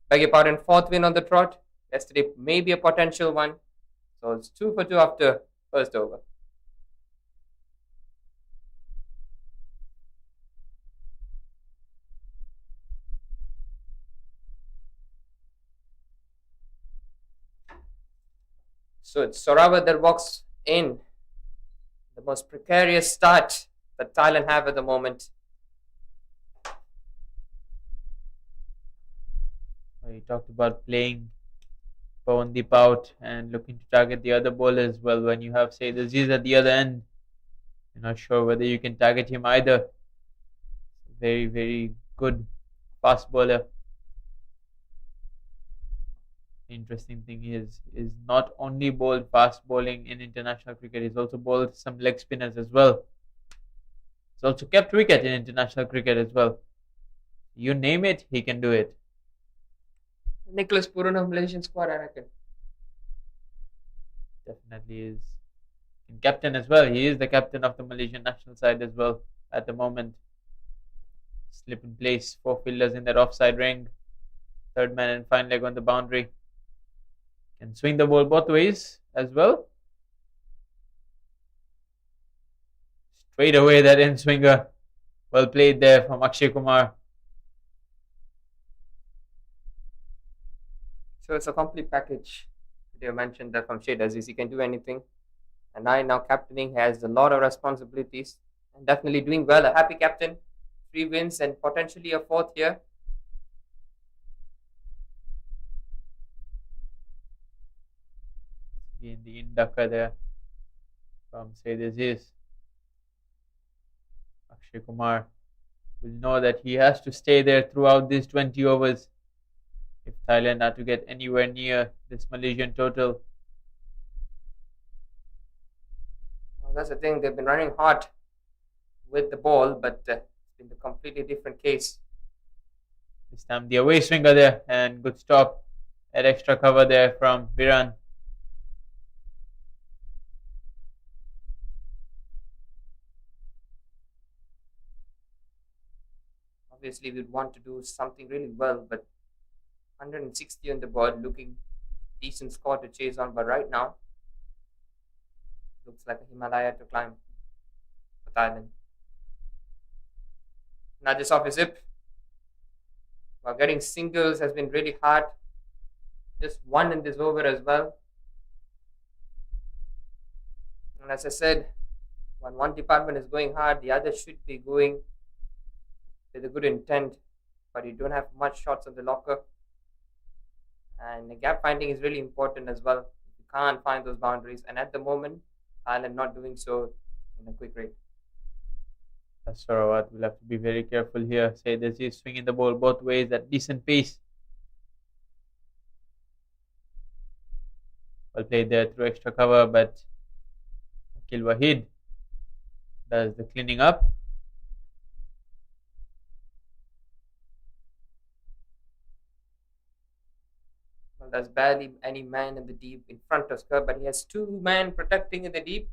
Beg your pardon, 4th win on the trot. Yesterday maybe a potential one. So it's 2 for 2 after first over. So it's Sarawat that walks in. The most precarious start that Thailand have at the moment.
He talked about playing Pawandeep out and looking to target the other bowlers. Well, when you have, say, the Aziz at the other end, you're not sure whether you can target him either. Very, very good fast bowler. The interesting thing is not only bowled fast bowling in international cricket, he's also bowled some leg spinners as well. He's also kept wicket in international cricket as well. You name it, he can do it.
Nicholas Purun of Malaysian squad, I reckon.
Definitely is. And captain as well. He is the captain of the Malaysian national side as well at the moment. Slip in place. 4 fielders in that offside ring. Third man and fine leg on the boundary. Can swing the ball both ways as well. Straight away that in swinger. Well played there from Akshay Kumar.
So it's a complete package. You mentioned that from Shade Aziz, he can do anything. And now captaining has a lot of responsibilities and definitely doing well. A happy captain, 3 wins and potentially a 4th here.
Again, the inducker there from Syed Aziz. Akshay Kumar will know that he has to stay there throughout these 20 overs if Thailand are to get anywhere near this Malaysian total.
Well, that's the thing, they've been running hard with the ball, but it's been a completely different case.
This time the away swinger there and good stop at extra cover there from Viran.
Obviously, we'd want to do something really well, but 160 on the board, looking decent score to chase on, but right now looks like a Himalaya to climb for Thailand. Now this off his hip. While getting singles has been really hard. Just 1 in this over as well. And as I said, when one department is going hard, the other should be going with a good intent, but you don't have much shots on the locker. And the gap finding is really important as well. You can't find those boundaries, and at the moment, Thailand not doing so in a quick rate.
Sarawat will have to be very careful here. Say there's he's swinging the ball both ways at decent pace. Well played there through extra cover, but Akil Wahid does the cleaning up.
Well, there's barely any man in the deep in front of Skir, but he has 2 men protecting in the deep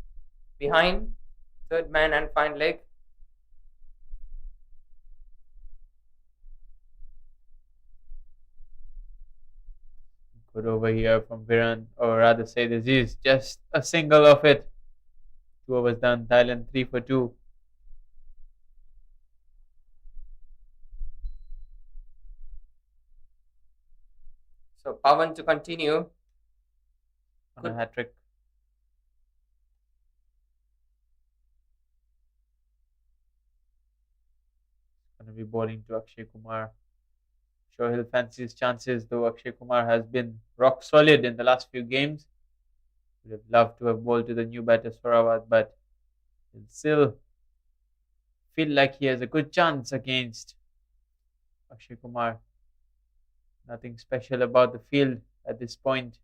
behind. Third man and fine leg.
Good over here from Viran, or rather say this is just a single of it. 2 overs done. Thailand 3 for 2.
So Pawan to continue
on a hat trick. Going to be bowling to Akshay Kumar. Sure, he'll fancy his chances, though Akshay Kumar has been rock solid in the last few games. Would have loved to have bowled to the new batter Sarawat, but he'll still feel like he has a good chance against Akshay Kumar. Nothing special about the field at this point.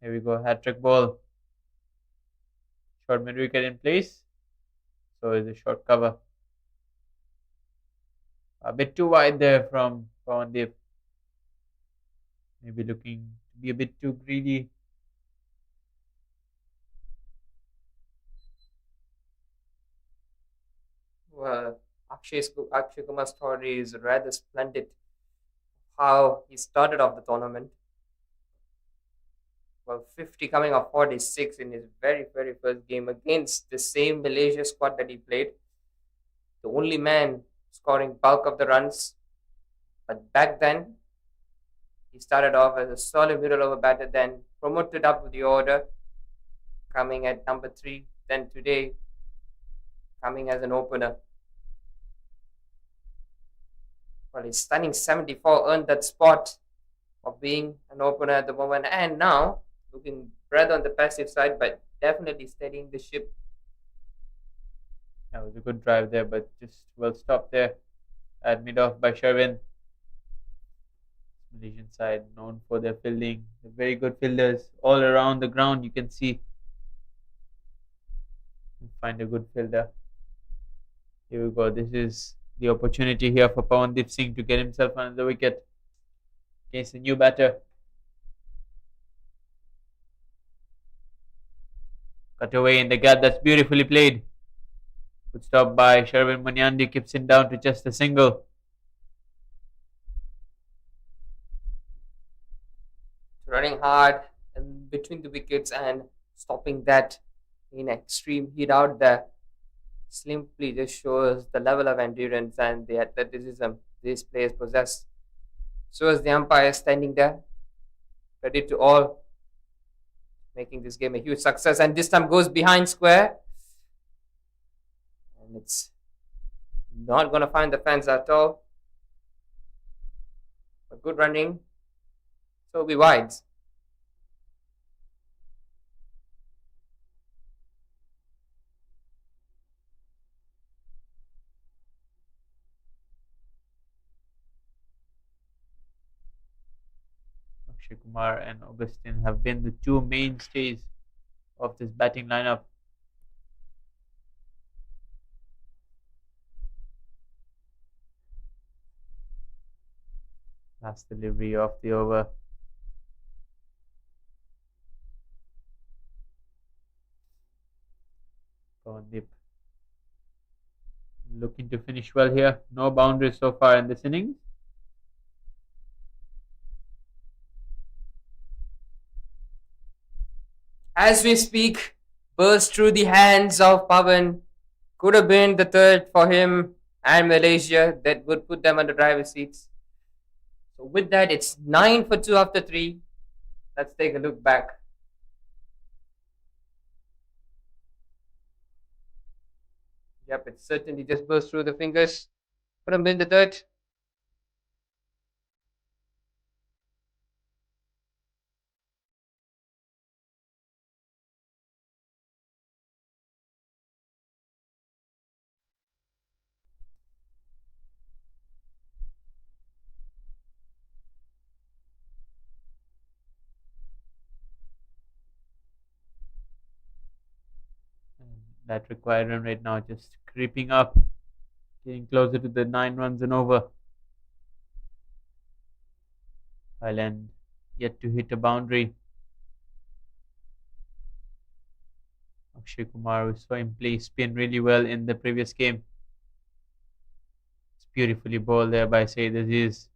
Here we go, hat-trick ball. Short mid-wicket in place. So is a short cover. A bit too wide there from Pawandeep. Maybe looking to be a bit too greedy.
Well, Akshay Kumar's story is rather splendid. How he started off the tournament. Well, 50 coming off 46 in his very, very first game against the same Malaysia squad that he played. The only man scoring bulk of the runs. But back then, he started off as a solid middle over batter, then promoted up the order, coming at number 3. Then today, coming as an opener. Well, his stunning 74 earned that spot of being an opener at the moment, and now looking rather on the passive side, but definitely steadying the ship.
That was a good drive there, but just well stopped there at mid-off by Sherwin. Malaysian side known for their fielding. They're very good fielders all around the ground. You can see. Find a good fielder. Here we go. This is the opportunity here for Pawandeep Singh to get himself another wicket against a new batter. Cut away in the gap. That's beautifully played. Good stop by Sherwin Munyandi. Keeps it down to just a single.
Running hard and between the wickets and stopping that in extreme heat out there simply just shows the level of endurance and the athleticism these players possess. So as the umpire standing there, credit to all, making this game a huge success, and this time goes behind square, and it's not going to find the fence at all. But good running, so it'll be wides.
Akshay Kumar and Augustine have been the two mainstays of this batting lineup. Last delivery of the over. Pawandeep looking to finish well here. No boundaries so far in this innings.
As we speak, burst through the hands of Pawan. Could have been the third for him and Malaysia that would put them on the driver's seats. So with that, it's 9 for 2 after 3. Let's take a look back. Yep, it certainly just burst through the fingers. Could have been the third.
That required run rate now just creeping up, getting closer to the 9 runs and over. Thailand yet to hit a boundary. Akshay Kumar, we saw him play spin really well in the previous game. It's beautifully bowled there by Saeed Aziz.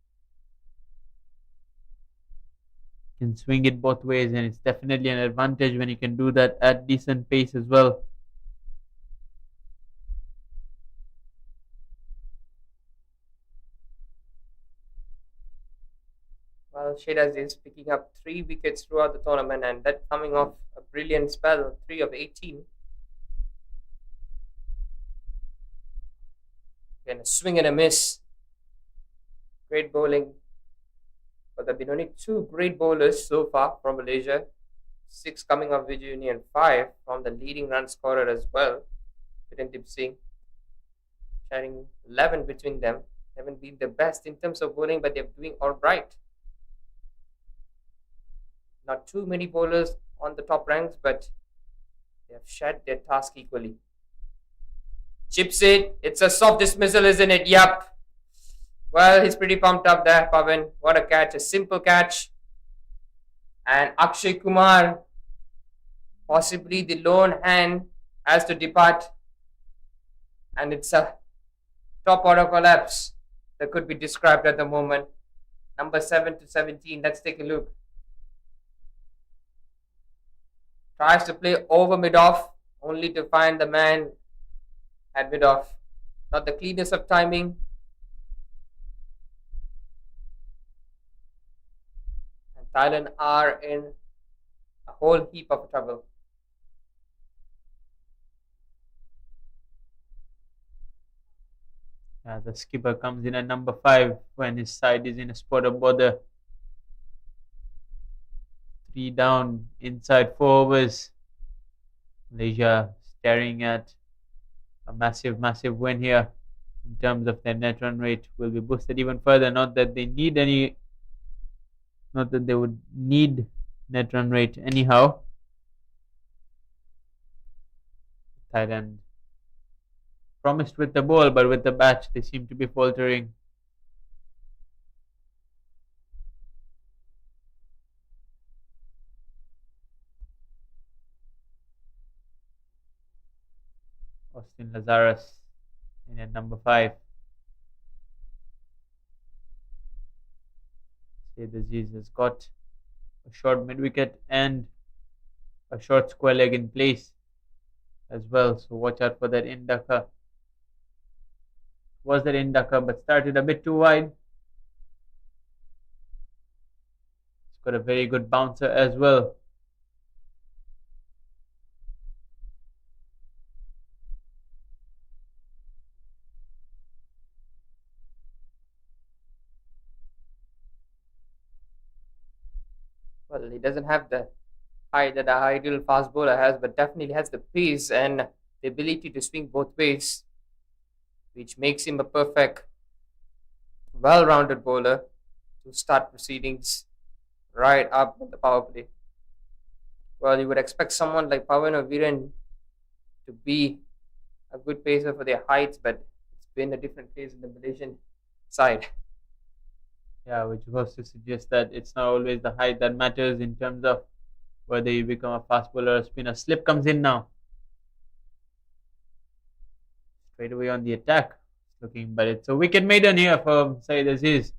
Can swing it both ways, and it's definitely an advantage when you can do that at decent pace as well.
Well, Shadaz is picking up 3 wickets throughout the tournament, and that coming off a brilliant spell, 3 of 18. Again, a swing and a miss. Great bowling But there have been only 2 great bowlers so far from Malaysia. 6 coming off Vijayuni and 5 from the leading run scorer as well. Virendeep Singh sharing 11 between them. Haven't been the best in terms of bowling, but they're doing all right. Not too many bowlers on the top ranks, but they have shared their task equally. Chips it. It's a soft dismissal, isn't it? Yup. Well, he's pretty pumped up there, Pavan. What a catch. A simple catch. And Akshay Kumar, possibly the lone hand, has to depart. And it's a top order collapse that could be described at the moment. Number 7 to 17. Let's take a look. Tries to play over mid-off, only to find the man at mid-off. Not the cleanest of timing. And Thailand are in a whole heap of trouble.
The skipper comes in at number 5 when his side is in a spot of bother. 3 down inside 4 overs. Malaysia staring at a massive win here in terms of their net run rate. Will be boosted even further. Not that they would need net run rate anyhow. Thailand promised with the ball, but with the bat they seem to be faltering. Austin Lazarus in at number 5. Said Aziz has got a short mid wicket and a short square leg in place as well, so watch out for that in ducker. Was that in ducker, but started a bit too wide. It's got a very good bouncer as well.
Well, he doesn't have the height that an ideal fast bowler has, but definitely has the pace and the ability to swing both ways, which makes him a perfect, well-rounded bowler to start proceedings right up in the power play. Well, you would expect someone like Pawan or Viren to be a good pacer for their heights, but it's been a different case in the Malaysian side.
Yeah, which goes to suggest that it's not always the height that matters in terms of whether you become a fast bowler or a spinner. Slip comes in now. Straight away on the attack. Looking, but it's a wicket maiden here for Saeed Aziz.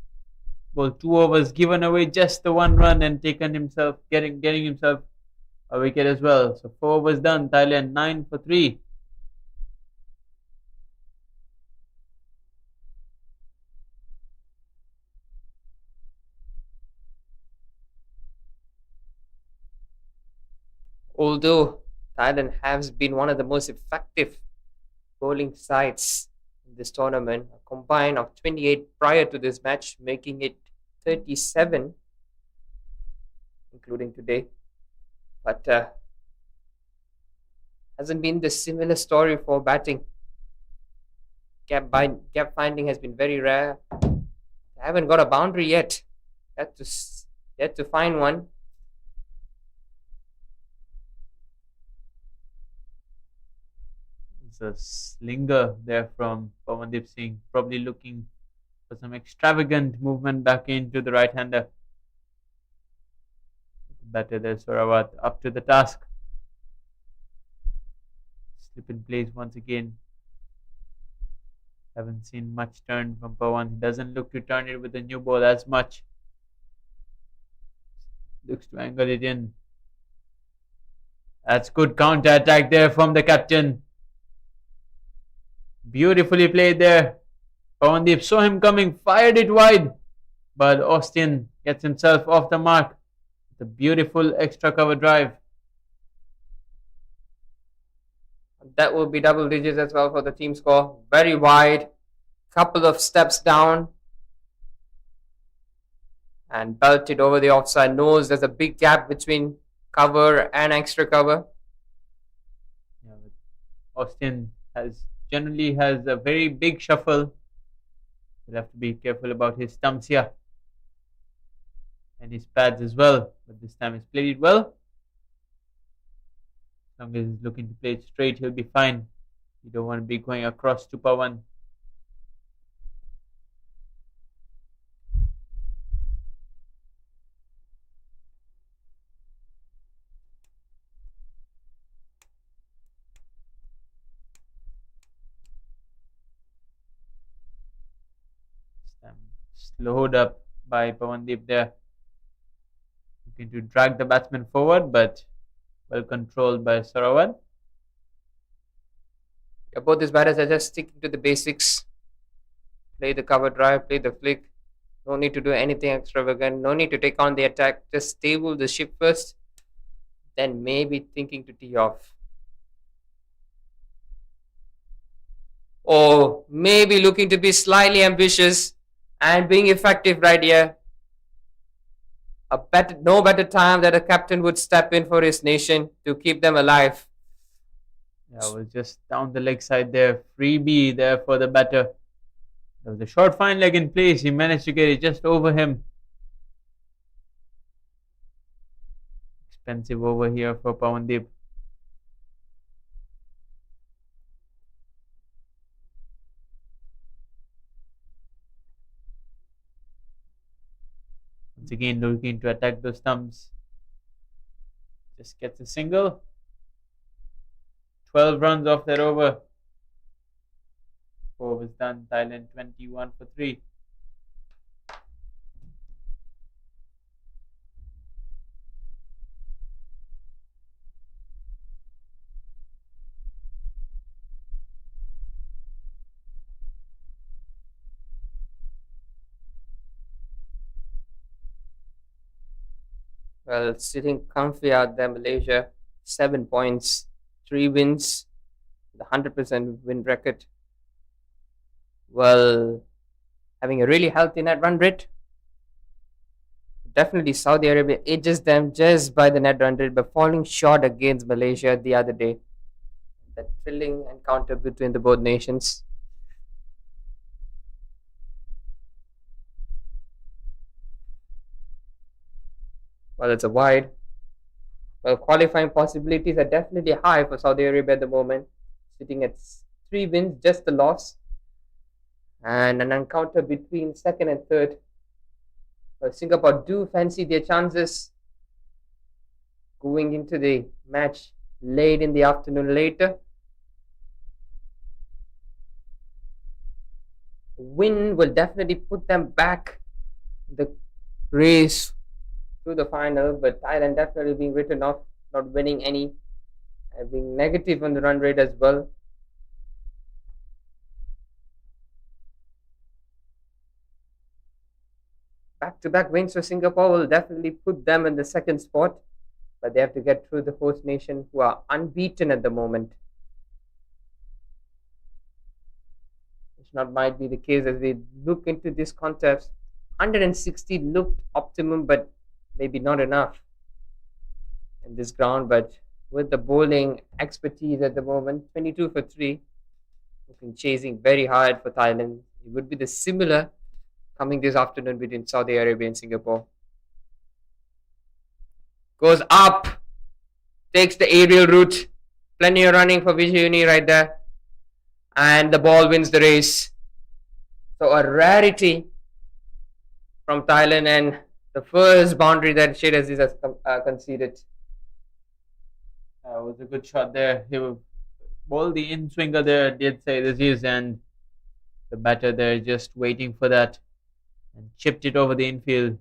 Well, 2 overs, given away just the 1 run and getting himself a wicket as well. So 4 overs done. Thailand 9 for 3.
Although Thailand has been one of the most effective bowling sides in this tournament, a combine of 28 prior to this match, making it 37, including today. But hasn't been the similar story for batting. Gap finding has been very rare. I haven't got a boundary yet. Yet to find one.
It's a slinger there from Pawandeep Singh, probably looking for some extravagant movement back into the right-hander. Batter there, Sorawat, up to the task. Slip in place once again. Haven't seen much turn from Pawan. He doesn't look to turn it with the new ball as much. Looks to angle it in. That's good counter attack there from the captain. Beautifully played there. Pawandeep saw him coming, fired it wide, but Austin gets himself off the mark. The beautiful extra cover drive.
That will be double digits as well for the team score. Very wide, couple of steps down. and belted over the offside. Knows there's a big gap between cover and extra cover.
Yeah, but Austin generally has a very big shuffle. You'll have to be careful about his stumps here and his pads as well. But this time he's played it well. As long as he's looking to play it straight, he'll be fine. You don't want to be going across to Pawan. Slowed up by Pawandeep there. Looking to drag the batsman forward, but well controlled by Sarawat.
Yeah, both these batters are just sticking to the basics. Play the cover drive, play the flick. No need to do anything extravagant. No need to take on the attack. Just stable the ship first. Then maybe thinking to tee off. Or maybe looking to be slightly ambitious and being effective right here. No better time that a captain would step in for his nation to keep them alive.
Yeah, it was just down the leg side there. Freebie there for the batter. There was a short fine leg in place. He managed to get it just over him. Expensive over here for Pawandeep. Once again looking to attack those stumps. Just gets a single. 12 runs off that over. 4 was done. Thailand 21 for 3.
Well, sitting comfy out there, Malaysia. 7 points, 3 wins, the 100% win record. Well, having a really healthy net run rate. Definitely Saudi Arabia edges them just by the net run rate, but falling short against Malaysia the other day. That thrilling encounter between the both nations. Well, it's a wide. Well, qualifying possibilities are definitely high for Saudi Arabia at the moment, sitting at 3 wins, just a loss, and an encounter between second and third. Well, Singapore do fancy their chances going into the match late in the afternoon later. Win will definitely put them back in the race to the final, but Thailand definitely being written off, not winning any, and being negative on the run rate as well. Back-to-back wins for Singapore will definitely put them in the second spot, but they have to get through the host nation, who are unbeaten at the moment. Which not might be the case as we look into this contest. 160 looked optimum, but maybe not enough in this ground. But with the bowling expertise at the moment, 22 for 3, looking chasing very hard for Thailand. It would be the similar coming this afternoon between Saudi Arabia and Singapore. Goes up, takes the aerial route. Plenty of running for Vijayuni right there. And the ball wins the race. So a rarity from Thailand, and the first boundary that Sheikh Aziz has conceded.
It was a good shot there. He bowled the in swinger there, did say Aziz, and the batter there just waiting for that and chipped it over the infield.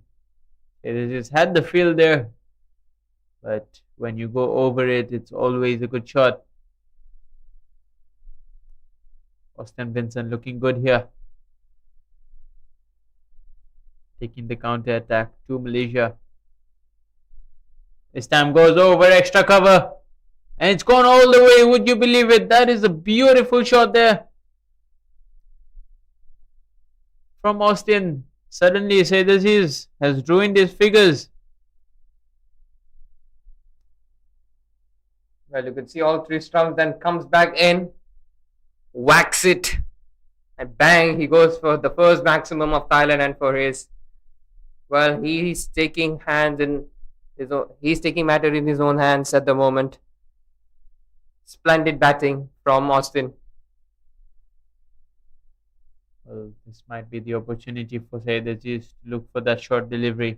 Aziz had the field there, but when you go over it, it's always a good shot. Austin Vincent looking good here. Taking the counter attack to Malaysia. This time goes over extra cover. And it's gone all the way. Would you believe it? That is a beautiful shot there from Austin. Suddenly, Said Aziz has ruined his figures.
Well, you can see all three stumps, then comes back in, whacks it, and bang, he goes for the first maximum of Thailand and for his. Well, he's taking hands in his own, he's taking matter in his own hands at the moment. Splendid batting from Austin.
Well, this might be the opportunity for Said Aziz to look for that short delivery.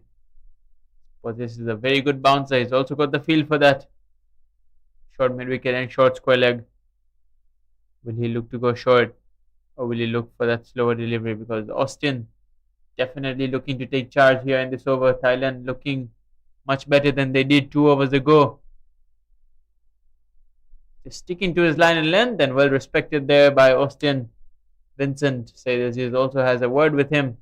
But this is a very good bouncer. He's also got the feel for that. Short mid wicket and short square leg. Will he look to go short or will he look for that slower delivery? Because Austin definitely looking to take charge here in this over. Thailand looking much better than they did 2 overs ago. Just sticking to his line and length and well respected there by Austin. Vincent says he also has a word with him.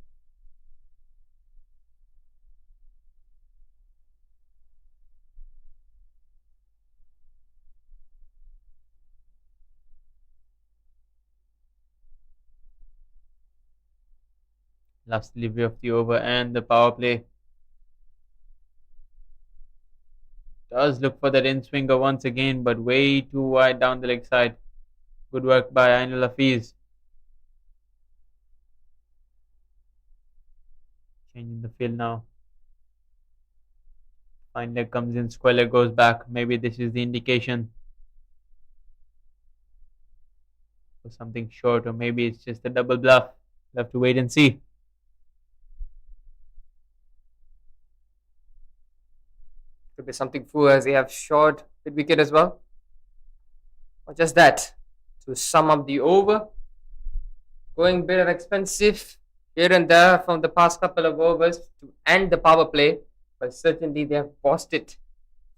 Last delivery of the over and the power play. Does look for that in swinger once again, but way too wide down the leg side. Good work by Ainul Hafiz. Changing the field now. Fine leg comes in, square leg goes back. Maybe this is the indication for something short, or maybe it's just a double bluff. We'll have to wait and see.
Could be something full as they have short mid wicket as well. Or just that. To sum up the over. Going a bit of expensive here and there from the past couple of overs to end the power play. But certainly they have bossed it.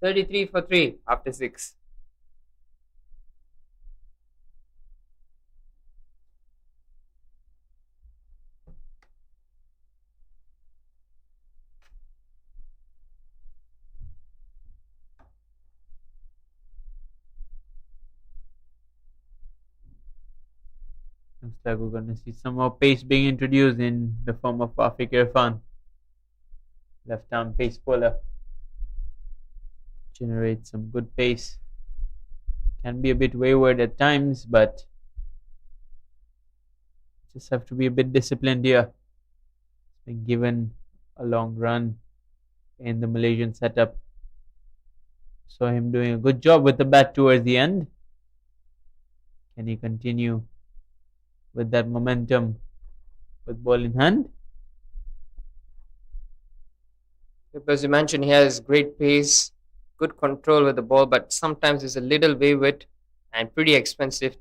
33 for 3 after 6.
Looks like we're going to see some more pace being introduced in the form of Afiq Irfan. Left arm pace bowler. Generates some good pace. Can be a bit wayward at times, but just have to be a bit disciplined here. Been given a long run in the Malaysian setup. Saw him doing a good job with the bat towards the end. Can he continue with that momentum with ball in hand?
As you mentioned, he has great pace, good control with the ball, but sometimes it's a little wayward and pretty expensive.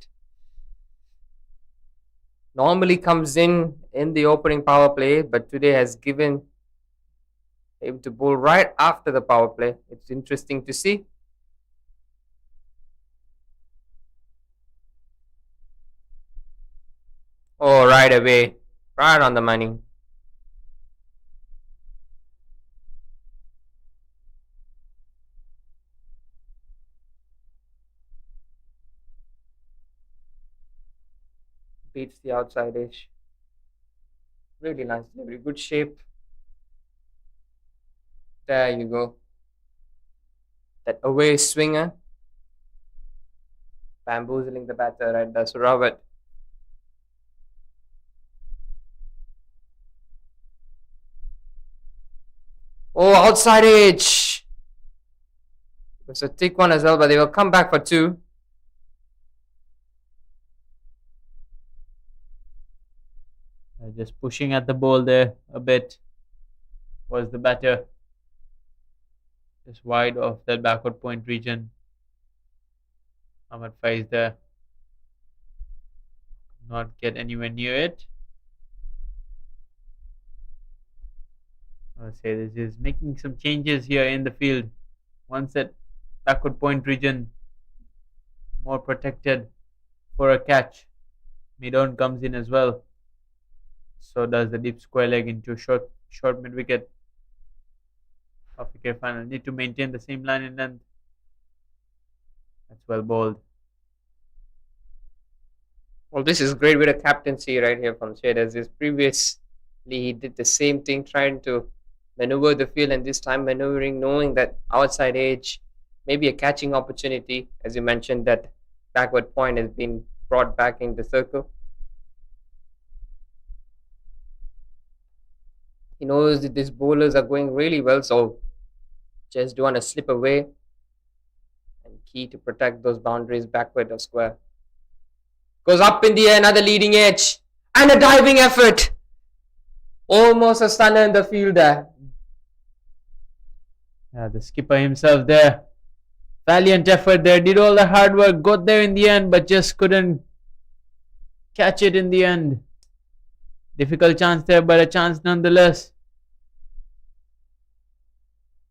Normally comes in the opening power play, but today has given able to bowl right after the power play. It's interesting to see. Oh, right away, right on the money. Beats the outside edge. Really nice delivery, good shape. There you go. That away swinger. Bamboozling the batter right there. So Robert. Oh, outside edge. It was a thick one as well, but they will come back for 2.
Just pushing at the ball there a bit was the batter. Just wide of that backward point region. Ahmad Faiz there. Not get anywhere near it. I'll say this is making some changes here in the field. Once that backward point region more protected for a catch. Mid-on comes in as well. So does the deep square leg into short mid wicket. Afiq Irfan need to maintain the same line and length. That's well bowled.
Well, this is great with a captaincy right here from Shade as his previous He did the same thing, trying to maneuver the field, and this time maneuvering, knowing that outside edge, maybe a catching opportunity. As you mentioned, that backward point has been brought back in the circle. He knows that these bowlers are going really well, so just don't want to slip away and key to protect those boundaries backward or square. Goes up in the air, another leading edge, and a diving effort. Almost a stunner in the field there.
Yeah, the skipper himself there. Valiant effort there, did all the hard work, got there in the end, but just couldn't catch it in the end. Difficult chance there, but a chance nonetheless.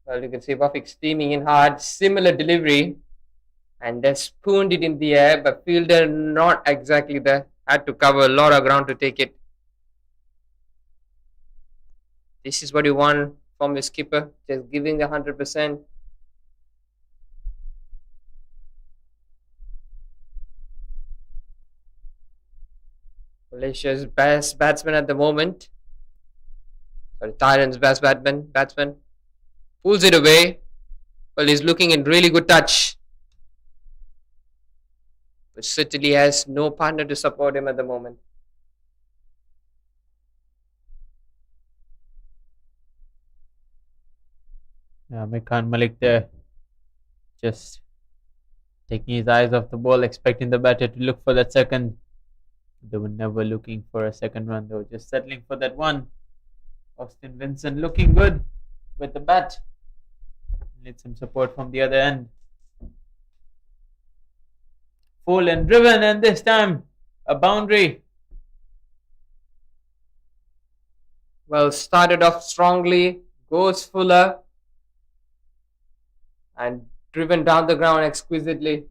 Well, you can see Buffett steaming in hard, similar delivery, and they spooned it in the air, but fielder not exactly there. Had to cover a lot of ground to take it. This is what you want from your skipper, just giving the 100%. Malaysia's best batsman at the moment. Sorry, Thailand's best batsman. Pulls it away. Well, he's looking in really good touch. But certainly has no partner to support him at the moment.
Yeah, Mikhan Malik there, just taking his eyes off the ball, expecting the batter to look for that second. They were never looking for a second run, they were just settling for that one. Austin Vincent looking good with the bat. Need some support from the other end. Full and driven, and this time a boundary.
Well, started off strongly, goes fuller, and driven down the ground exquisitely.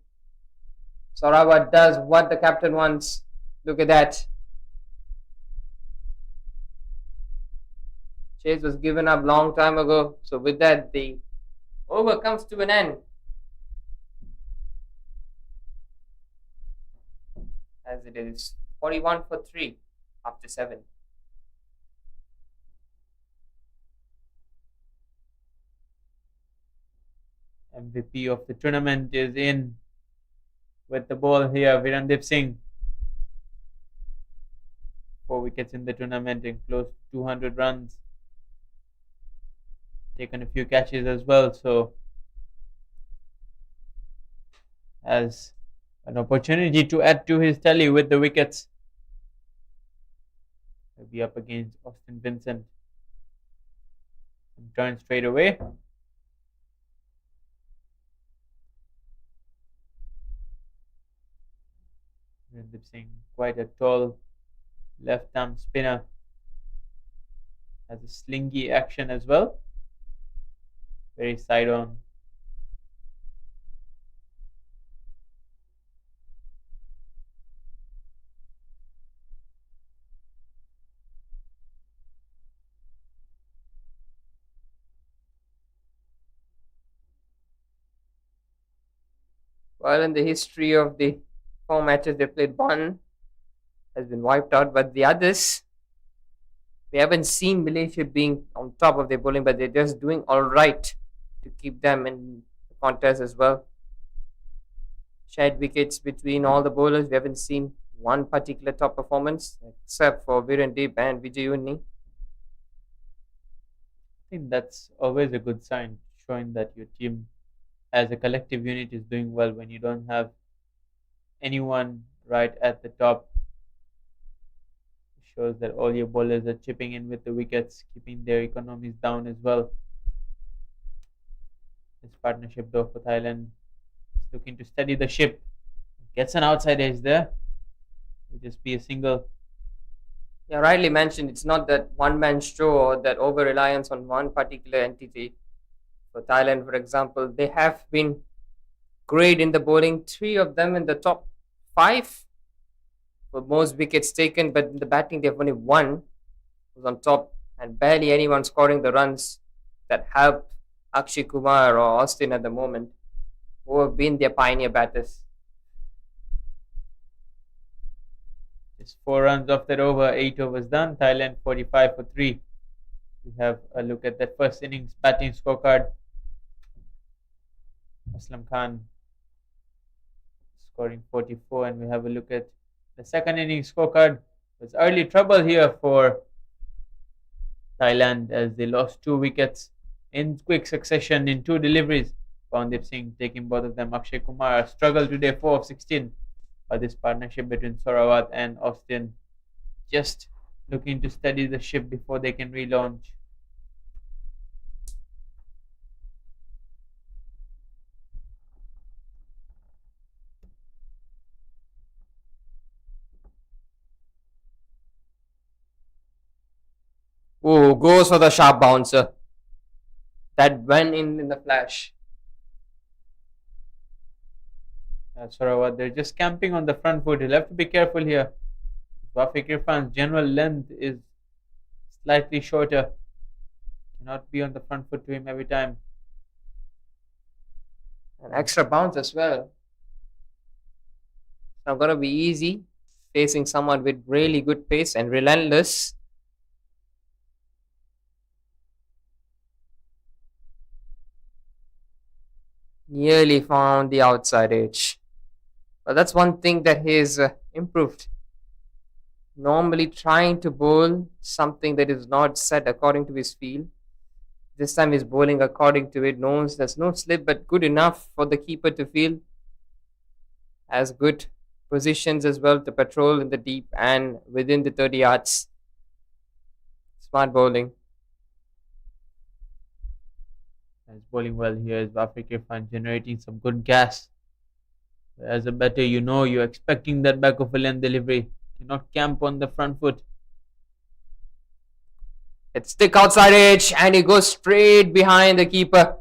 Sarawat does what the captain wants. Look at that. Chase was given up long time ago. So with that, the over comes to an end. As it is 41 for 3 after 7.
MVP of the tournament is in with the ball here, Virendip Singh. 4 wickets in the tournament and close to 200 runs. Taken a few catches as well, so has an opportunity to add to his tally with the wickets. He'll be up against Austin Vincent. And turn straight away. Virendip Singh, quite a tall left arm spinner. Has a slingy action as well. Very side on.
Well, in the history of the 4 matches they played, one has been wiped out, but the others, we haven't seen Malaysia being on top of their bowling, but they're just doing all right to keep them in the contest as well. Shared wickets between all the bowlers. We haven't seen one particular top performance except for Virendip and BAYUEMAS.
I think that's always a good sign, showing that your team as a collective unit is doing well when you don't have anyone right at the top. It shows that all your bowlers are chipping in with the wickets, keeping their economies down as well. This partnership though for Thailand is looking to steady the ship. Gets an outside edge there. Will just be a single.
Yeah, rightly mentioned, it's not that one-man show or that over-reliance on one particular entity. For Thailand, for example, they have been great in the bowling. 3 of them in the top 5 for most wickets taken, but in the batting, they've only 1 who's on top, and barely anyone scoring the runs that help Akshay Kumar or Austin at the moment, who have been their pioneer batters.
Just 4 runs off that over, 8 overs done. Thailand 45 for 3. We have a look at that first innings batting scorecard. Aslam Khan scoring 44, and we have a look at the second innings scorecard. It's early trouble here for Thailand as they lost 2 wickets in quick succession in 2 deliveries. Pandip Singh taking both of them. Akshay Kumar struggled today, 4 of 16. But this partnership between Sarawat and Austin just looking to steady the ship before they can relaunch.
Oh, goes for the sharp bouncer. That went in the flash.
Sarawat, they're just camping on the front foot. He'll have to be careful here. Wafiq Irfan's general length is slightly shorter. Cannot be on the front foot to him every time.
An extra bounce as well. It's not going to be easy facing someone with really good pace and relentless. Nearly found the outside edge. But that's one thing that he's improved. Normally trying to bowl something that is not set according to his feel. This time he's bowling according to it. Knows there's no slip, but good enough for the keeper to feel. Has good positions as well to patrol in the deep and within the 30 yards. Smart bowling.
He's bowling well here is Wafiq Irfan, generating some good gas. As a batter, you know you're expecting that back of a length delivery. Cannot camp on the front foot.
It's thick outside edge and he goes straight behind the keeper.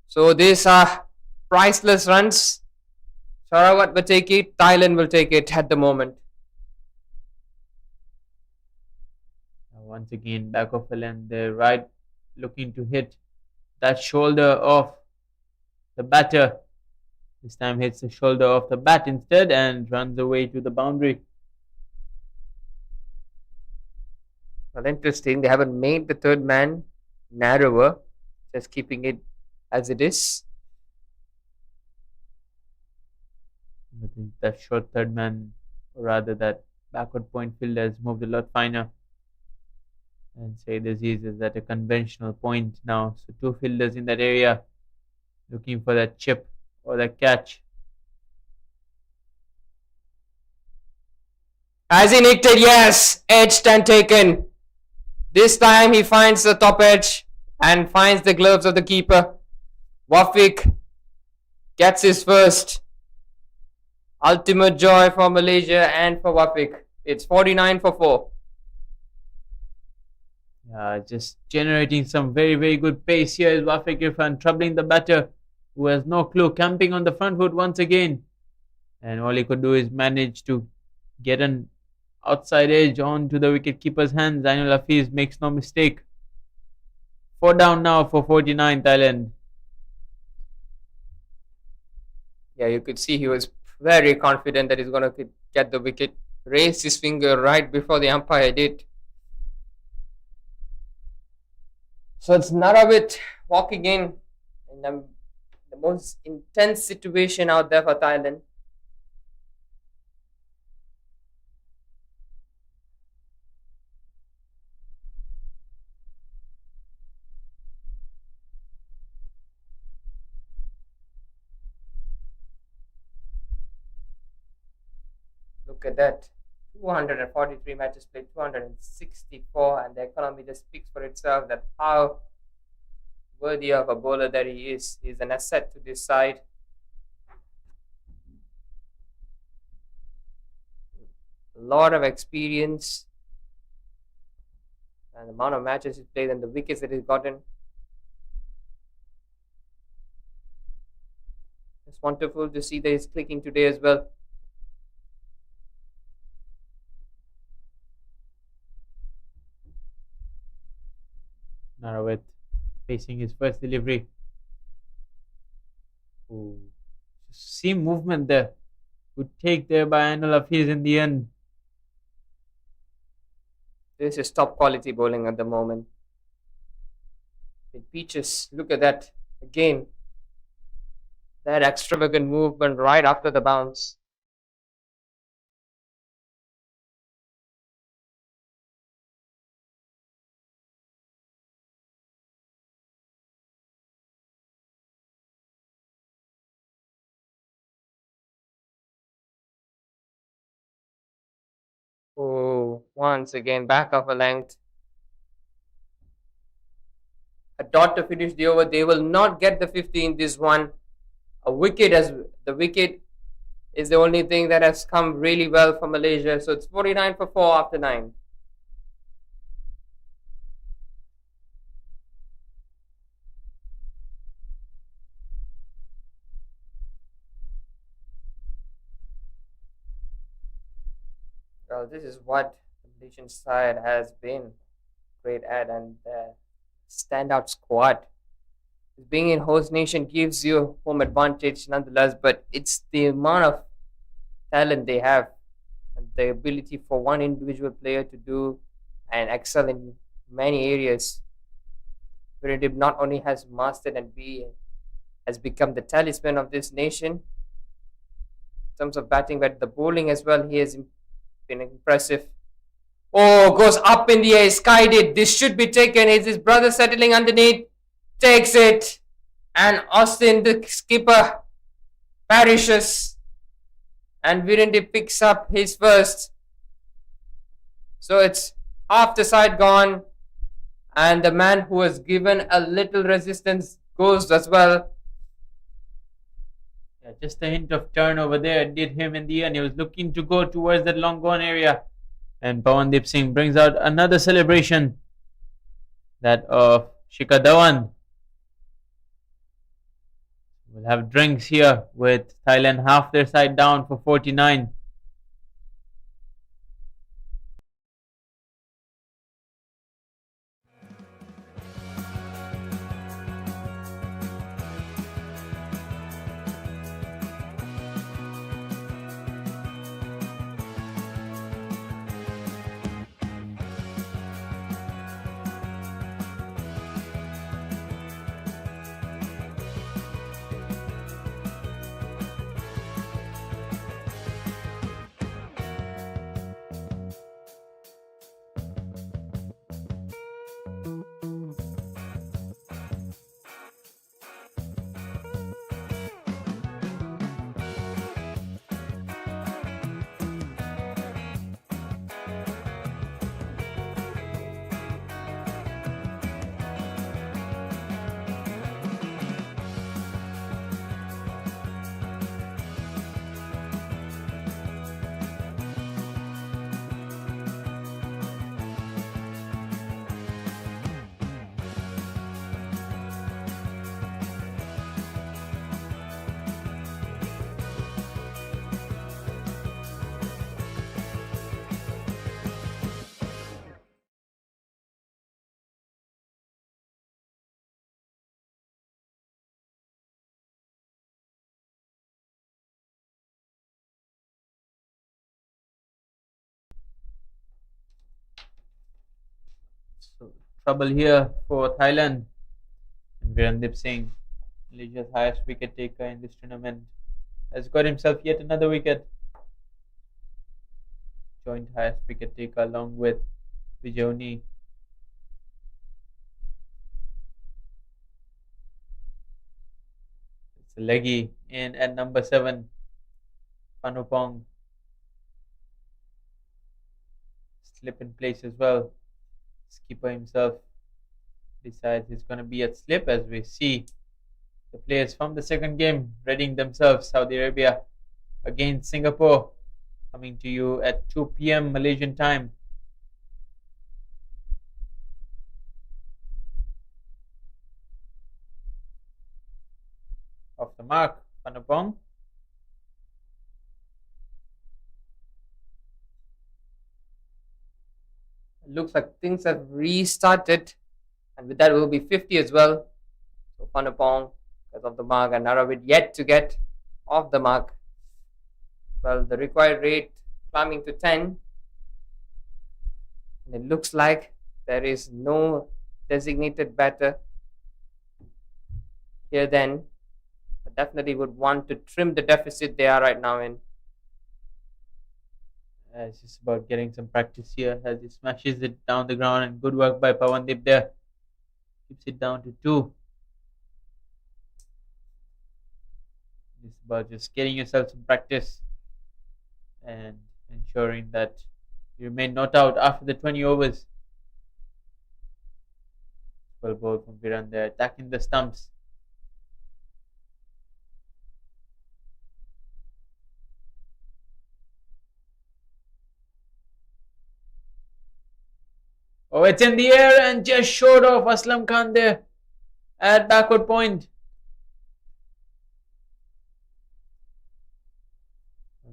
So these are priceless runs. Sarawat will take it. Thailand will take it at the moment.
Once again, back of a length. They're right looking to hit that shoulder of the batter. This time hits the shoulder of the bat instead and runs away to the boundary.
Well, interesting. They haven't made the third man narrower, just keeping it as it is.
But that short third man, or rather that backward point fielder, has moved a lot finer. And Saeed Aziz is at a conventional point now. So 2 fielders in that area looking for that chip or that catch.
Has he nicked it? Yes. Edged and taken. This time he finds the top edge and finds the gloves of the keeper. Wafiq gets his first. Ultimate joy for Malaysia and for Wafiq. It's 49 for 4.
Just generating some very, very good pace here is Wafiq Irfan, troubling the batter who has no clue, camping on the front foot once again. And all he could do is manage to get an outside edge onto the wicketkeeper's hands. Ainul Hafiz makes no mistake. 4 down now for 49 Thailand.
Yeah, you could see he was very confident that he's going to get the wicket. Raised his finger right before the umpire did. So it's Narawit walking in the most intense situation out there for Thailand. Look at that. 243 matches played, 264, and the economy just speaks for itself that how worthy of a bowler that he is. He's an asset to this side. A lot of experience and the amount of matches he's played and the wickets that he's gotten. It's wonderful to see that he's clicking today as well.
Narawit facing his first delivery. Ooh. See movement there. Good take there by Ainul Hafiz in the end.
This is top quality bowling at the moment. It Peaches, look at that again. That extravagant movement right after the bounce. Oh, once again, back of a length. A dot to finish the over. They will not get the 50 in this one. A wicket as the wicket is the only thing that has come really well for Malaysia. So it's 49 for 4 after 9. Well, this is what the Malaysian side has been great at, and standout squad. Being in host nation gives you home advantage nonetheless, but it's the amount of talent they have and the ability for one individual player to do and excel in many areas. Virendeep not only has mastered and has become the talisman of this nation in terms of batting, but the bowling as well. He has been impressive. Oh, goes up in the air, skied it. This should be taken. Is his brother settling underneath? Takes it. And Austin, the skipper, perishes. And Virendeep picks up his first. So it's half the side gone. And the man who was given a little resistance goes as well.
Yeah, just a hint of turn over there did him in the end. He was looking to go towards that long gone area. And Pawandeep Singh brings out another celebration, that of Shikhar Dhawan. We'll have drinks here with Thailand half their side down for 49. So, trouble here for Thailand. And Virendeep Singh, Malaysia's highest wicket taker in this tournament, has got himself yet another wicket. Joint highest wicket taker along with Vijayoni. It's a leggy in at number 7. Panupong. Slip in place as well. Skipper himself decides it's going to be a slip, as we see the players from the second game readying themselves. Saudi Arabia against Singapore, coming to you at 2 p.m. Malaysian time. Off the mark, Panupong.
Looks like things have restarted, and with that it will be 50 as well. So Panupong is off the mark, and Narawit yet to get off the mark. Well, the required rate climbing to 10. And it looks like there is no designated batter here then. But definitely would want to trim the deficit they are right now in.
It's just about getting some practice here as he smashes it down the ground, and good work by Pawandip there. Keeps it down to 2. It's about just getting yourself some practice and ensuring that you remain not out after the 20 overs. Well bowled from Viran there, attacking the stumps. Oh, it's in the air and just short of Aslam Khan there at backward point.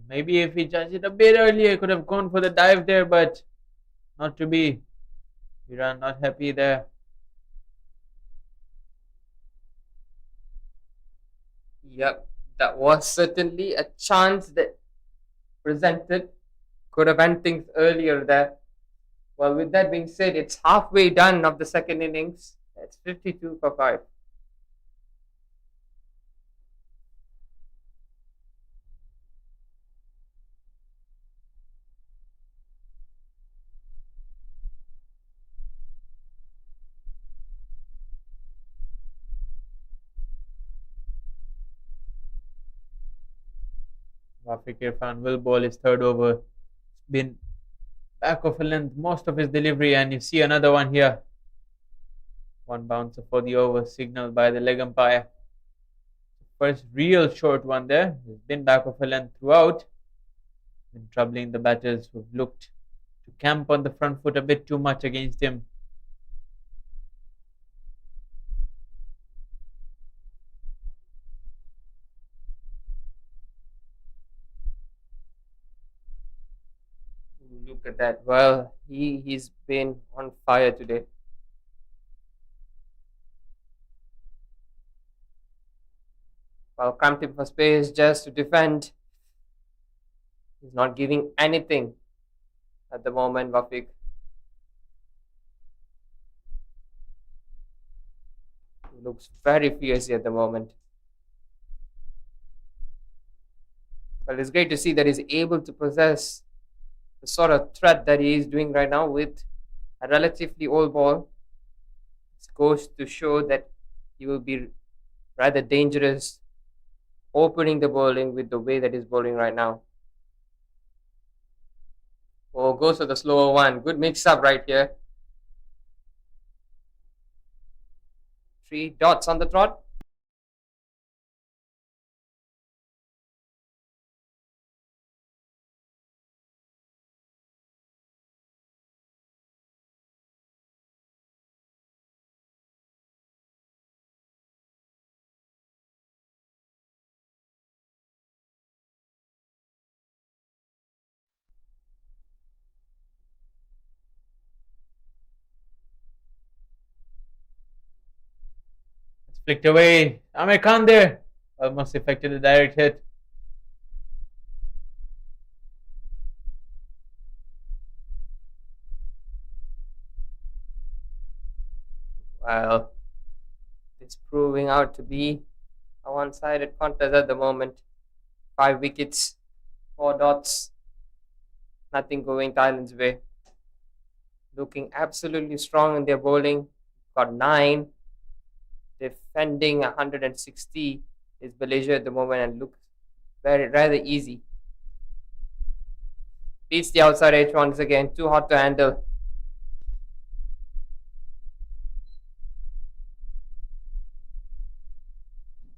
Maybe if he judged it a bit earlier, could have gone for the dive there, but not to be. Viran not happy there.
Yep, that was certainly a chance that presented. Could have ended things earlier there. Well, with that being said, it's halfway done of the second innings. It's 52 for 5.
Wafiq Irfan will bowl his third over. It's been back of a length most of his delivery, and you see another one here. One bouncer for the over, signaled by the leg umpire. First real short one there. He's been back of a length throughout. Been troubling the batters who've looked to camp on the front foot a bit too much against him.
Look at that. Well, he's been on fire today. Well, cramped him for space just to defend. He's not giving anything at the moment, Wafiq. He looks very fierce at the moment. Well, it's great to see that he's able to possess the sort of threat that he is doing right now with a relatively old ball. It goes to show that he will be rather dangerous opening the bowling with the way that he's bowling right now. Oh, goes for the slower one. Good mix up right here. 3 dots on the trot.
It's flicked away. Amir Khan there. Almost effected a direct hit.
Well, it's proving out to be a one-sided contest at the moment. 5 wickets, 4 dots. Nothing going Thailand's way. Looking absolutely strong in their bowling. Got 9. Defending 160 is Malaysia at the moment and looks rather easy. Beats the outside edge once again. Too hot to handle.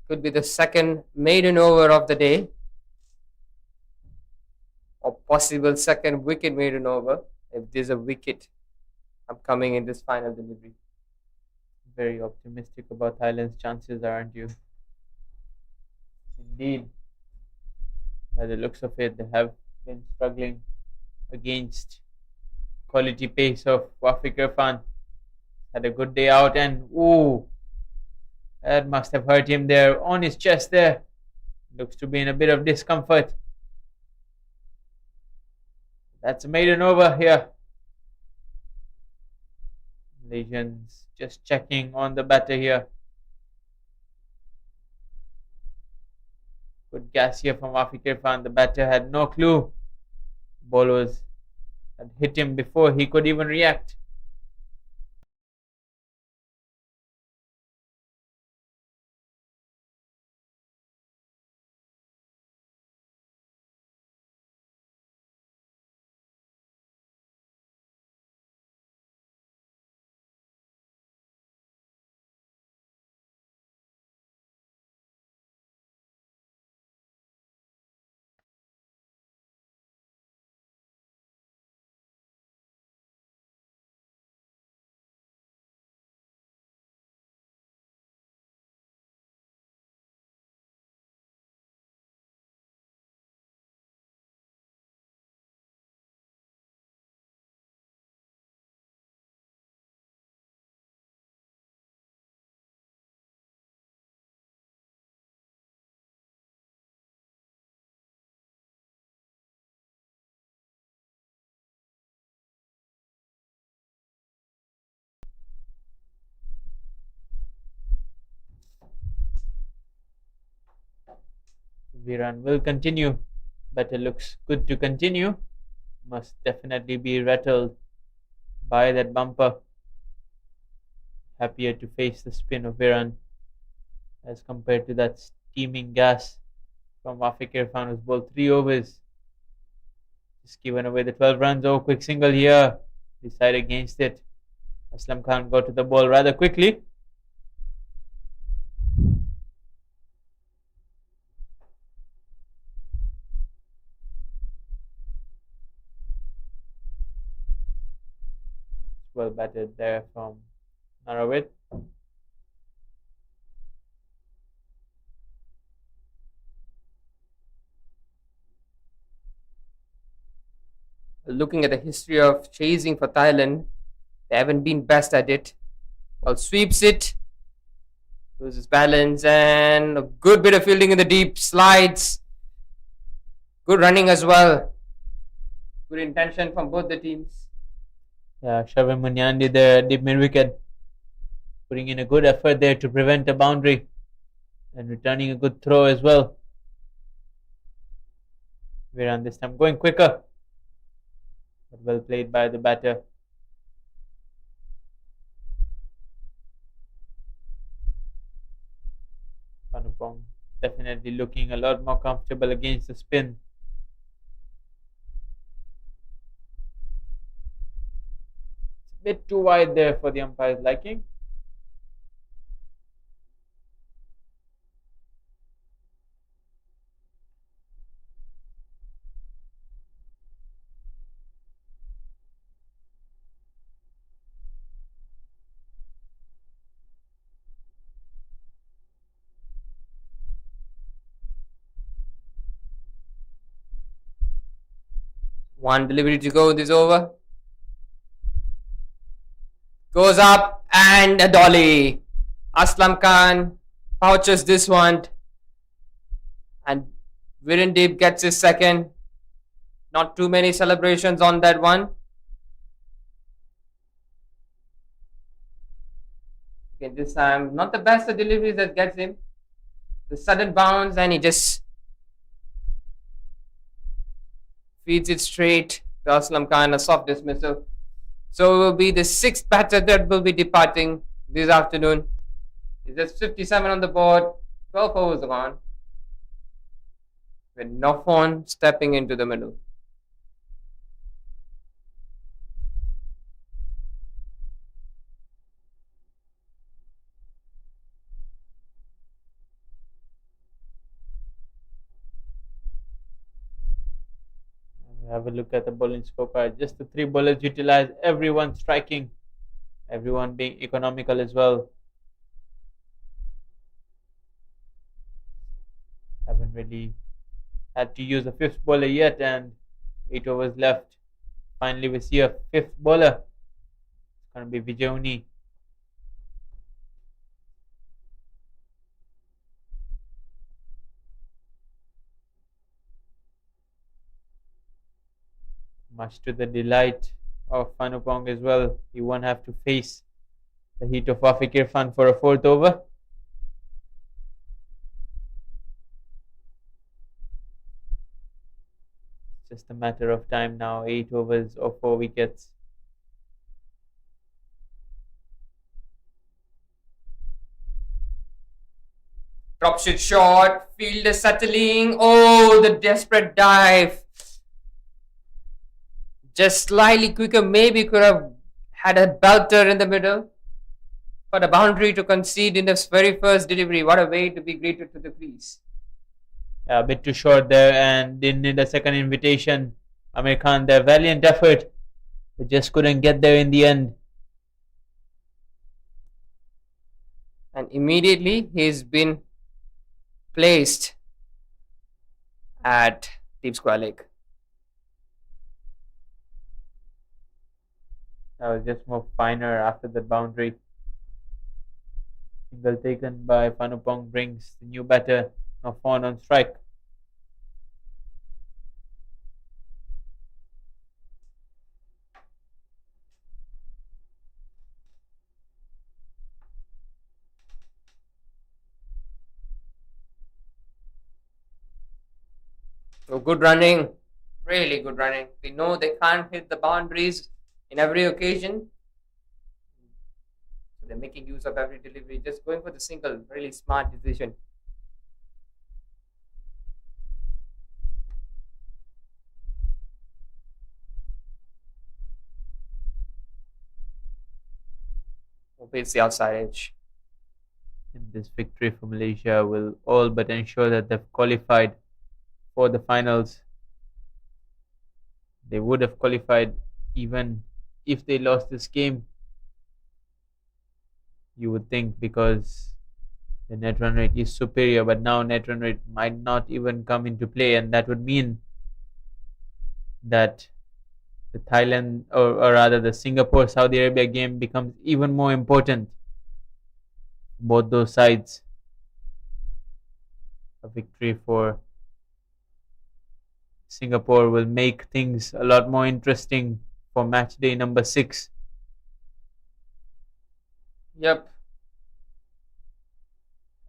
Could be the second maiden over of the day, or possible second wicket maiden over if there's a wicket upcoming in this final delivery.
Very optimistic about Thailand's chances, aren't you? Indeed. By the looks of it, they have been struggling against quality pace of Wafiq Irfan. Had a good day out, and ooh, that must have hurt him there on his chest there. Looks to be in a bit of discomfort. That's a maiden over here. Malaysians just checking on the batter here. Good gas here from Afiq Irfan. The batter had no clue. Ball had hit him before he could even react. Viran will continue. Batter looks good to continue. Must definitely be rattled by that bumper. Happier to face the spin of Viran as compared to that steaming gas from Afiq Irfan, who's bowled 3 overs. Just given away the 12 runs. Oh, quick single here. Decide against it. Aslam Khan got to the ball rather quickly. Well batted there from Narawit.
Looking at the history of chasing for Thailand, they haven't been best at it. Well, sweeps it, loses balance, and a good bit of fielding in the deep, slides. Good running as well. Good intention from both the teams.
Yeah, Shavin Munyandi there, deep mid wicket, putting in a good effort there to prevent a boundary and returning a good throw as well. Viran this time going quicker, but well played by the batter. Panupong definitely looking a lot more comfortable against the spin. It's a bit too wide there for the umpire's liking.
One delivery to go this over. Goes up and a dolly. Aslam Khan pouches this one. And Virendeep gets his second. Not too many celebrations on that one. Okay, this time not the best of deliveries that gets him. The sudden bounce and he just feeds it straight to Aslam Khan, a soft dismissal. So it will be the 6th batter that will be departing this afternoon. It's just 57 on the board, 12 overs gone. With Nofon stepping into the middle.
Have a look at the bowling scorecard. Just the 3 bowlers utilized, everyone striking, everyone being economical as well. Haven't really had to use a 5th bowler yet, and 8 overs left. Finally, we see a 5th bowler. It's going to be Vijayuni. Much to the delight of Panupong as well. He won't have to face The heat of Wafiq Irfan for a fourth over. Just a matter of time now. 8 overs or 4 wickets.
Drop shot shot. Fielder settling. Oh, the desperate dive. Just slightly quicker. Maybe could have had a belter in the middle. But a boundary to concede in his very first delivery. What a way to be greeted to the crease.
Yeah, a bit too short there and didn't need a second invitation. Amir Khan, their valiant effort, but just couldn't get there in the end.
And immediately he's been placed at deep square leg.
That was just more finer after the boundary. Single taken by Fanupong brings the new batter Nofon on strike.
So good running, really good running. We know they can't hit the boundaries in every occasion. So they're making use of every delivery, just going for the single, really smart decision. Hope it's the outside edge.
And this victory for Malaysia will all but ensure that they've qualified for the finals. They would have qualified even if they lost this game, you would think, because the net run rate is superior, but now net run rate might not even come into play, and that would mean that the Thailand or rather the Singapore Saudi Arabia game becomes even more important. Both those sides. A victory for Singapore will make things a lot more interesting for match day number 6.
Yep.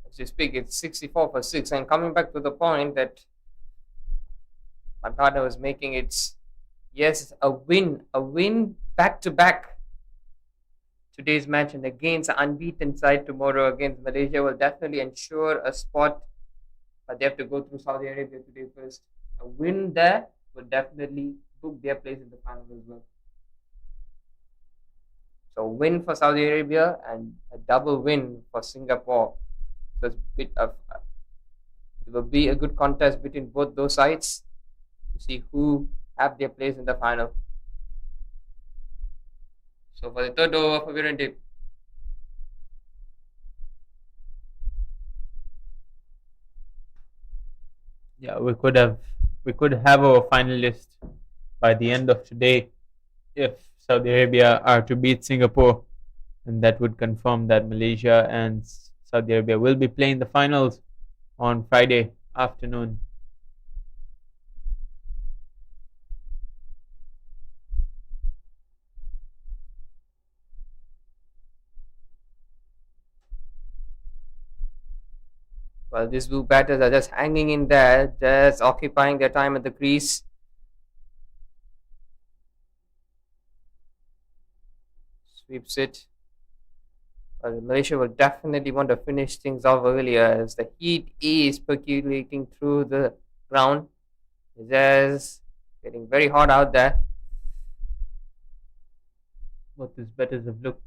As you speak, it's 64 for 6. And coming back to the point that my partner was making, it's yes, a win back to back. Today's match and against the unbeaten side tomorrow against Malaysia will definitely ensure a spot, but they have to go through Saudi Arabia today first. A win there will definitely book their place in the final as well. So win for Saudi Arabia and a double win for Singapore. So it's a bit of it will be a good contest between both those sides to see who have their place in the final. So for the third over for Virendip.
Yeah, we could have our finalist by the end of today if Saudi Arabia are to beat Singapore, and that would confirm that Malaysia and Saudi Arabia will be playing the finals on Friday afternoon.
Well, these blue batters are just hanging in there, just occupying their time at the crease. Sweeps it. Well, Malaysia will definitely want to finish things off earlier as the heat is percolating through the ground. It's just getting very hot out there.
Both these batters have looked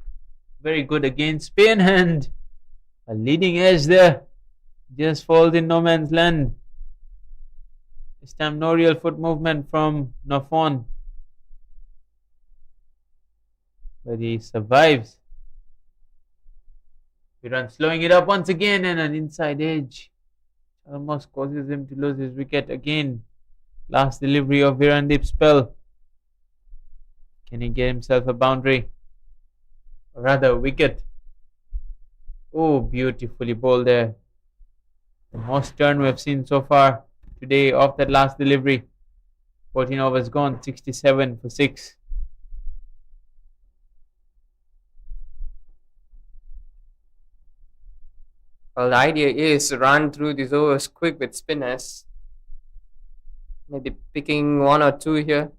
very good against Spain, and a leading edge there just falls in no man's land. This time no real foot movement from Nofon, but he survives. Viran slowing it up once again, and an inside edge almost causes him to lose his wicket again. Last delivery of Virendip's spell. Can he get himself a boundary? Or rather a wicket. Oh, beautifully bowled there. The most turn we've seen so far today off that last delivery. 14 overs gone, 67 for 6.
Well, the idea is to run through these overs quick with spinners. Maybe picking one or two here,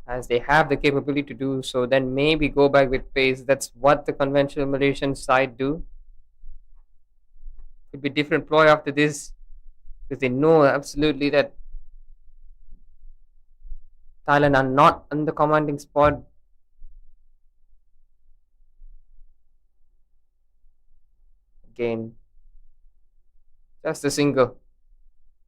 as they have the capability to do so. Then maybe go back with pace. That's what the conventional Malaysian side do. Could be different ploy after this, because they know absolutely that Thailand are not on the commanding spot. Again, just a single.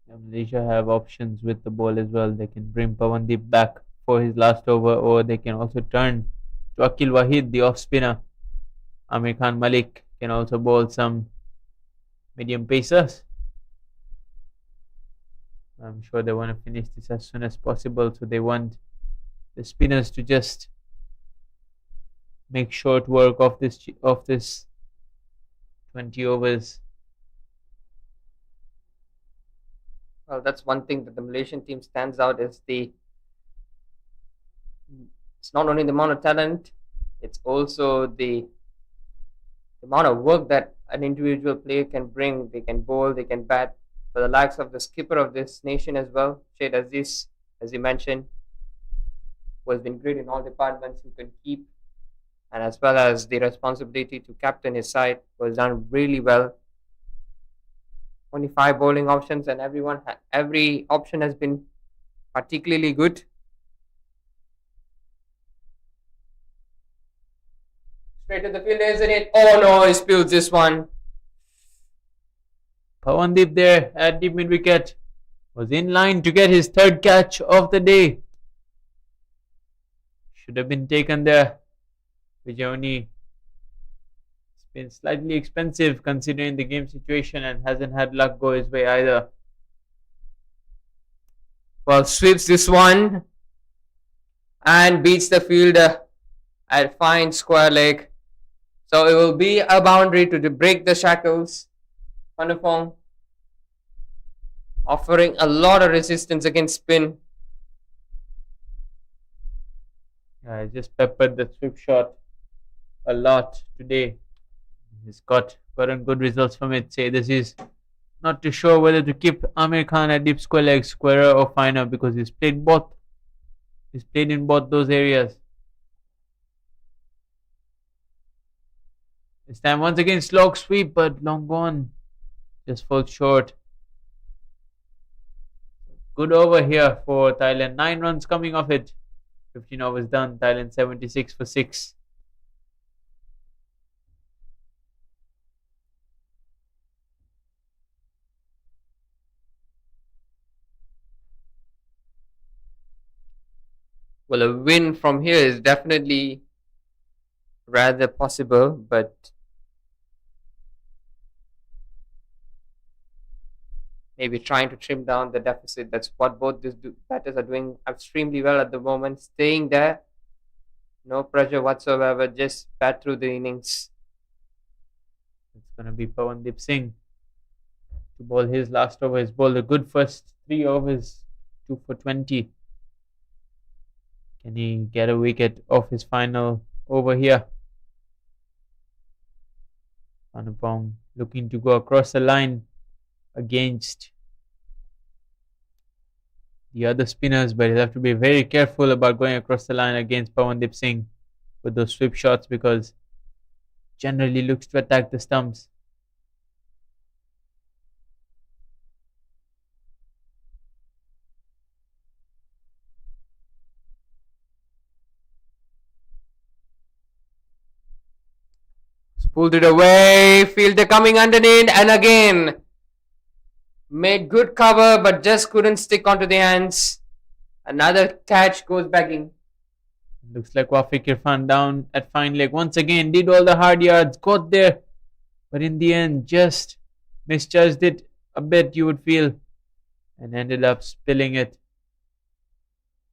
Malaysia have options with the ball as well. They can bring Pawandeep back for his last over, or they can also turn to Akil Wahid, the off spinner. Amir Khan Malik can also bowl some medium pacers. I'm sure they want to finish this as soon as possible, so they want the spinners to just make short work of this 20 overs.
Well, that's one thing that the Malaysian team stands out is it's not only the amount of talent, it's also the amount of work that an individual player can bring. They can bowl, they can bat. For the likes of the skipper of this nation as well, Syed Aziz, as you mentioned, who has been great in all departments, who can keep, and as well as the responsibility to captain his side, who has done really well. Only 5 bowling options, and every option has been particularly good. Straight to the field, isn't it? Oh no, he spills this one.
Pawandeep there at the mid wicket was in line to get his 3rd catch of the day. Should have been taken there. Vijayoni, it's been slightly expensive considering the game situation and hasn't had luck go his way either.
Well, sweeps this one and beats the fielder at fine square leg. So it will be a boundary to break the shackles. Panupong offering a lot of resistance against spin.
I just peppered the sweep shot a lot today. He's gotten good results from it. Say this is not too sure whether to keep Amir Khan at deep square leg, squarer or finer, because he's played both. He's played in both those areas. This time once again slog sweep, but long gone. Just falls short. Good over here for Thailand. 9 runs coming off it. 15 overs done. Thailand 76 for 6.
Well, a win from here is definitely rather possible, but maybe trying to trim down the deficit. That's what both these batters are doing extremely well at the moment. Staying there, no pressure whatsoever, just bat through the innings.
It's going to be Pawandeep Singh to bowl his last over. He's bowled a good first 3 overs, 2 for 20. Can he get a wicket off his final over here? Panupong looking to go across the line against the other spinners, but he'll have to be very careful about going across the line against Pawandeep Singh with those sweep shots, because generally looks to attack the stumps.
Pulled it away, fielder coming underneath, and again made good cover but just couldn't stick onto the hands. Another catch goes begging.
Looks like Wafiq Irfan down at fine leg once again. Did all the hard yards, got there, but in the end just misjudged it a bit, you would feel, and ended up spilling it.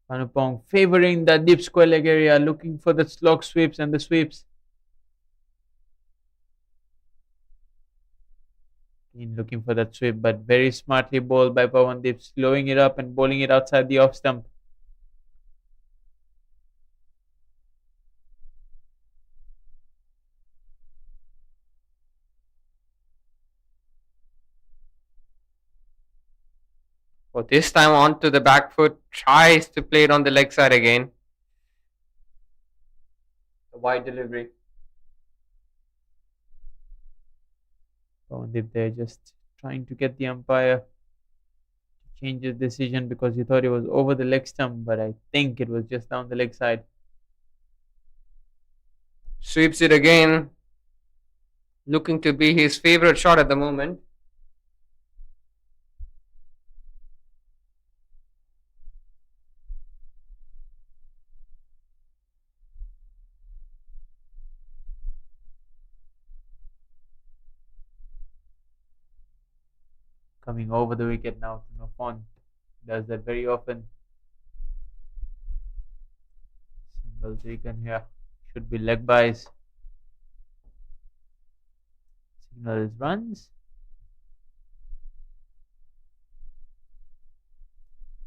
Panupong favouring the deep square leg area, looking for the slog sweeps and the sweeps. Looking for that sweep, but very smartly bowled by Pawandeep, slowing it up and bowling it outside the off stump.
For this time on to the back foot, tries to play it on the leg side again. The wide delivery.
Pawandeep there just trying to get the umpire to change his decision because he thought it was over the leg stump, but I think it was just down the leg side.
Sweeps it again. Looking to be his favorite shot at the moment.
Coming over the wicket now to Nofon. Does that very often. Single taken here. Should be leg buys. Signal is runs.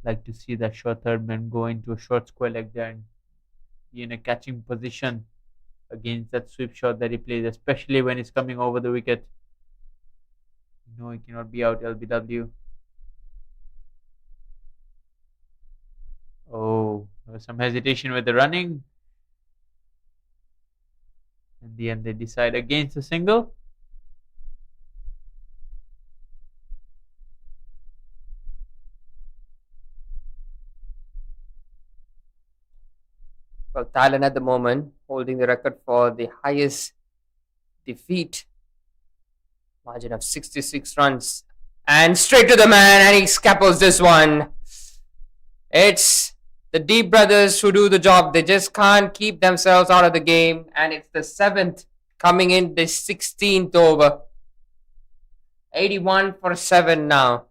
Like to see that short third man go into a short square leg there and be in a catching position against that sweep shot that he plays, especially when he's coming over the wicket. No, he cannot be out LBW. Oh, there was some hesitation with the running. In the end, they decide against the single.
Well, Thailand at the moment holding the record for the highest defeat. Margin of 66 runs. And straight to the man, and he scalpels this one. It's the Deep brothers who do the job. They just can't keep themselves out of the game. And it's the 7th coming in the 16th over. 81 for 7 now.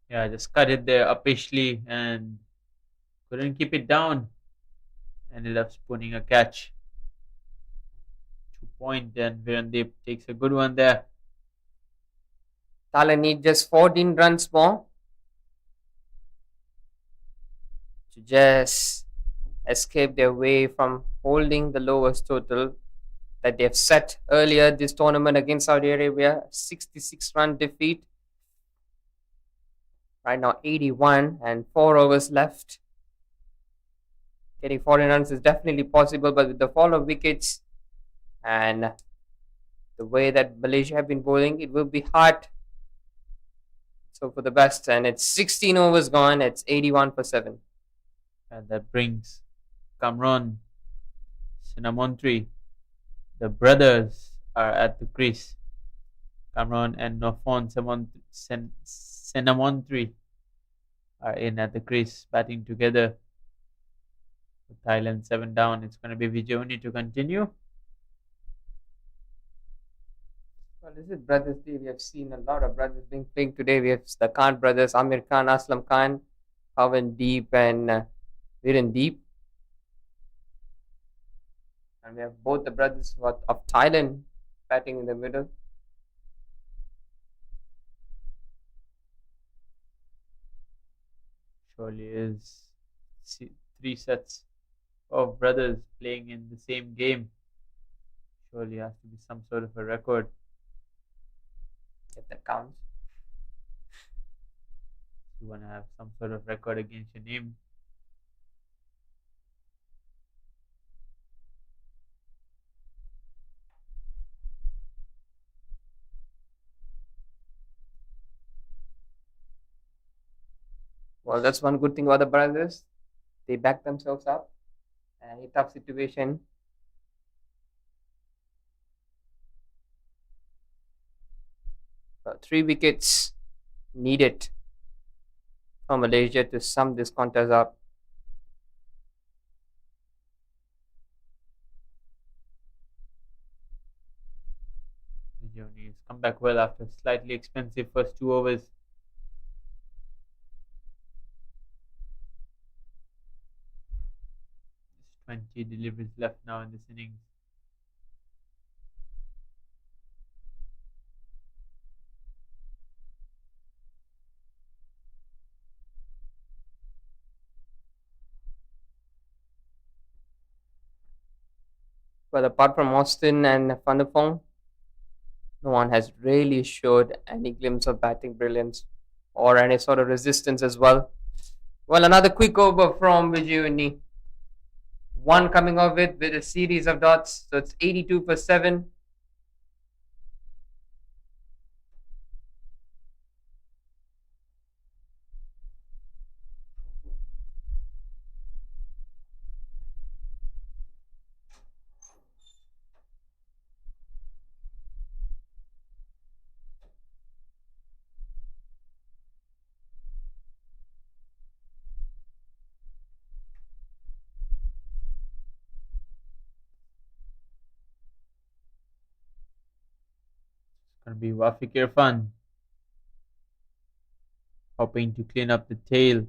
Yeah, just cut it there uppishly and couldn't keep it down. Ended up spooning a catch. 2 point, and Virandeep takes a good one there.
Thailand need just 14 runs more to just escape their way from holding the lowest total that they've set earlier this tournament against Saudi Arabia. 66 run defeat. Right now 81 and 4 overs left. Getting 14 runs is definitely possible, but with the fall of wickets and the way that Malaysia have been bowling, it will be hard. So for the best, and it's 16 overs gone, it's 81 for 7.
And that brings Kamron, Sinamontri. The brothers are at the crease. Kamron and Nofon Sinamontri are in at the crease, batting together. With Thailand 7 down, it's going to be Vijayuni to continue.
Well, this is Brothers Day. We have seen a lot of brothers being playing today. We have the Khan brothers, Amir Khan, Aslam Khan, Pawan Deep, and Viren Deep. And we have both the brothers of Thailand batting in the middle.
Surely is 3 sets of brothers playing in the same game. Surely has to be some sort of a record.
If that counts.
You want to have some sort of record against your name.
Well, that's one good thing about the brothers. They back themselves up. And in a tough situation, but 3 wickets needed for Malaysia to sum this contest up.
Vijayuni has come back well after slightly expensive first 2 overs. 20 deliveries left now in this innings.
But apart from Austin and Van der Fong, no one has really showed any glimpse of batting brilliance or any sort of resistance as well. Well, another quick over from Vijayuni. One coming off it with a series of dots. So it's 82 for 7.
It's going to be Wafiq Irfan hoping to clean up the tail.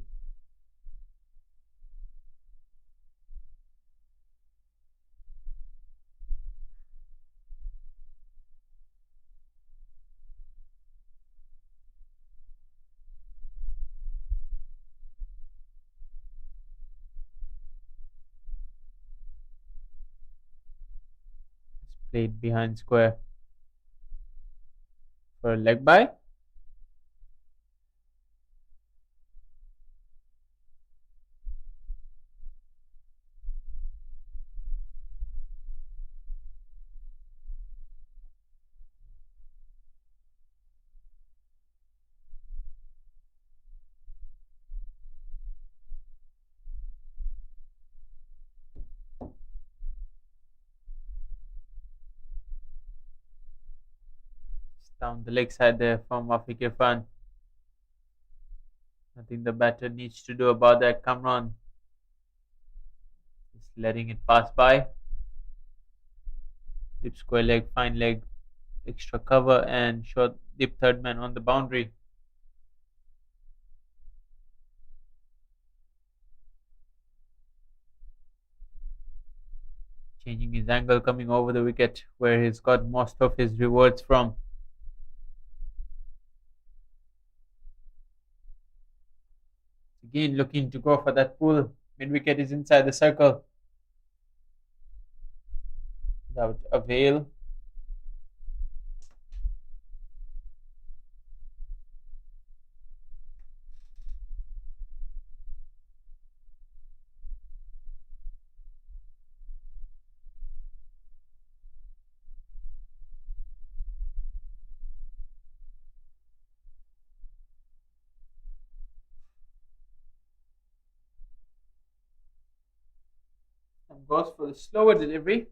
It's played behind square for a leg by. Down the leg side there from Wafiq Irfan. Nothing the batter needs to do about that. Kamran just letting it pass by. Deep square leg, fine leg, extra cover, and short deep third man on the boundary. Changing his angle, coming over the wicket where he's got most of his rewards from. Again, looking to go for that pull. Mid wicket is inside the circle. Without avail. And goes for the slower delivery.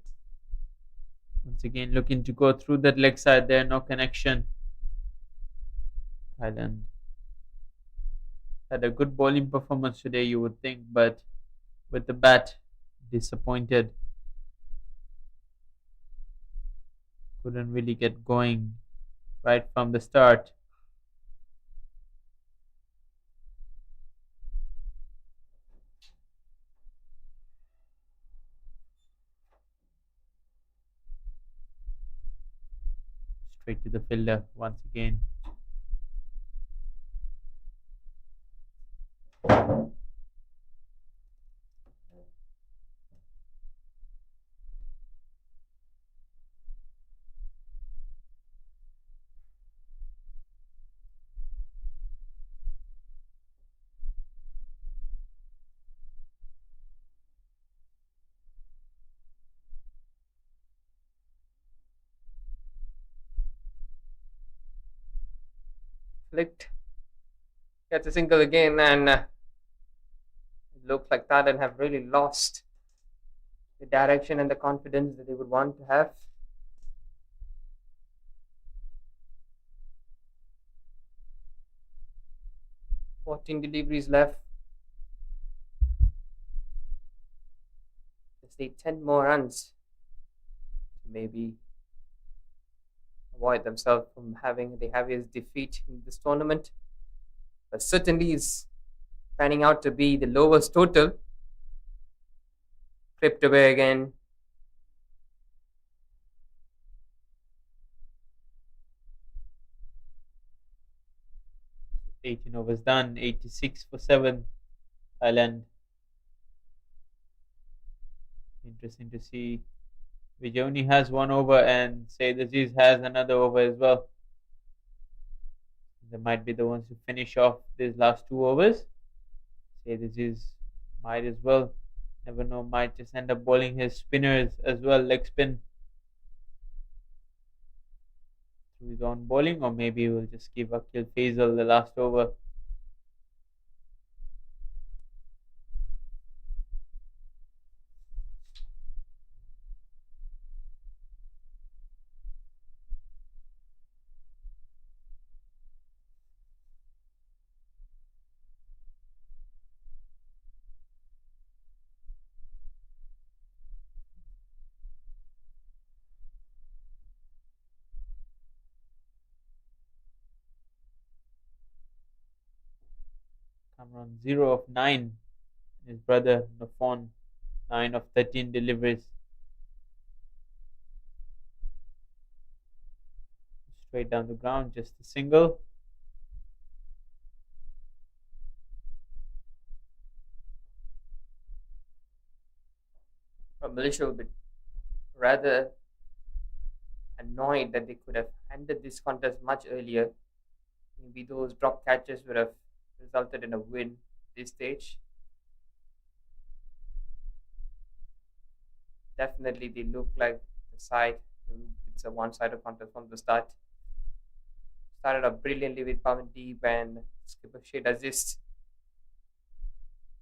Once again, looking to go through that leg side there, no connection. Thailand had a good bowling performance today, you would think, but with the bat, disappointed. Couldn't really get going right from the start. Straight to the fielder once again.
Flicked. Gets a single again, and it looks like Thailand have really lost the direction and the confidence that they would want to have. Fourteen deliveries left. Just need 10 more runs to maybe avoid themselves from having the heaviest defeat in this tournament. But certainly is panning out to be the lowest total. Clipped away again.
— 18 overs done, 86 for 7. Thailand. Interesting to see Vijay has one over and Saeed Aziz has another over as well. They might be the ones who finish off these last 2 overs. Saeed Aziz might as well. Never know, might just end up bowling his spinners as well, leg spin through his own bowling, or maybe we'll just give Akil Faisal the last over. Cameron 0 of 9. His brother Nofon 9 of 13 deliveries. Straight down the ground, just a single.
Malaysia will be rather annoyed that they could have ended this contest much earlier. Maybe those drop catches would have resulted in a win at this stage. Definitely, they look like the side. It's a one-sided contest from the start. Started off brilliantly with Pavandeep and skipper Shade assist.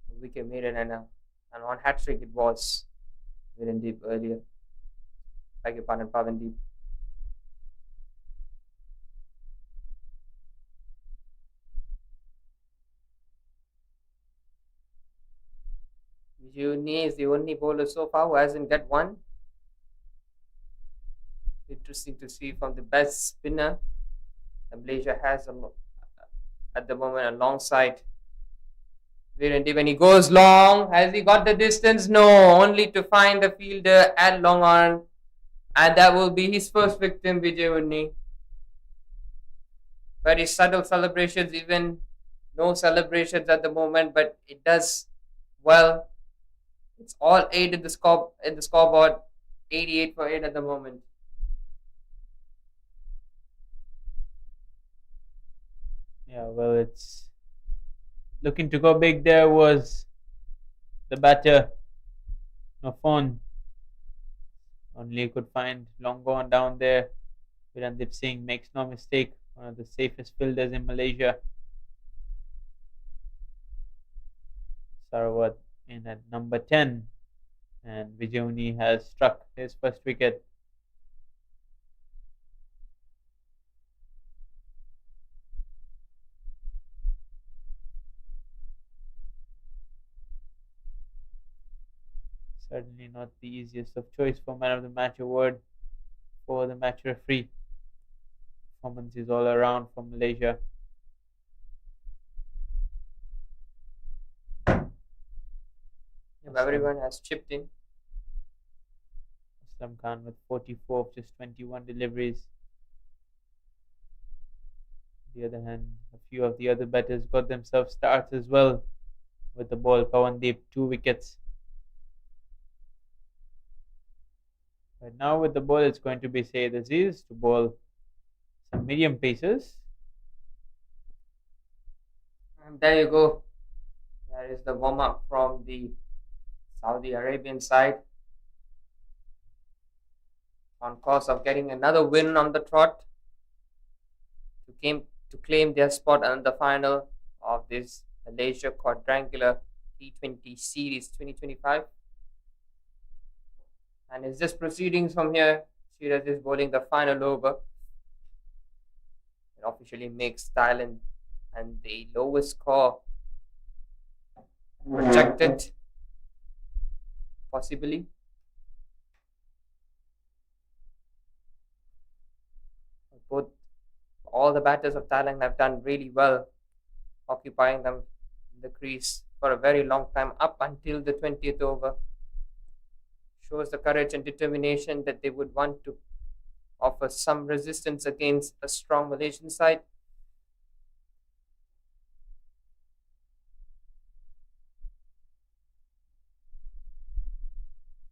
A wicket made and on hat trick it was Pavandeep earlier. Beg your pardon, Pavandeep. Vijay is the only bowler so far who hasn't got one. Interesting to see from the best spinner that Malaysia has at the moment alongside Virendeep. When he goes long, has he got the distance? No, only to find the fielder at long on, and that will be his first victim, Vijay. Very subtle celebrations, even no celebrations at the moment, but it does well. It's all 8 in the scoreboard, 88 for 8 at the moment.
Yeah, well, it's looking to go big. There was the batter, Nofon. Only could find long on down there. Virendeep Singh makes no mistake, one of the safest fielders in Malaysia. Sarawat in at number 10, and Vijay has struck his first wicket. Certainly not the easiest of choice for man of the match award for the match referee. Performance is all around for Malaysia.
Everyone has chipped in.
Aslam Khan with 44 of just 21 deliveries. On the other hand, a few of the other batters got themselves starts as well with the ball. Pawandeep 2 wickets. But now with the ball, it's going to be Saeed Aziz to bowl some medium paces.
And there you go. There is the warm up from the Saudi Arabian side. On course of getting another win on the trot to claim their spot in the final of this Malaysia Quadrangular T20 Series 2025. And it's just proceedings from here. Siraj is bowling the final over. It officially makes Thailand and the lowest score projected, possibly. All the batters of Thailand have done really well, occupying them in the crease for a very long time up until the 20th over. Shows the courage and determination that they would want to offer some resistance against a strong Malaysian side.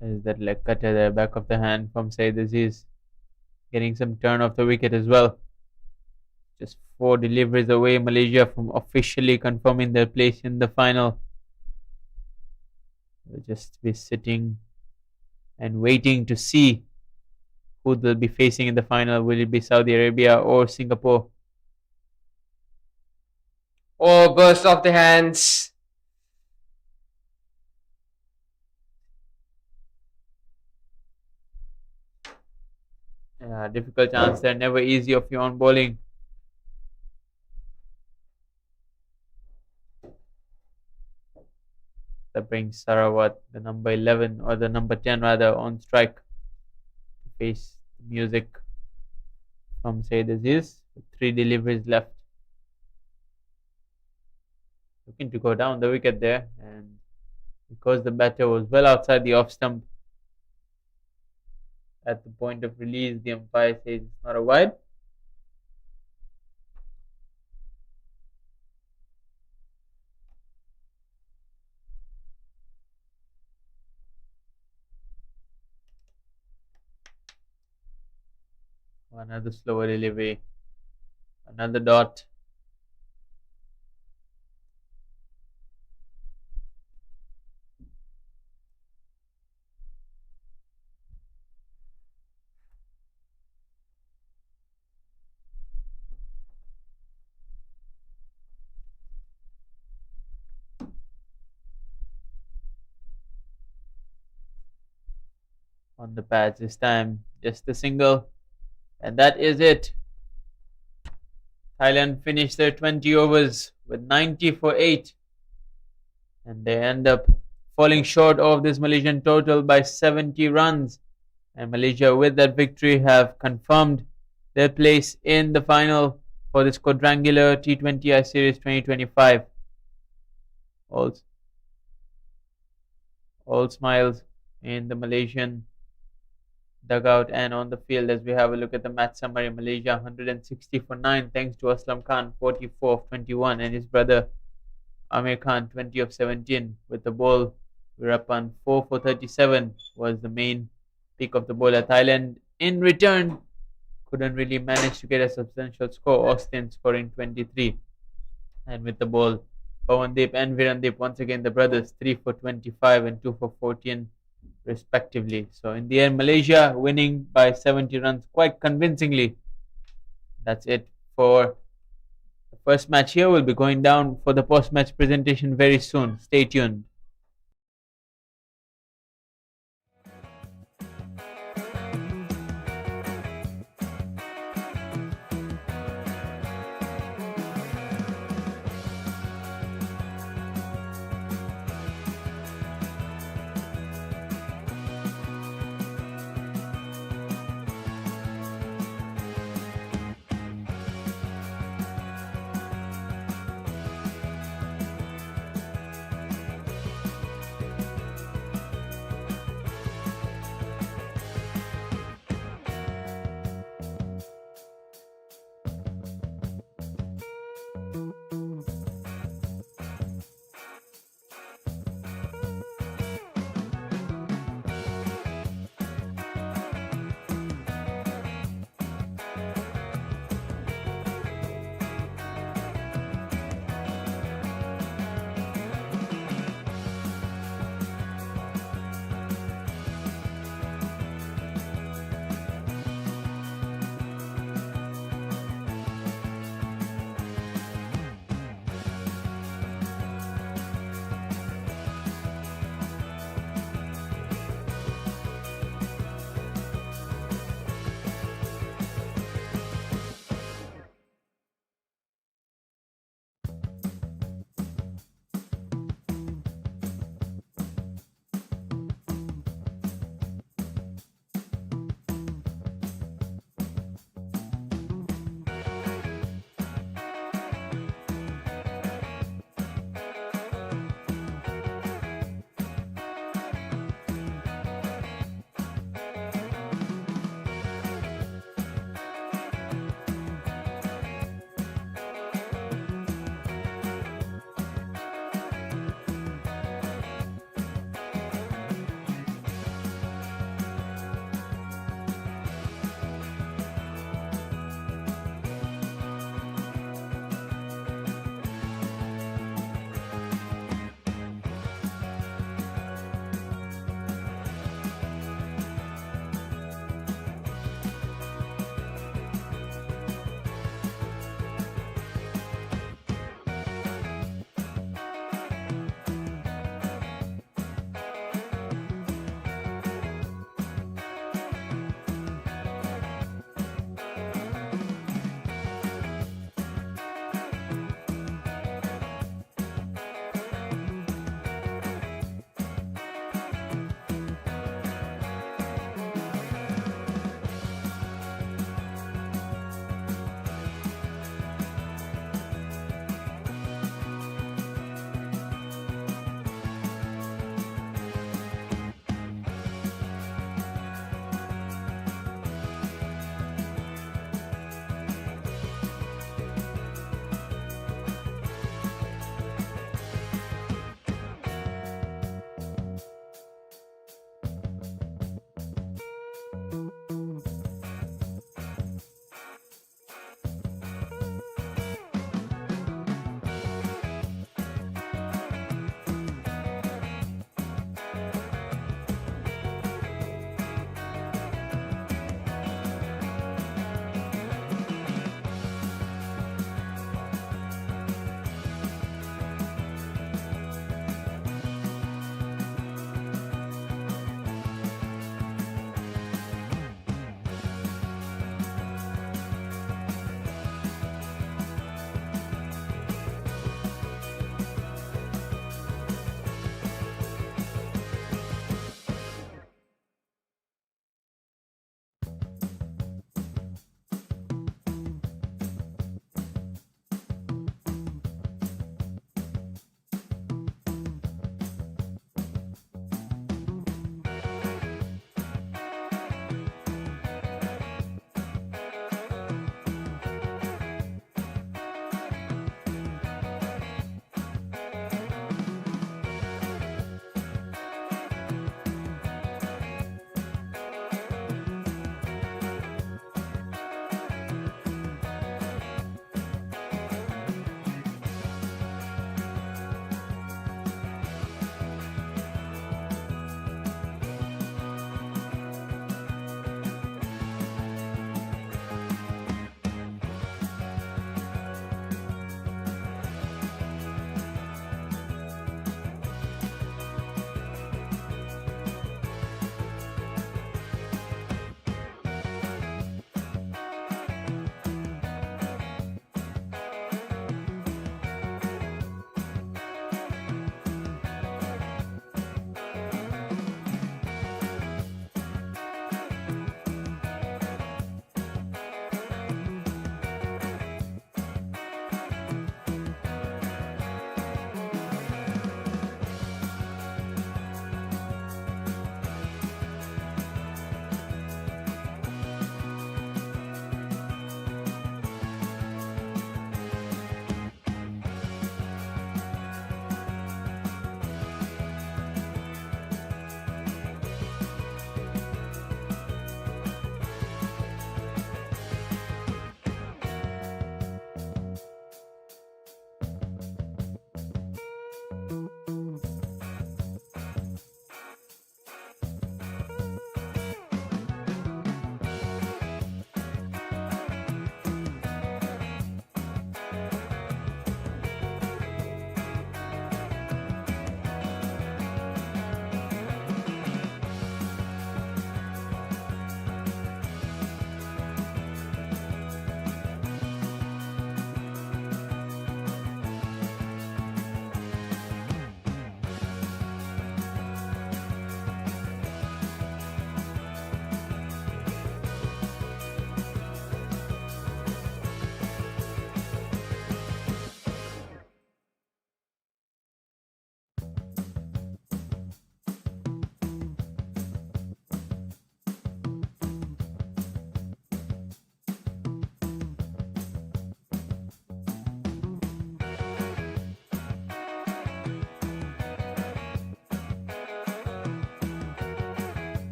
There's that leg cutter there, back of the hand from Saeed Aziz. Getting some turn off the wicket as well. Just 4 deliveries away, Malaysia from officially confirming their place in the final. They'll just be sitting and waiting to see who they'll be facing in the final. Will it be Saudi Arabia or Singapore?
Oh, burst off the hands.
Yeah, difficult chance there. Never easy of your own bowling. That brings Sarawat, the number 11 or the number 10 rather, on strike to face the music from Saeed Aziz with 3 deliveries left. Looking to go down the wicket there, and because the batter was well outside the off stump at the point of release, the umpire says it's not a wide. Another slower delivery, another dot. On the pads this time, just a single, and that is it. Thailand finished their 20 overs with 90 for 8, and they end up falling short of this Malaysian total by 70 runs. And Malaysia, with that victory, have confirmed their place in the final for this quadrangular T20i Series 2025. All smiles in the Malaysian dugout and on the field as we have a look at the match summary. Malaysia 160 for 9 thanks to Aslam Khan, 44 of 21, and his brother Amir Khan, 20 of 17. With the ball, Veerapan 4 for 37 was the main pick of the bowler. Thailand in return couldn't really manage to get a substantial score, Austin scoring 23. And with the ball, Pawandeep and Virandeep, once again the brothers, 3 for 25 and 2 for 14 respectively. So in the end, Malaysia winning by 70 runs quite convincingly. That's it for the first match here. We'll be going down for the post-match presentation very soon. Stay tuned.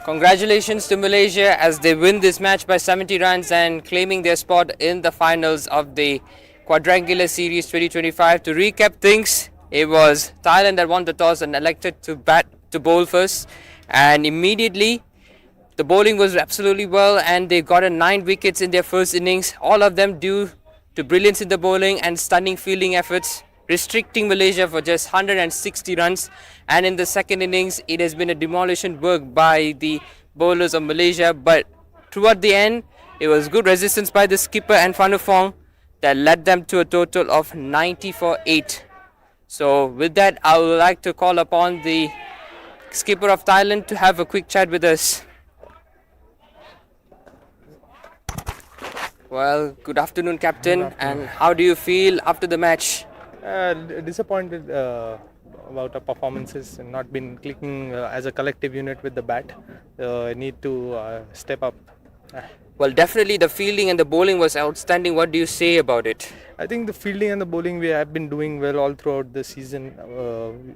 Congratulations to Malaysia as they win this match by 70 runs and claiming their spot in the finals of the Quadrangular Series 2025. To recap things, it was Thailand that won the toss and elected to bowl first, and immediately the bowling was absolutely well and they got 9 wickets in their first innings, all of them due to brilliance in the bowling and stunning fielding efforts, restricting Malaysia for just 160 runs. And in the second innings, it has been a demolition work by the bowlers of Malaysia, but toward the end, it was good resistance by the skipper and Fanufong that led them to a total of 90 for 8. So with that, I would like to call upon the skipper of Thailand to have a quick chat with us. Well, good afternoon, Captain.
Good afternoon.
And how do you feel after the match?
Disappointed about our performances and not been clicking as a collective unit with the bat. I need to step up.
Well, definitely the fielding and the bowling was outstanding. What do you say about it?
I think the fielding and the bowling we have been doing well all throughout the season.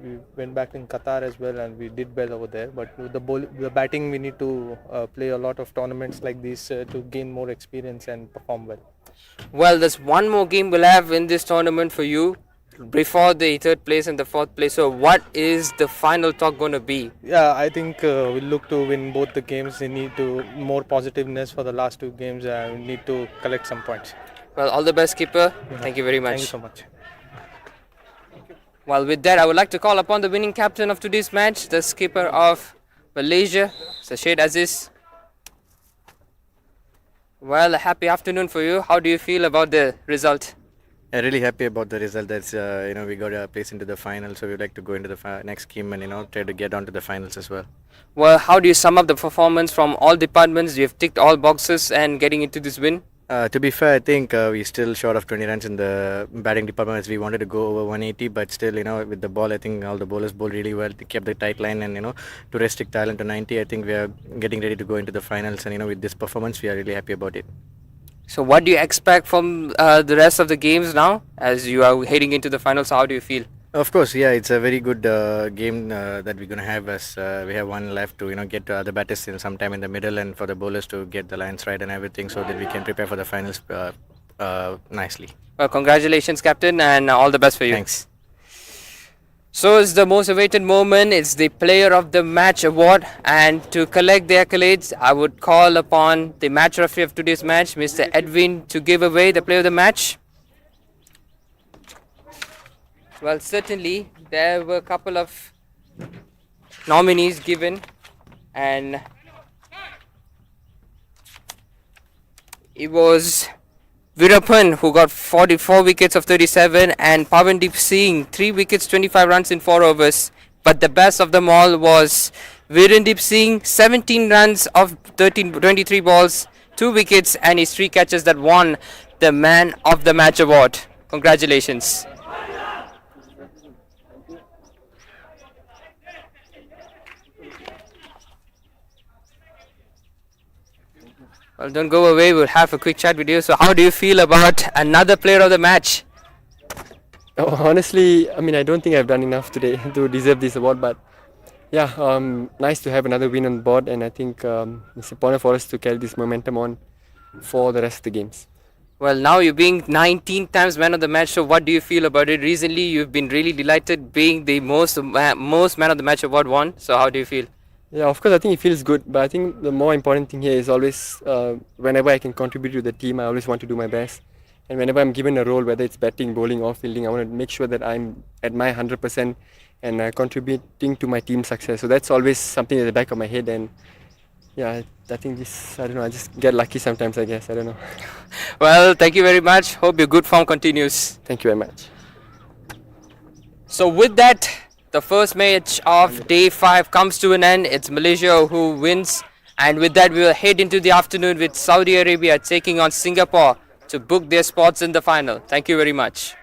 We went back in Qatar as well and we did well over there. But with the batting, we need to play a lot of tournaments like this to gain more experience and perform well.
Well, there's one more game we'll have in this tournament for you before the third place and the fourth place. So what is the final talk going to be?
Yeah, I think we'll look to win both the games. We need to more positiveness for the last 2 games. We need to collect some points.
Well, all the best, skipper. Thank you very much.
Thank you so much.
Well, with that, I would like to call upon the winning captain of today's match, the skipper of Malaysia, Syed Aziz. Well, a happy afternoon for you. How do you feel about the result?
I'm really happy about the result. That's we got a place into the final, so we'd like to go into the next game and try to get on to the finals as well.
Well, how do you sum up the performance from all departments? You have ticked all boxes and getting into this win.
To be fair, I think we're still short of 20 runs in the batting department as we wanted to go over 180, but still, with the ball, I think all the bowlers bowled really well. They kept the tight line and, to restrict Thailand to 90, I think we are getting ready to go into the finals and, with this performance, we are really happy about it.
So what do you expect from the rest of the games now as you are heading into the finals? How do you feel?
Of course, yeah, it's a very good game that we're going to have as we have one left to get the batters in sometime in the middle and for the bowlers to get the lines right and everything so that we can prepare for the finals nicely.
Well, congratulations, Captain, and all the best for you.
Thanks.
So it's the most awaited moment. It's the Player of the Match award, and to collect the accolades, I would call upon the match referee of today's match, Mr. Edwin, to give away the Player of the Match. Well, certainly there were a couple of nominees given, and it was Veerapan who got 44 wickets of 37 and Pavandeep Singh 3 wickets 25 runs in 4 overs. But the best of them all was Veerandeep Singh, 17 runs of 23 balls, 2 wickets and his 3 catches that won the Man of the Match award. Congratulations. Well, don't go away. We'll have a quick chat with you. So how do you feel about another Player of the Match?
Oh, honestly, I don't think I've done enough today to deserve this award, but yeah, nice to have another win on board, and I think it's important for us to carry this momentum on for the rest of the games.
Well, now you're being 19 times Man of the Match, so what do you feel about it? Recently, you've been really delighted being the most Man of the Match award won, so how do you feel?
Yeah, of course, I think it feels good, but I think the more important thing here is always whenever I can contribute to the team, I always want to do my best. And whenever I'm given a role, whether it's batting, bowling or fielding, I want to make sure that I'm at my 100% and contributing to my team's success. So that's always something at the back of my head, and yeah, I think I just get lucky sometimes, I guess, I don't know.
Well, thank you very much. Hope your good form continues.
Thank you very much.
So with that, the first match of day 5 comes to an end. It's Malaysia who wins, and with that we will head into the afternoon with Saudi Arabia taking on Singapore to book their spots in the final. Thank you very much.